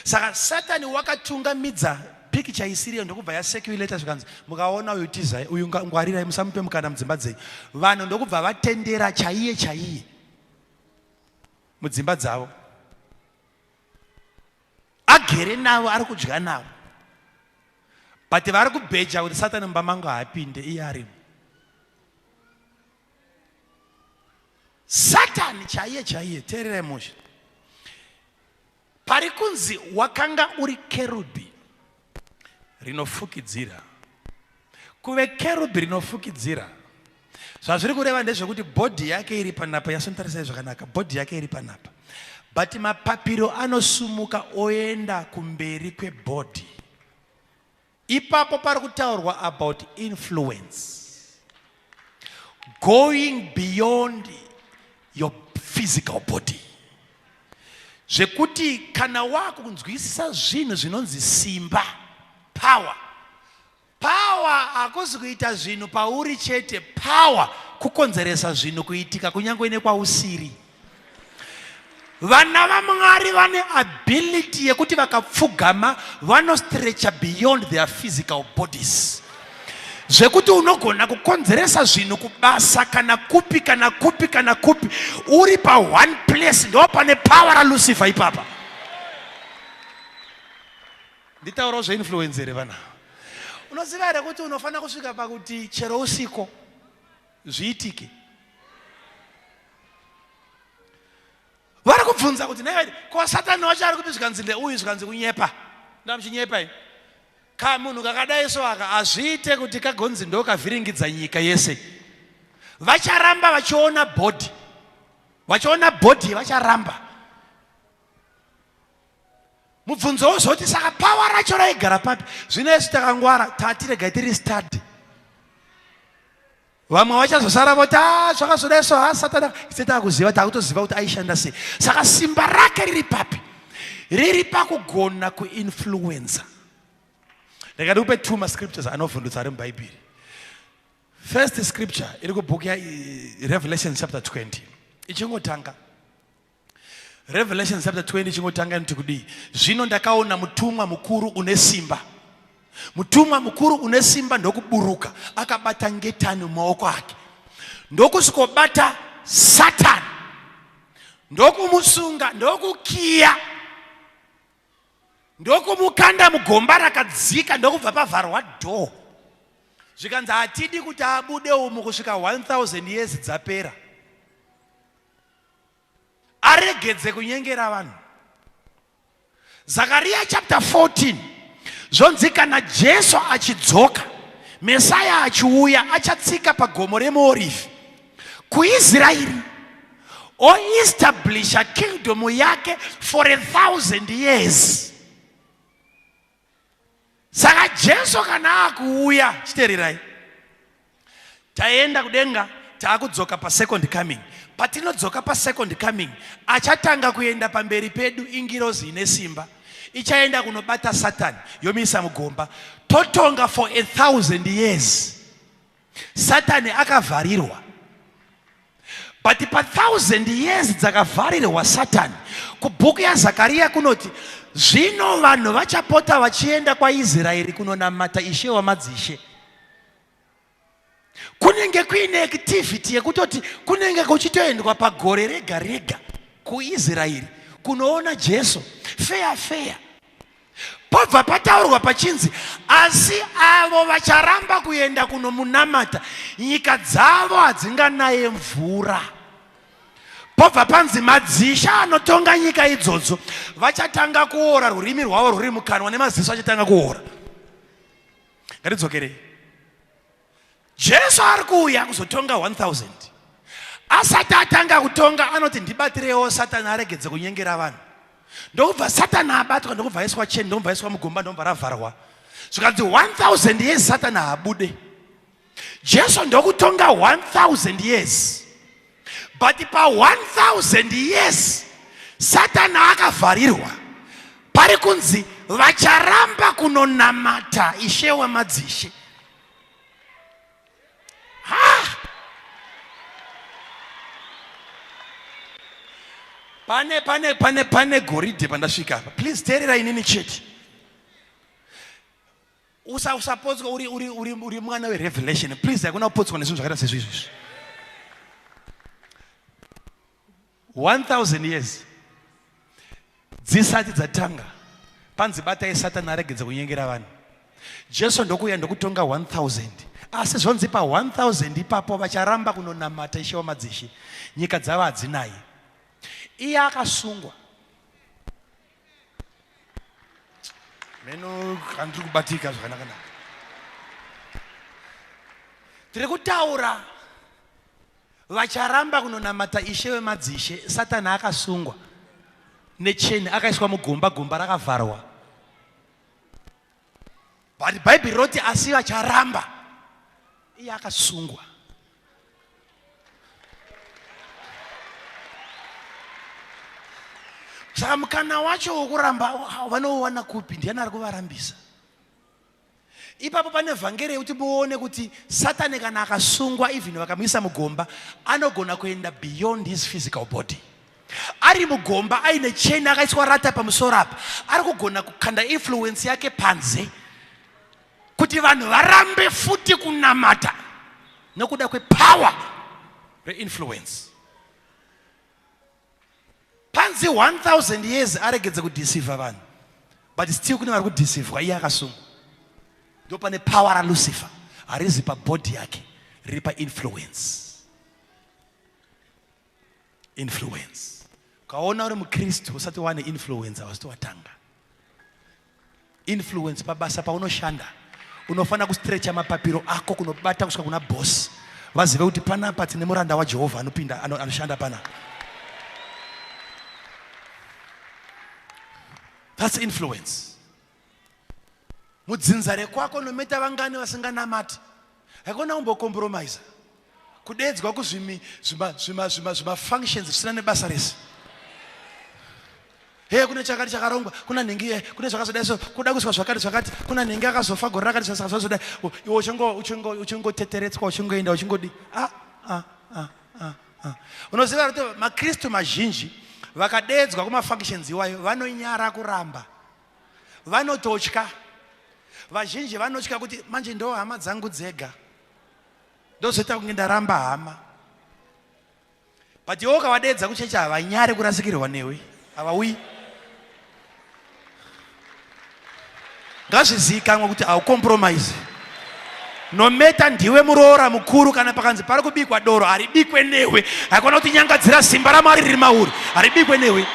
S2: Saka Satani wakatungamidza picture isiriyo ndokubva yaseculator zvikanzi mukaona uyu tizai uyu ngwarirai musamupe mukana mudzimba dzenyu. Vanhu ndokubva vatendera chaiye mudzimba dzavo. Agere navo ari kudya navo. But vari kubheja kuti Satani mumba mangu haapinde iye arimo. Satani chaiye teererai musha. Pari kunzi wakanga uri kerubi rinofukidzira. Kuve kerubi rinofukidzira. Zvazviri kureva ndezvekuti body yake iri panapa, yasontarisai zvakanaka, body yake iri panapa. But mapapiro anosumuka oenda kumberi kwebody. Ipapo pari kutaurwa about influence. Going beyond your physical body. Zvekuti kana wakunzwisisa zvinhu zvinonzi simba, power. Power hakusi kuita zvinhu pauri chete, power kukonzeresa zvinhu kuitika kunyange nekwausiri. Vana vaMwari vane ability yekuti vakapfugama vanostretcha beyond their physical bodies. Zvekuti unogona kukonzeresa zvinhu kubasa kana kupi uri pa one place ndo pane power ra Lucifer ipapa. Nditaura zvainfluencer vana. Unoziva here kuti unofana kusvika pakuti chero usiku zviitike. Vari kubvunza kuti nei kwa Satani wacho ari kupi zvikanzi uyu zvikanzi kunyepa. Ndamuchinyepa iyi. Ka munhu kakadai so aka azviite kuti kagonzi ndo kavhiringidza nyika yese. Vacharamba vachiona body. Vachiona body vacharamba. Mubvunzo wozoti saka power racho raigara papi. Zvinezvi takangwara tatirega tiri study. Vamwe vachazosara voti zvakazodai so Satani iseta kuziva takutoziva kuti aishanda sei. Saka simba rake riri papi. Riri pakugona kuinfluenza. Ndakatupe two scriptures anovhundutsa ari muBhaibheri. First scripture iri kubhuku Revelation chapter 20. Ichingotanga. Revelation chapter 20 ichingotanga inoti kudii. Zvino ndakaona mutumwa mukuru une simba. Mutumwa mukuru une simba ndokuburuka akabata ngetani mumaoko ake. Ndokusvikobata Satani. Ndokumusunga, ndokukiya. Ndokumukanda mugomba rakadzika ndokubva pavharwa door. Zvikanzi hatidi kuti abude umu kusvika 1000 years dzapera. Aregedze kunyengera vanhu. Zakaria chapter 14. Zvonzi kana Jesu achidzoka, Mesaya achiuya achatsika pagomo reMorifi kuIsraeri oestablisha kingdom yake for 1000 years. Saka Jesu kana akuuya, chitererai, taenda kudenga taakudzoka pa second coming. Patinodzoka pa second coming, achatanga kuenda pamberi pedu ingirozi ine simba, ichaenda kunobata Satan yomisa mugomba, totonga for 1,000 years. Satan akavharirwa. But pa 1,000 years dzakavharirwa Satan, kubhuku yaZakaria kunoti zvino vanhu vachapota vachienda kwaIsraeri kunonamata Ishe wamadzishe. Kunenge kuine activity yekutoti kunenge kuchitoendwa pagore rega rega kuIsraeri kunoona Jesu fair. Pobva pataurwa pachinzi asi avo vacharamba kuenda kunomunamata nyika dzavo hadzinganaye mvura. Pobva panzi madzisha anotonga nyika idzodzo vachatanga kuora, rurimi rwavo rwuri mukanwa nemaziso achatanga kuora. Ngatidzokere. Jesu ari kuuya kuzotonga 1,000. Asati atanga kutonga anoti ndibatirewo Satani aregedze kunyengera vanhu. Ndobva Satani abatwa, ndobva aiswa cheni, ndobva aiswa mugomba, ndobva ravharwa. Zvikanzi 1,000 years Satani haabude. Jesu ndokutonga 1,000 years. But pa 1,000 years Satani akavharirwa. Pari kunzi vacharamba kunonamata Ishe wamadzishe. Pane goridhe pandasvika apa. Please teerera inini chete. Usapotswa uri mwana weRevelation. Please hakuna kupotswa nezvinhu zvakaita sezvizvi. 1,000 years dzisati dzatanga panzi batai Satani aregedze kunyengera vanhu. Jesu ndokuya ndokutonga 1,000. Asi zvonzi pa 1,000 ipapo vacharamba kunonamata Ishe wamadzishe, nyika dzavo hadzinayi. Iye akasungwa. Meno handiri kubatika zvakanaka. Tiri kutaura vacharamba kunonamata Ishe wamadzishe. Satani akasungwa necheni, akaiswa mugomba, gomba rakavharwa. But Bible roti asi vacharamba. Iye akasungwa. Saka mukana wacho wokuramba vanouwana kupi? Ndiani ari kuvarambisa? Ipapo pane vhangeri yekuti muone kuti Satani kana akasungwa, even vakamuisa mugomba, anogona kuenda beyond his physical body. Ari mugomba aine cheni akaiswa rata pamusoro apa, ari kugona kukanda influence yake panze kuti vanhu varambe futi kunamata nokuda kwepower reinfluence. Panzi 1,000 years aregedze kudeceive vanhu, but still kune vari kudeceive. Iye akasungwa. Ndo pane power raLucifer harizi pabody yake, riri painfluence. Influence. Ukaona uri muKristu usati wane influence awasiti watanga. Influence pabasa paunoshanda unofana kustretcha mapapiro ako kunobata kusvika kuna boss, vazive kuti panapa tine muranda waJehovha anopinda anoshanda pana. That's influence. Mudzinza rekwako nometa vangani vasinganamati. Hakuna umbokompromise. Kudedzwa kuzvima functions zvisina nebasa rese. Hey, kuna chakati chakarongwa, kuna nhengi, kuna zvakazodai so, kuda kuswa zvakati, kuna nhengi akazofa gore rakati zvakazodai. Iwe uchingoteteretswa, uchingoenda, uchingodi. Unoziva kuti maKristu mazhinji vakadedzwa kumafunctions iwayo vanonyara kuramba. Vanototya. Vazhinji vanotya kuti manje ndo hama dzangu dzega. Ndozoita kunge ndaramba hama. But iwe ukawadedza kuchecha havanyari kurasikirwa newe. Havawi. Ngazvizikanwa kuti haucompromise. Nometa ndiwe muroora mukuru kana pakanzi pari kubikwa doro haribikwe newe. Hakuna kuti nyangadzira simba raMwari riri mauri, haribikwe newe.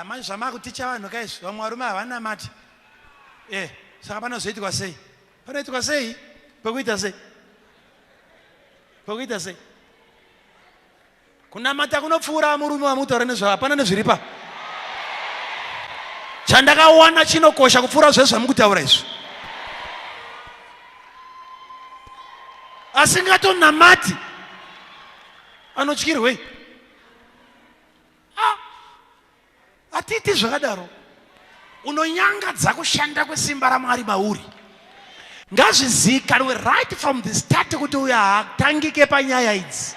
S2: Manje zvamakuticha vanhu kaizvi vamwe varume havanamati. Saka panozoitirwa sei? Panoitirwa sei? Pekuita sei? Pekuita sei? Kunamata kunopfuura murume wamutaura nezvavo, hapana nezviripa. Chandakawana chinokosha kupfuura zvese zvamukutaura izvi. asingatonamati anotyirwe. Atiti zvakadaro. Unonyangadza kushanda kwesimba raMwari mauri. Ngazvizikanwe right from the start kuti uyo haatangike panyaya idzi.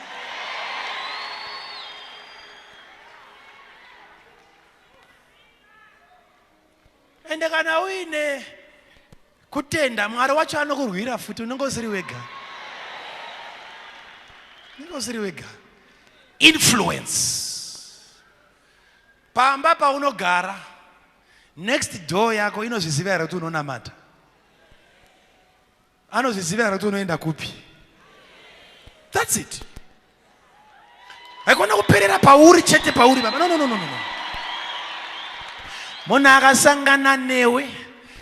S2: Ende kana uine kutenda Mwari wacho anokurwira futi unenge usiri wega. Influence. Pamba paunogara, next door yako inozviziva here kuti unonamata. Anozviziva here kuti unoenda kupi. That's it. Haikona kuperera pauri chete pauri baba. No. Munhu akasangana newe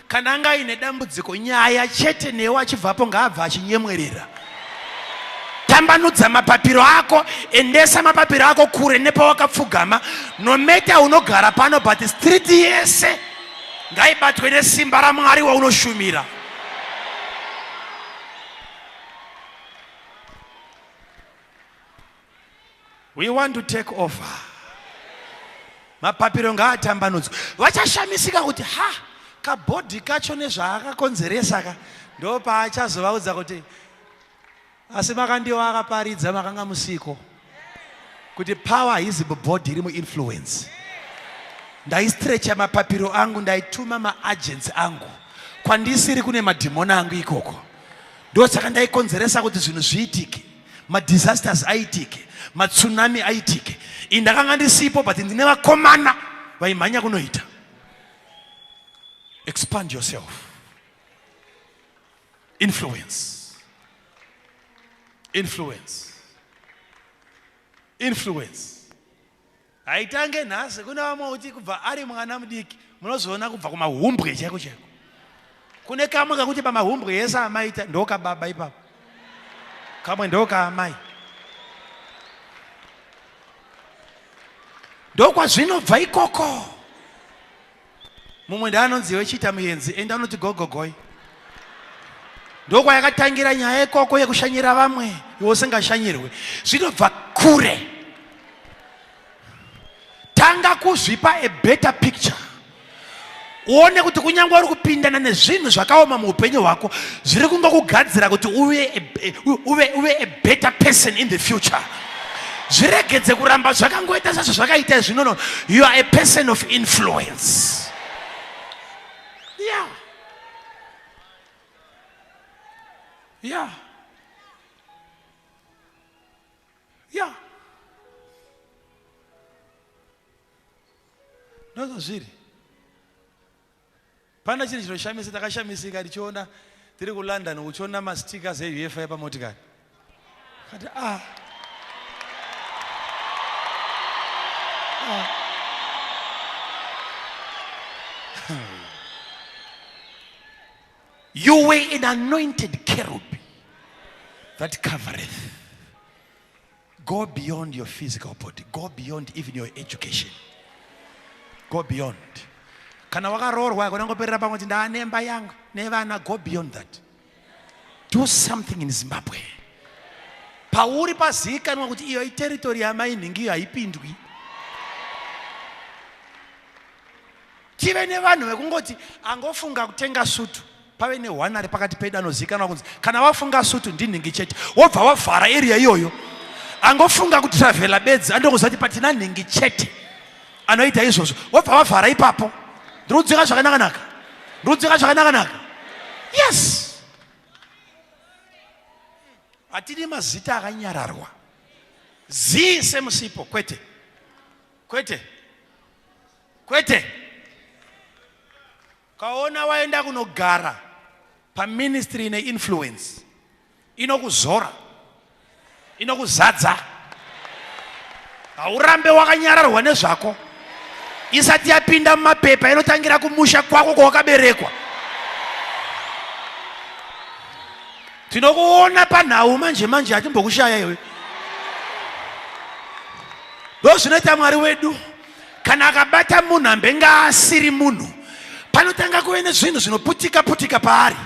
S2: kana anga ine dambudziko nyaya chete newe achibvapo ngaabva achinyemwerera. Tambanudza mapapiro ako, endesa mapapiro ako kure nepawakapfugama. No matter unogara pano but street yese ngaibatwe nesimba raMwari waunoshumira. We want to take over. Mapapiro ngaatambanudzwe. Vachashamisika kuti kabhodhi kacho nezvaakakonzeresa ka ndo paachazovaudza kuti asi Makandiwa akaparidza makanga musiko kuti power is body iri muinfluence. Ndaistretcha mapapiro angu, ndaituma maagents angu kwandisiri kune madhimoni angu ikoko. Ndosaka ndaikonzeresa kuti zvinhu zviitike, madisasters aitike, matsunami aitike. Indakanga ndisipo but ndine vakomana vaimhanya kunoita. Expand yourself. Influence. Aitange nhasi kuna vamwe kuti kubva ari mwana mudiki munozoona kubva kumahumbwe cheko. Kune kamwe kakuti pamahumbwe yese amaita ndokababa ipapo. Kamwe ndokaamai. Ndokwazvinobva ikoko. Mumwe ndaanonzi wechita muyenzi enda unoti gogogoi. Ndokwa yakatangira nyaya ikoko yekushanyira vamwe iwe usingashanyirwe. Zvinobva kure. Tanga kuzvipa a better picture. Uone kuti kunyangwa uri kupindana nezvinhu zvakaoma muupenyu hwako zviri kungokugadzira kuti uve a better person in the future. Zviregedze kuramba zvakangoita sezvo zvakaita zvinono. You are a person of influence. Yeah. Ndozvo zviri. Pana chinhu chinoshamisa, takashamisika tichiona tiri kuLondon uchiona mastikers eUEFA pamotikari. Kati You were an anointed cherub that covereth. Go beyond your physical body. Go beyond even your education. Go beyond. Kana wakarorwa kunangoperera pamwe kuti ndaanemba yangu nevana, go beyond that. Do something in Zimbabwe. Pauri pazikanwa kuti iyo territory yamainhingi haipindwi. Tive nevanhu vekungoti angofunga kutenga sutu. Pave ne1 ari pakati pedu anozikanwa kunzi kana wafunga sutu ndinhingi chete. Wobva wavhara area iyoyo. Angofunga kuti travela bedzi andongoziva kuti patina nhingi chete anoita izvozvo. Wobva wavhara ipapo. Ndinokudzika zvakanaka. Yes. Hatidi mazita akanyararwa. Ziise musipo. Kwete. Kaona waenda kunogara paministry ine influence, inokuzora, inokuzadza. Haurambe wakanyararwa nezvako. Isati yapinda mumapepa inotangira kumusha kwako kwawakaberekwa. Tinokuona panhau manje hatimbokushaya iwe. Ndozvinoita Mwari wedu. Kana akabata munhu ambe ngaasiri munhu, panotanga kuve nezvinhu zvinoputika paari.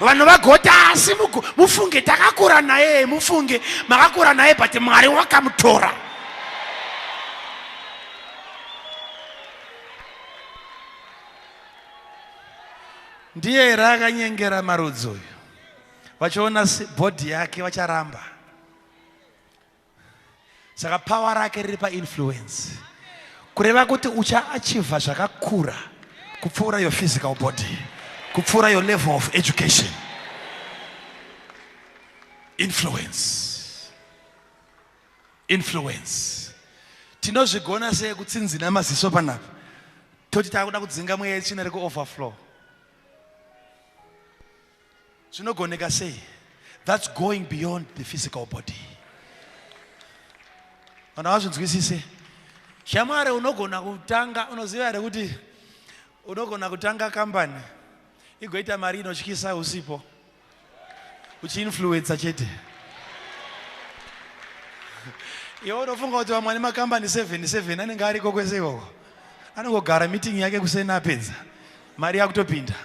S2: vanhu vagota asi mufunge takakura naye, mufunge makakura naye but Mwari wakamutora. Ndiye rakanyengera marudzi uyu, vachiona bhodhi yake vacharamba. Saka power rake riri painfluence, kureva kuti uchaachievha zvakakura kupfuura your physical body, kupfuura your level of education. Influence. Tinozvigona sei kutsinzina maziso panapa? Toti takuda kudzinga mweya yetsvina riku overflow. Zvinogoneka sei? That's going beyond the physical body. Vanhu havazvinzwisise. Shamwari unogona kutanga, unoziva here kuti unogona kutanga kambani igoita mari inotyisa usipo, uchiinfluenza chete. Iwe unofunga kuti vamwe makambani 77 anenge ariko kwese ikoko, anongogara meeting yake kusena apedza, mari yakutopinda.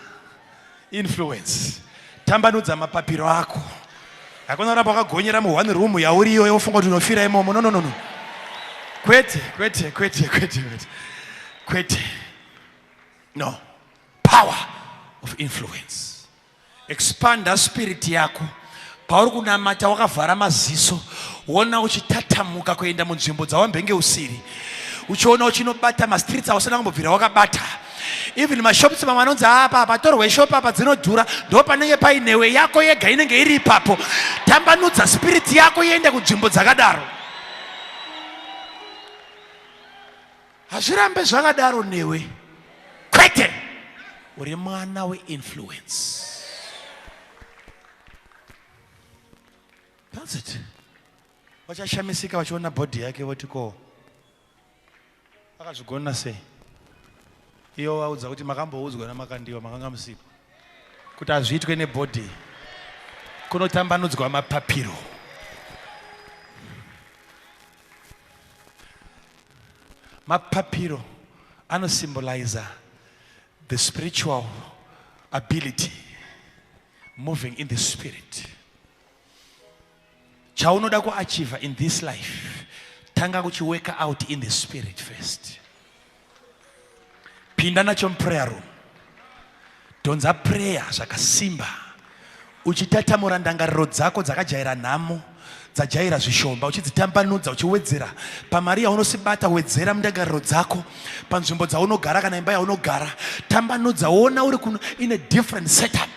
S2: Influence. Tambanudza mapapiro ako. Hakuna ramba wakagonyera mu one room yauriyo yofunga kuti unofira imomo. No. Kwete. No. Power of influence. Expand spirit yako. Pauri kunamata wakavhara maziso, wona uchitatamuka kuenda munzvimbo dzawambenge usiri. Uchiona uchinobata mastreets awasina kumbobvira wakabata. Even mashops mamwe anonzi apa patorwe shop apa dzinodhura, ndo panenge painewe yako yega inenge iri ipapo. Tambanudza spirit yako iende kunzvimbo dzakadaro. Hazvirambe zvakadaro newe. Kwete. Uri mwana we-influence. That's it. Vachashamisika vachiona body yake voti ko akazvigona sei? Iyo vaudza kuti makamboudzwa naMakandiwa makanga musipo kuti hazviitwe nebody, kunotambanudzwa mapapiro. Mapapiro anosymbolize the spiritual ability, moving in the spirit. Chaunoda kuachieve in this life, tanga kuchiweka out in the spirit first. Pinda nacho prayer room, donza prayer zvakasimba, uchitatamura ndangariro dzako dzakajaira nhamo, dzajaira zvishomba, uchidzitambanudza, uchiwedzera pamari yaunosibata, wedzera mundangariro dzako, panzvimbo dzaunogara kana imba yaunogara, tambanudza, wona uri in a different setup.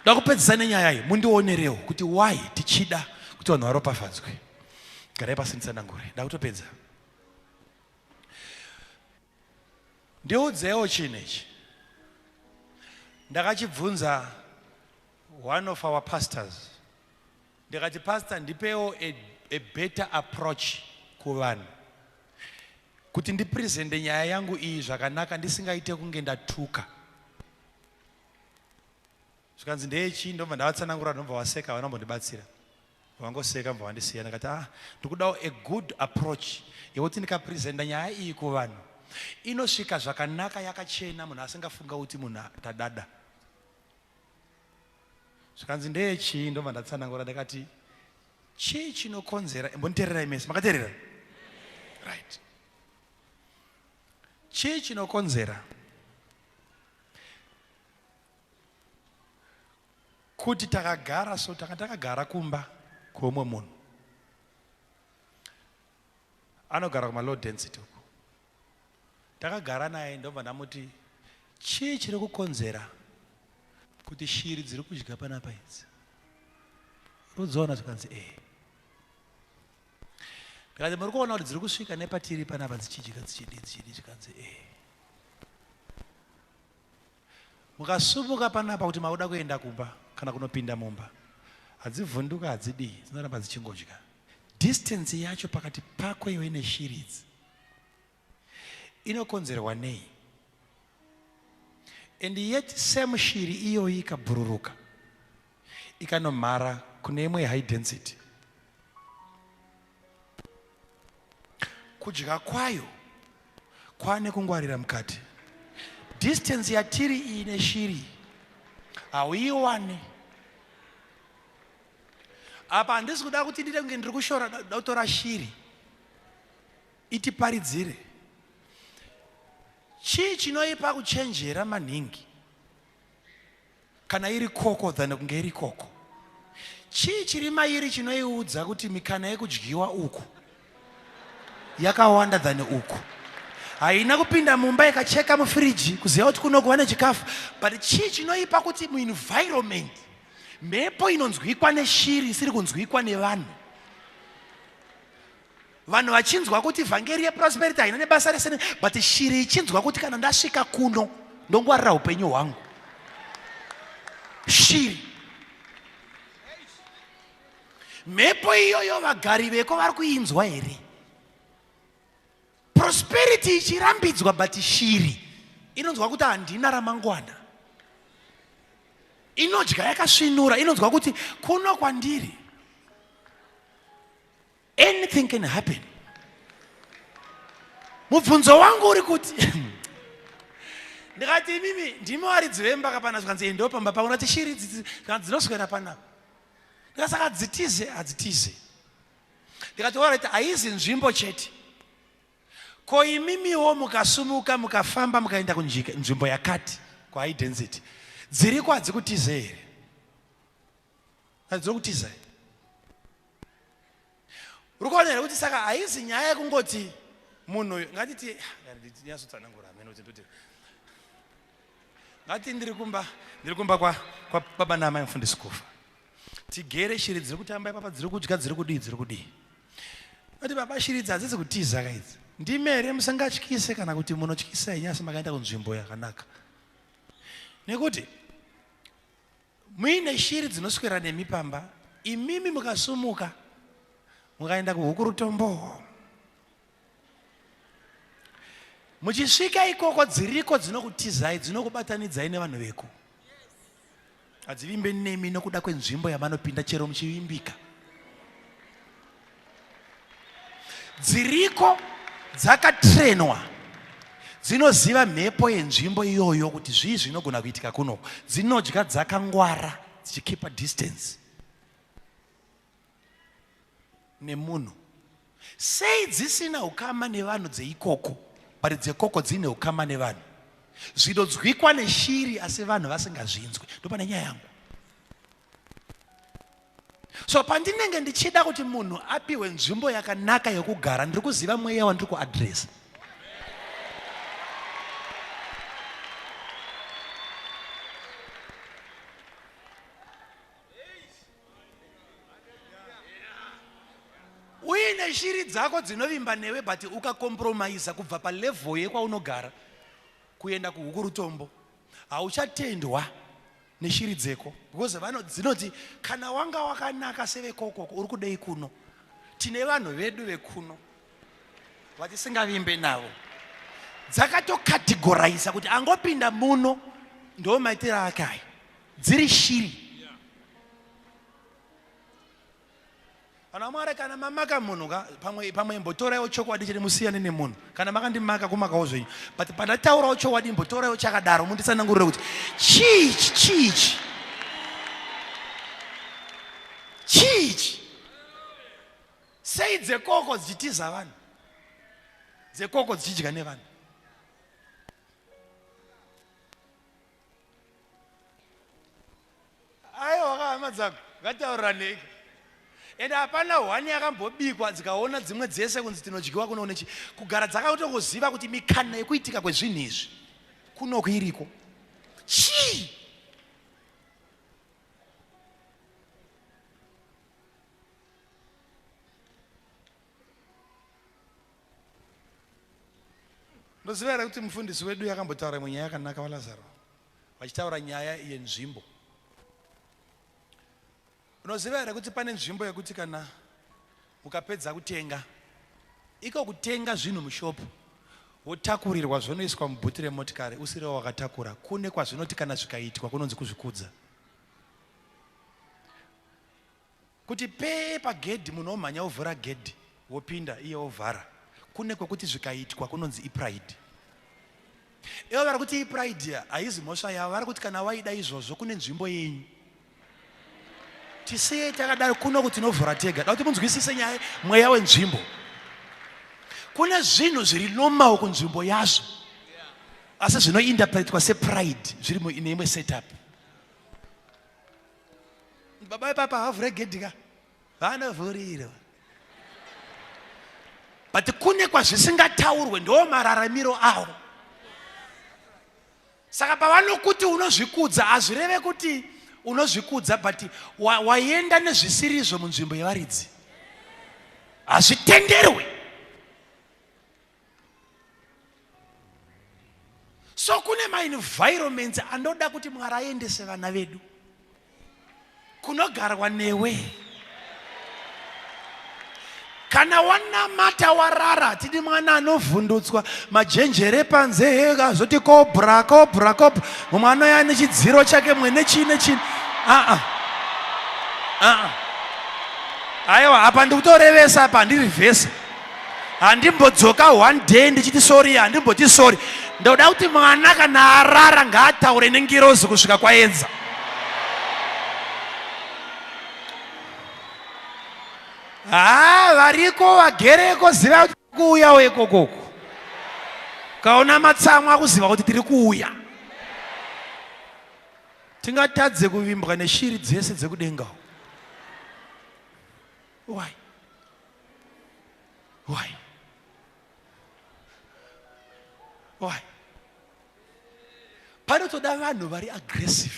S2: Ndakupedzisa nenyaya iyi, mundionerewo kuti why tichida kuti vanhu varopafadzwe. Garai pasi nditsanangure, ndakutopedza. Ndiudzewo chinhu ichi. Ndakachibvunza one of our pastors. Ndikati pastor, ndipewo a better approach kuvanhu, kuti ndipresente nyaya yangu iyi zvakanaka ndisingaite kunge ndatuka. Zvikanzi ndechi, ndobva ndavatsanangura, ndobva waseka, vanambondibatsira. Vangoseka mbva vandisiya. Ndikati ndikudawo a good approach yekuti ndikapresenta nyaya iyi kuvanhu inosvika zvakanaka, yakachena, munhu asingafunga kuti munhu tadada. Zvikanzi ndechi, ndobva ndatsanangura. Ndikati chii chinokonzera, mbonditeerera imesi, makateerera? Right. Chii chinokonzera kuti takagara so takagara kumba kwomwe munhu anogara kuma low density uko, takagara naye, ndobva ndamuti chii chiri kukonzera kuti shiri dziri kudya panapa idzi? Rudziona? Zvikanzi ndikati muri kuona kuti dziri kusvika nepatiri panapa dzichidya dzichidi. Zvikanzi mukasumuka panapa kuti mauda kuenda kumba kana kunopinda mumba, hadzivhunduka, hadzidii, dzinoramba dzichingodya. Distance yacho pakati pako iwe neshiri idzi inokonzerwa nei? And yet same shiri iyoyi ikabhururuka ikanomhara kune imwe high density, kudya kwayo kwane kungwarira mukati. Distance yatiri iyi neshiri hauiwani. Apa handisi kuda kuti ndite kunge ndiri kushora dautora shiri itiparidzire. Chii chinoipa kuchenjera maningi kana iri koko than kunge iri koko? Chii chiri mairi chinoiudza kuti mikana yekudyiwa uku yakawanda than uku? Haina kupinda mumba ikacheka mufriji kuziva kuti kunokuva nechikafu, but chii chinoipa kuti muenvironment mhepo inonzwikwa neshiri isiri kunzwikwa nevanhu? Vanhu vachinzwa kuti vhangeri yeprosperity haina nebasa resene, but shiri ichinzwa kuti kana ndasvika kuno ndongwarira upenyu hwangu. Shiri, mhepo iyoyo vagari veko vari kuinzwa here? Prosperity ichirambidzwa, but shiri inonzwa kuti handina ramangwana, inodya yakasvinura, inonzwa kuti kuno kwandiri anything can happen. Mubvunzo wangu uri kuti ndikati mimi ndimi waridzi vemba kapana zvikanzi endo pamba pako ndati shiri kana dzinoswera panapa, ndikasaka dzitize hadzitize. Ndikati alright, haizi nzvimbo chete, ko imimiwo mukasumuka mukafamba mukaenda kunzvimbo yakati kwa high density, dziriko hadzikutize here? Hadziri kutiza here? Urikuona here kuti saka haizi nyaya yekungoti munhu ngatiti nyasotsanangura amene kuti ndoti ngati ndiri kumba kwa baba namai mufundisi kufa, tigere shiri dziri kutamba ipapa, dziri kudya, dziri kudii, dziri kudii. Ati baba, shiri idzi hadzisi kutiza kaidzi, ndimi here musangatyise kana kuti munotyisa inyasi makaenda kunzvimbo yakanaka? Nekuti muine shiri dzinoswera nemipamba, imimi mukasumuka mukaenda kuhukurutombo, muchisvika ikoko dziriko dzinokutizai, dzinokubatanidzai nevanhu veko. Hadzivimbe nemi nokuda kwenzvimbo yavanopinda chero muchivimbika. Dziriko dzakatrenwa, dzinoziva mhepo yenzvimbo iyoyo kuti zvii zvinogona kuitika kunoko, dzinodya dzakangwara dzichikipa distance nemunhu. Sei dzisina ukama nevanhu dzeikoko, but dzekoko dzine ukama nevanhu? Zvinodzwikwa neshiri asi vanhu vasingazvinzwi. Ndopane nyaya yangu. So pandinenge ndichida kuti munhu apiwe nzvimbo yakanaka yekugara, ndiri kuziva mweya wandiri kuadresa. Uine shiri dzako dzinovimba newe, but ukakompromise kubva palevel yekwaunogara kuenda kuhukurutombo, hauchatendwa neshiri dzeko, because dzinoti kana wanga wakanaka sevekokoko uri kudei kuno. Tine vanhu vedu vekuno vatisingavimbe navo, dzakatokategorize kuti angopinda muno ndo maitiro ake aya, dziri shiri. Kana mwari kana mamaka munhu pamwe imbotorawo chokwadi chiri musiyane nemunhu, kana makandimaka kumakawo zvenyu, but pandataurawo chokwadi imbotorawo chakadaro, munditsanangurire kuti chichi sei dzekoko dzichitiza vanhu, dzekoko dzichidya nevanhu. Aiwa hama dzangu, ngataurirane. And hapana hwani yakambobikwa dzikaona dzimwe dzese kunzi tinodyiwa kuno nechi, kugara dzakatongoziva kuti mikana yekuitika kwezvinhu izvi kunoko iriko. Chii? Ndoziva here kuti mufundisi wedu yakambotaura munyaya yakanaka waLazaro, vachitaura nyaya yenzvimbo. Unoziva here kuti pane nzvimbo yekuti kana mukapedza kutenga, iko kutenga zvinhu mushopu wotakurirwa zvonoiswa mubhuti remotikari usiri wakatakura, kune kwazvinoti kana zvikaitwa kunonzi kuzvikudza. Kuti pagedhi munhu omhanya ovhura gedhi wopinda iye ovhara, kune kwekuti zvikaitwa kunonzi ipride. Ivo vari kuti pride haizi mhosva yavo, vari kuti kana waida izvozvo kune nzvimbo yenyu. Tiseye takadaro kuno kuti tinovhura tega. Da kuti munzwisise nyaya mweya wenzvimbo. Kune zvinhu zviri normal kunzvimbo yazvo, asi zvinointerpretwa sepride zviri ine imwe setup. Baba papa havhure gedhi ka vanovhurira, but kune kwazvisingataurwe ndo mararamiro avo. Saka pavanokuti unozvikudza hazvireve kuti unozvikudza, but waenda nezvisirizvo munzvimbo yevaridzi, hazvitenderwe. So kune ma-environments anoda kuti Mwari aendese vana vedu kunogarwa newe. Kana wanamata warara, tidi mwana anovhundutswa majenjere panze hega zoti kobra kobra kobra, mwana ya nechidziro chake mwene chine chine. Aiwa, apa ndikutorevesa apa ndirivhese. Handimbodzoka one day ndichiti sorry, handimboti sorry. Ndoda kuti mwana kana arara ngaataure nengirozi kusvika kwaenza. Variko vagereko ziva kuti kuuya wekokoko. Kaona matsamwa akuziva kuti tiri kuuya. Tingatadze kuvimbwa neshiri dzese dzekudenga. Why? Why? Why? Panotoda vanhu vari aggressive.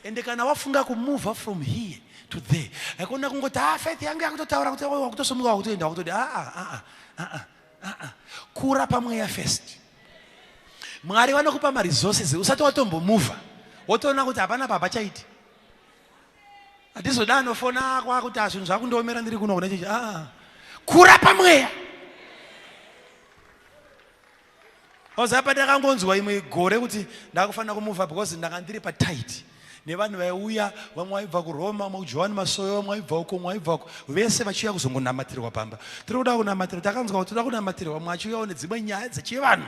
S2: Ende kana wafunga kumove from here to there, akona kungoti faith yangu yakutotaura kuti wakutosomuka wakutoenda wakutodi kura pamweya first. Mwari vanokupa ma-resources usati watombomova wotoona kuti hapana baba chaiti. Hatizoda anofona kwakuti zvinhu zvakundoomera ndiri kuno kuna chichi. Kura pamweya. Ozapa ndakangonzwa imwe gore kuti ndakufanira kumova because ndanga ndiri patight nevanhu vaiuya, vamwe vaibva kuRoma, vamwe kuJohani Masoyo, vamwe vaibva uko, vamwe vaibva uko, vese vachiuya kuzongonamatirwa pamba. Tiri kuda kunamatirwa, takanzwa kuti toda kunamatirwa, vamwe vachiuyawo nedzimwe nyaya dzechivanhu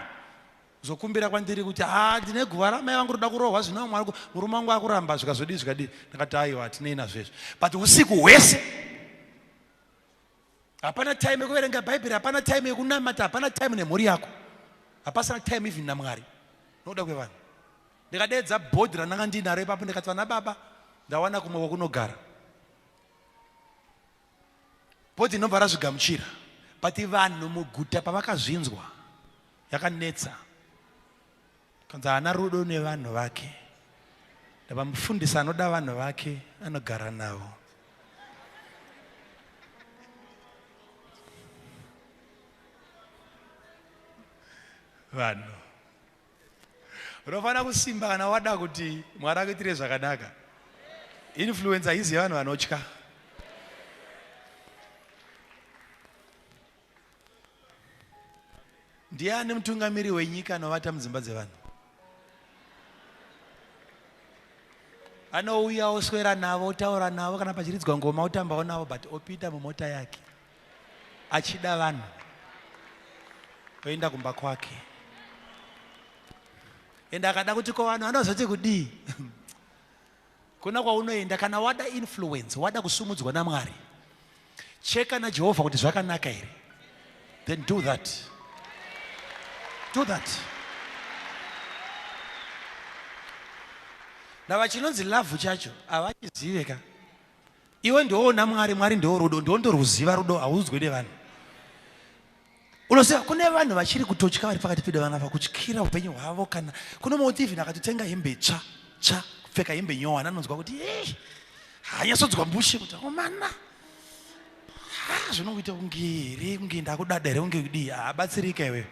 S2: zokumbira kwandiri kuti ndine guva ramai vangu roda kurohwa zvino murume wangu akuramba zvikazodii zvikadii. Ndakati aiwa tinei nazvezvo, but usiku hwese hapana time yekuverenga Bhaibheri, hapana time yekunamata, hapana time nemhuri yako, hapasina time even naMwari. Noda kwevanhu ndikadedza bhodhi randanga ndinaro ipapo ndikati vana baba ndawana kumwe wakunogara. Bhodhi inobva razvigamuchira, but vanhu muguta pavakazvinzwa yakanetsa. Kanzi haana rudo nevanhu vake, ndavamufundisa anoda vanhu vake anogara navo. Vanhu unofanira kusimba kana wada kuti Mwari akuitire zvakanaka. Influence haizi vanhu vanotya. Ndiani mutungamiri wenyika anovata mudzimba dzevanhu? Anouya oswera navo, otaura navo, kana pachiridzwa ngoma otambawo navo, but opita mumota yake achida vanhu oenda kumba kwake. Enda akada kuti ko vanhu vanozoti kudii? Kuna kwaunoenda kana wada influence, wada kusumudzwa naMwari, cheka naJehovha kuti zvakanaka here, then do that. Do that. Na vachinonzi love chacho havachiziveka. Iwe ndoona Mwari, Mwari ndo rudo, ndondoruziva rudo, hauzwi nevanhu. Unoziva kune vanhu vachiri kutotya vari pakati pedu vana vakutyira upenyu hwavo. Kana kuno moti even akatotenga hembe tsva kupfeka hembe nyowana anonzwa kuti hanyasodzwa mbushi kuti mana zvinokuita kunge ndakudada here kunge kudii. Batsirika iwewe,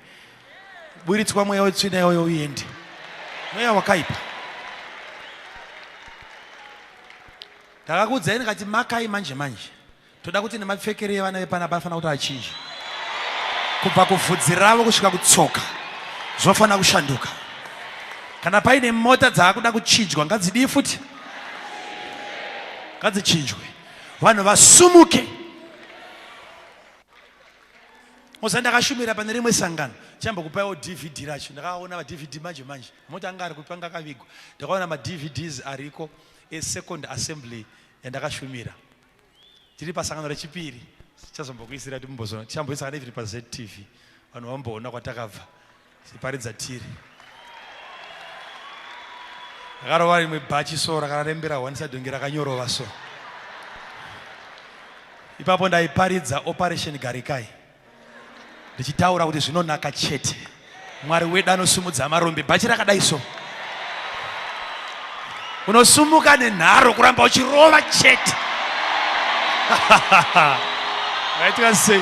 S2: buritswa mweya wetsvina iyoyo uende, mweya wakaipa. Ndakakuudzai ndikati makai manje manje toda kuti nemapfekere evana vepana panofanira kuti achinje. Kubva kuvhudzi ravo kusvika kutsoka zvofanira kushanduka. Kana paine mota dzaakuda kuchinjwa ngadzidii futi? Ngadzichinjwe, vanhu vasumuke. Oza ndakashumira pane rimwe sangano, chamba kupawo DVD racho ndakaona ma DVD manje moti anga ari kupanga kavigwa ndakaona ma DVDs ariko second assembly yandakashumira tiri pasangano rechipiri chazombokuisira kuti mumbozona chamboisa kana pa ZTV vanhu vamboona kwatakabva siparidza tiri akarova rimwe bhachi so rakarembera hwanisadi rakanyorova so ipapo ndaiparidza Operation Garikai ndichitaura kuti zvinonaka chete Mwari wedu anosumudza marombe bhachi rakadai so unosumuka nenharo kuramba uchirova chete raitika sei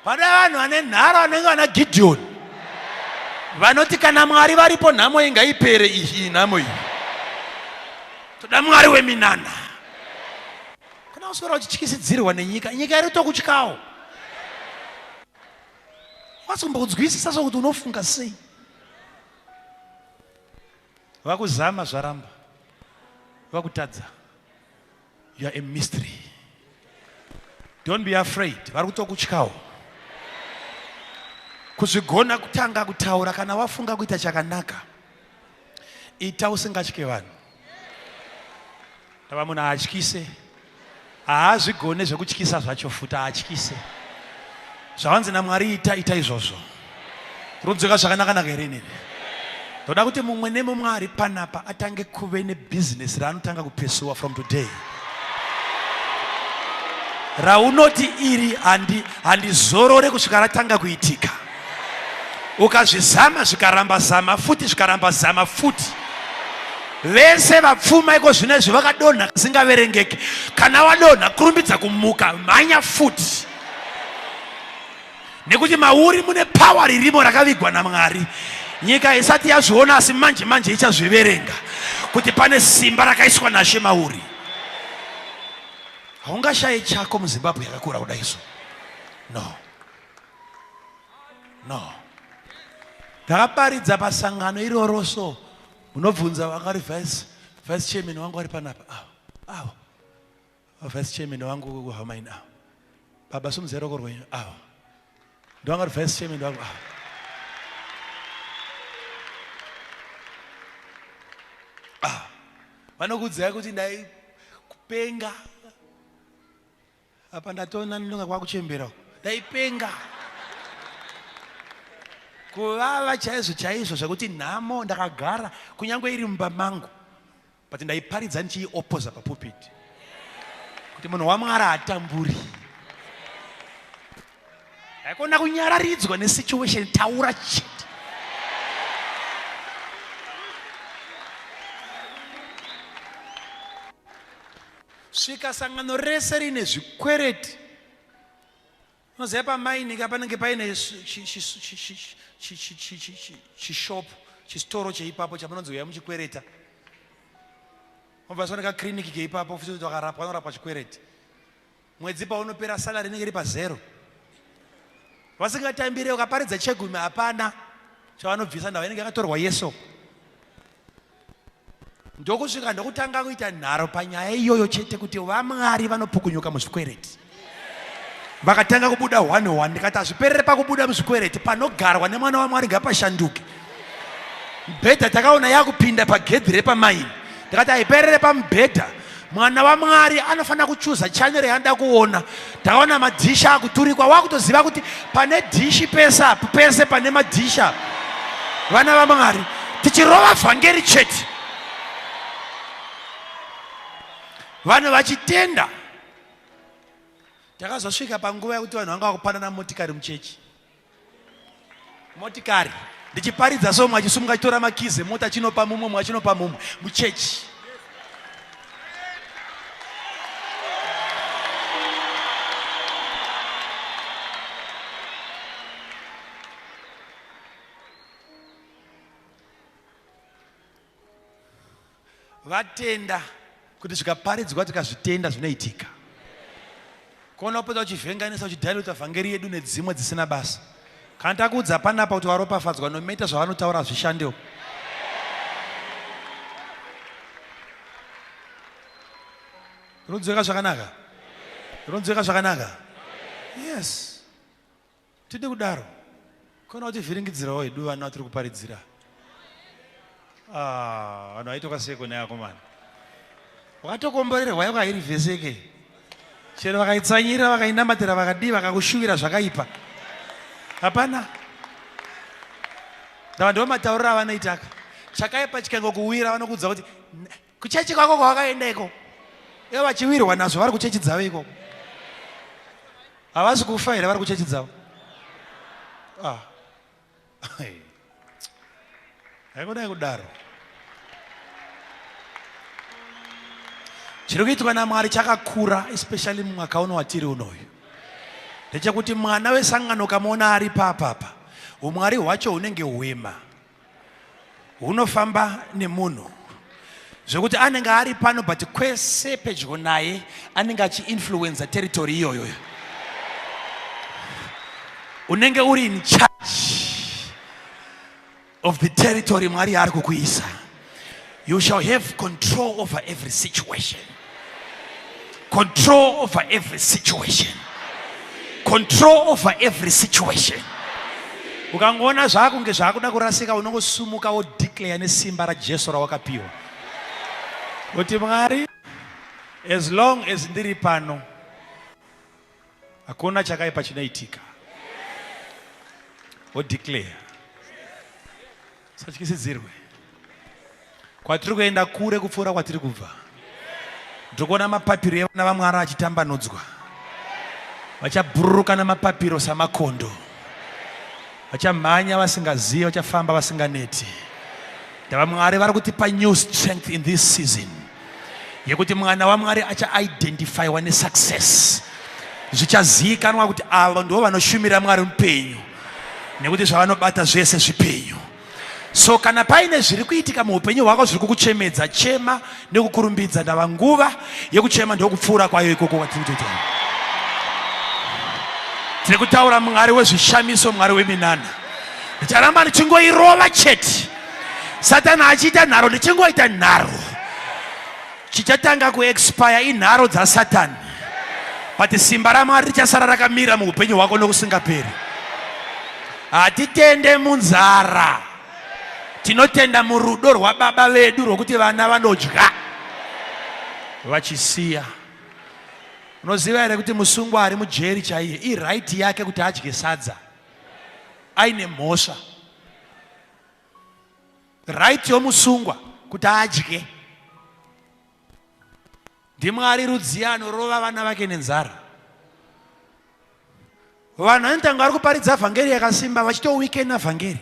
S2: pane vanhu vane nharo vanenge vana Gideon vanoti kana Mwari varipo nhamo ingaipere iyi nhamo iyi toda Mwari weminana kana usora uchityisidzirwa nenyika nyika iri tokutyawo wasimbokunzwisisa sokuti unofunga sei vakuzama zvaramba vakutadza you are a mystery don't be afraid vari kutokutyawo kuzvigona kutanga kutaura kana wafunga kuita chakanaka ita usingatye vanhu tava munhu aatyise haazvigone zvekutyisa zvacho futi aatyise zvavanzi naMwari ita izvozvo runzwika zvakanaka here nini ndoda kuti mumwe nemumwe ari panapa atange kuve nebhizinesi raanotanga kupesuwa from today raunoti iri handizorore kusvika ratanga kuitika ukazvizama zvikarambazama futi vese vapfuma iko zvinezvi vakadonha kasingaverengeki kana wadonha kurumbidza kumuka mhanya futi nekuti mauri mune pawa ririmo rakavigwa naMwari nyika isati yazviona asi manje ichazviverenga kuti pane simba rakaiswa naShe mauri haungashayi chako muZimbabwe yakakura kudai so no ndakaparidza pasangano iroro so munobvunza vakari vice chairman wangu ari panapa awo vice chairman wangu hamaini awo baba somuzeroko rwenyu awo ndowangari vice chairman wangu awo vanokudzai kuti ndai kupenga apa ndatoona ndinonga kwakuchembera ndaipenga kuvava chaizvo zvekuti nhamo ndakagara kunyange iri mumba mangu but ndaiparidza ndichiiopoza papupiti kuti munhu waMwari hatamburi haikona kunyararidzwa nesituation taura chete svika sangano rese rine zvikwereti unoziva pamainika panenge paine chishopu chistoro cheipapo chamunonzi uya muchikwereta mobvasooneka kliniki keipapo futi kuti wakarapwa vanorapwa chikwereti mwedzi paunopera salari inenge iri pa0 vasingatambire ukaparidza chegumi hapana chavanobvisa ndava inenge yakatorwa yeso ndokusvika ndokutanga kuita nharo panyaya iyoyo chete kuti vaMwari vanopukunyuka muzvikwereti vakatanga kubuda 1-1 ndikati hazviperere pakubuda muzvikwereti panogarwa nemwana waMwari ngapashanduke mubhedha takaona yakupinda pagedhi repamaini ndikati haiperere pamubhedha mwana waMwari anofanira kuchuza chanero yaanda kuona takaona madhisha akuturikwa wakutoziva kuti pane dhishi pese pane madhisha vana vaMwari tichirova vhangeri chete vanhu vachitenda takazosvika panguva yekuti vanhu vanga vakupanana motikari muchechi motikari ndichiparidza so mumwe achisumuka achitora makizi emota achinopa mumwe mumwe achinopa mumwe muchechi vatenda kuti zvikaparidzwa tikazvitenda zvinoitika kuona upota uchivhenganisa uchidhailuta vhangeri yedu nedzimwe dzisina basa kana takuudza panapa kuti waropafadzwa nomeita zvavanotaura zvishandewo Runzweka zvakanaka? Runzweka zvakanaka? Yes. Tide kudaro. Kona kuti vhiringidzirawo hedu vana vatiri kuparidzira. Vanhu vaitoka seko neakomana. Wakatokomborerwa yakairi vheseke. Chero vakaitsanyira vakainamatira vakadii vakakushuvira zvakaipa. Hapana. Ndava matauriro avanoitaka. Chakaipa chikangokuwira vanokudza kuti kuchechi kwako kwawakaenda iko. Ivo vachiwirwa nazvo vari kuchechi dzavo iko. Havasi kufa here vari kuchechi dzavo. Haikudai kudaro. Chiri kuitwa naMwari chakakura, especially mumwaka uno watiri unoyu. Ndechekuti mwana wesangano kamaona ari papapa, umwari hwacho hunenge hwema. Hunofamba nemunhu. Zvokuti anenge ari pano but kwese pedyo naye anenge achi-influenza territory iyoyo. Unenge uri in charge of the territory Mwari ari kukuisa. You shall have control over every situation. Control over every situation. Control over every situation. Ukangona zvako ngezvakuda kurasika unongosumuka wodeclare nesimba raJesu rawakapiwa. Kuti Mwari, as long as ndiri pano, hakuna chakaipa chinoitika. Wodeclare. Satyisidzirwe. Kwatiri kuenda kure kupfuura kwatiri kubva. Ndikuona mapapiro evana vaMwari achitambanudzwa. Vachabhururuka namapapiro samakondo. Vachamhanya vasingazivi, vachafamba vasinganeti. VaMwari vari kutipa new strength in this season. Yekuti mwana waMwari acha-identifywa nesuccess. Zvichazivikanwa kuti ava ndivo vanoshumira Mwari mupenyu. Nekuti zvavanobata zvese zvipenyu. So kana paine zviri kuitika muupenyu hwako zviri kukuchemedza, chema nekukurumbidza. Ndava nguva yekuchema ndokupfuura kwayo ikoko kwatiri kutoita. Tiri kutaura Mwari wezvishamiso, Mwari weminana. Ndicharamba ndichingoirova chete. Satani achiita nharo, ndichingoita nharo. Chichatanga kuexpire inharo dzaSatani. But simba raMwari richasara rakamira muupenyu hwako nokusingaperi. Hatitende munzara. Tinotenda murudo rwababa vedu rwokuti vana vanodya vachisiya. Unoziva here kuti musungwa ari mujeri chaiye iright yake kuti adye sadza aine mhosva. Right yomusungwa kuti adye. NdiMwari rudzi anorova vana vake nenzara. Vanhu vanotanga vari kuparidza vhangeri yakasimba vachitowikenda vhangeri.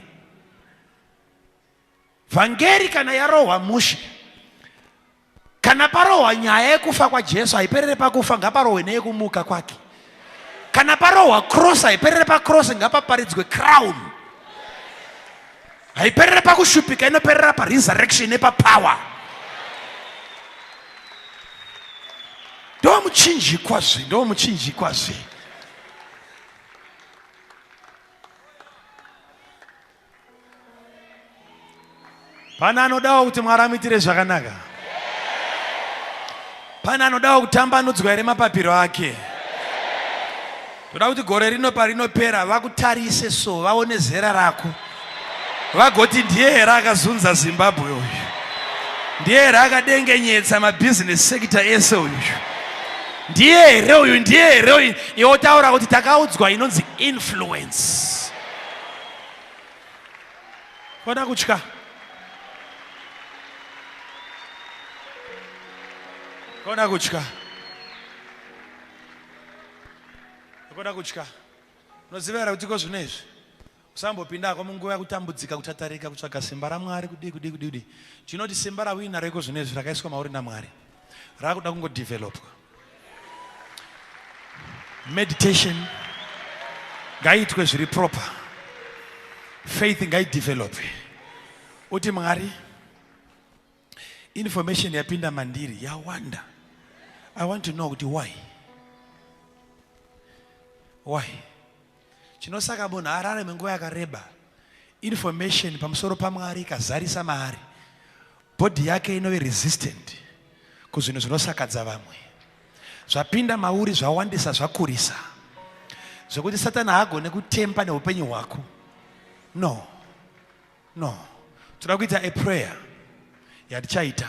S2: Vhangeri kana yarohwa mushe, kana parohwa nyaya yekufa kwaJesu haiperere pakufa, ngaparohwe neyekumuka kwake. Kana parohwa cross haiperere pacross, ngapaparidzwe crown. Haiperere pakushupika, inoperera paresurrection nepapower. Ndo muchinjikwazve, ndo muchinjikwazve. Pana anodawo kuti Mwari amuitire zvakanaka. Pana anodawo kutambanudzwa here mapapiro ake. Toda kuti gore rino parinopera vakutarise so, vaone zera rako. Vagoti ndiye here akazunza Zimbabwe uyu. Ndiye here akadengenyetsa mabusiness sector ese uyu. Ndiye here uyu, ndiye here uyu. Iwo utaura kuti takaudzwa inonzi influence. Kona kutya. Kona kutya. Kona kutya. Unozivera kuti ko zvinezvi. Usambopindako munguva yakutambudzika kutatarika kutsvaga simba raMwari kudi. Chinoti simba rawina reko zvinezvi rakaiswa mauri naMwari. Rakuda kungodevelopwa. Meditation ngaitwe zviri proper. Faith ngaidevelope. Uti Mwari, information yapinda mandiri yawanda. I want to know why. Why? Chinosaka munhu arare menguva yakareba. Information pamusoro paMwari ikazarisa maari. Body yake inove resistant kuzvinhu zvinosakadza vamwe. zvapinda mauri zvawandisa zvakurisa zvokuti Satani haagone kutempa neupenyu hwako. No. Toda kuita a prayer yatichaita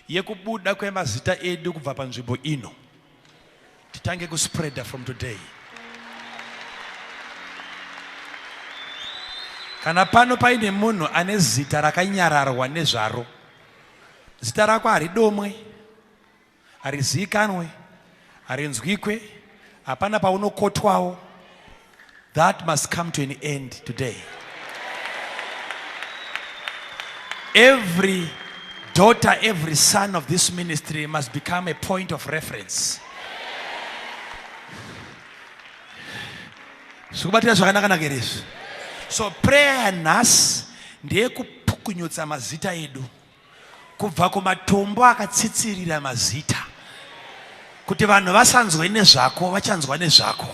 S2: yekubuda kwemazita edu kubva panzvimbo ino. Titange kuspreada from today. Kana pano paine munhu ane zita rakanyararwa nezvaro, zita rako haridomwe, harizikanwe, harinzwikwe, hapana paunokotwawo, that must come to an end today. Every daughter, every son of this ministry must become a point of reference. So prayer nas ndiye kupukunyutsa mazita edu kubva kumatombo akatsitsirira mazita kuti vanhu vasanzwe nezvako vachanzwa nezvako.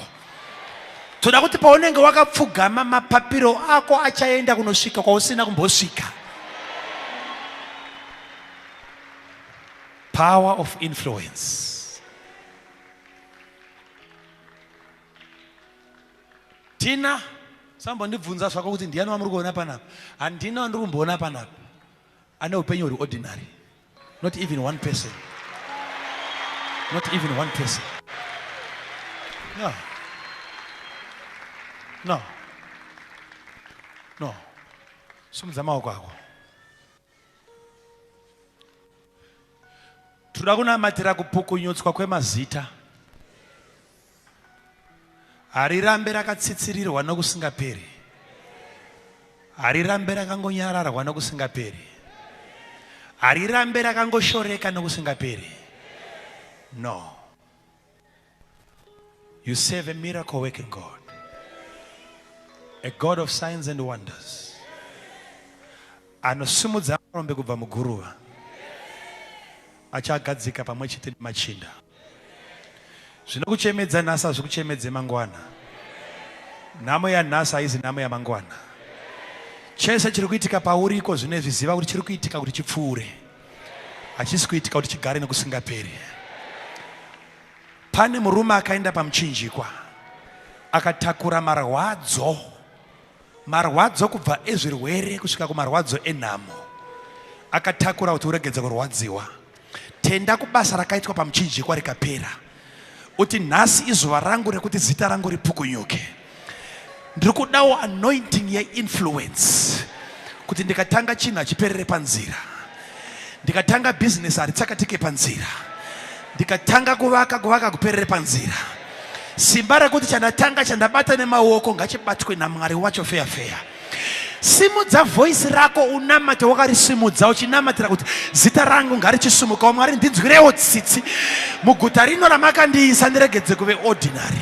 S2: Toda kuti paunenge wakapfugama mapapiro ako achaenda kunosvika kwausina kumbosvika. Power of influence. Tina sambondibvunza zvako kuti ndiani wamuri kuona panapa. Handina wandiri kumboona panapa ane upenyu huri ordinary. Not even one person. Not even one person. No. Simudza maoko ako. Toda kunamatira kupukunyutswa kwemazita. Harirambe rakatsitsirirwa nokusingaperi. Harirambe rakangonyararwa nokusingaperi. Harirambe rakangoshoreka nokusingaperi. No. You serve a miracle working God. A God of signs and wonders. Anosimudza marombe kubva muguruva. Achagadzika pamwe chete nemachinda. Zvinokuchemedza nhasi hazvikuchemedze mangwana. Nhamo yanhasi haizi nhamo yamangwana. Chese chiri kuitika pauriko zvinezvi ziva kuti chiri kuitika kuti chipfuure. Hachisi kuitika kuti chigare nokusingaperi. Pane murume akaenda pamuchinjikwa akatakura marwadzo kubva ezvirwere kusvika kumarwadzo enhamo. Akatakura kuti uregedze kurwadziwa. Tenda kubasa rakaitwa pamuchinjikwa rikapera. Uti nhasi izuva rangu rekuti zita rangu ripukunyuke. Ndiri kudawo anointing ye-influence kuti ndikatanga chinhu hachiperere panzira. Ndikatanga business haritsakatike panzira. Ndikatanga kuvaka kuperere panzira. Simba rekuti chandatanga chandabata nemaoko ngachibatwe naMwari wacho feya. Simudza voice rako unamate wakarisimudza uchinamatira kuti zita rangu ngarichisumuka. Mwari ndinzwirewo tsitsi muguta rino ramakandiisa ndiregedze kuve ordinary.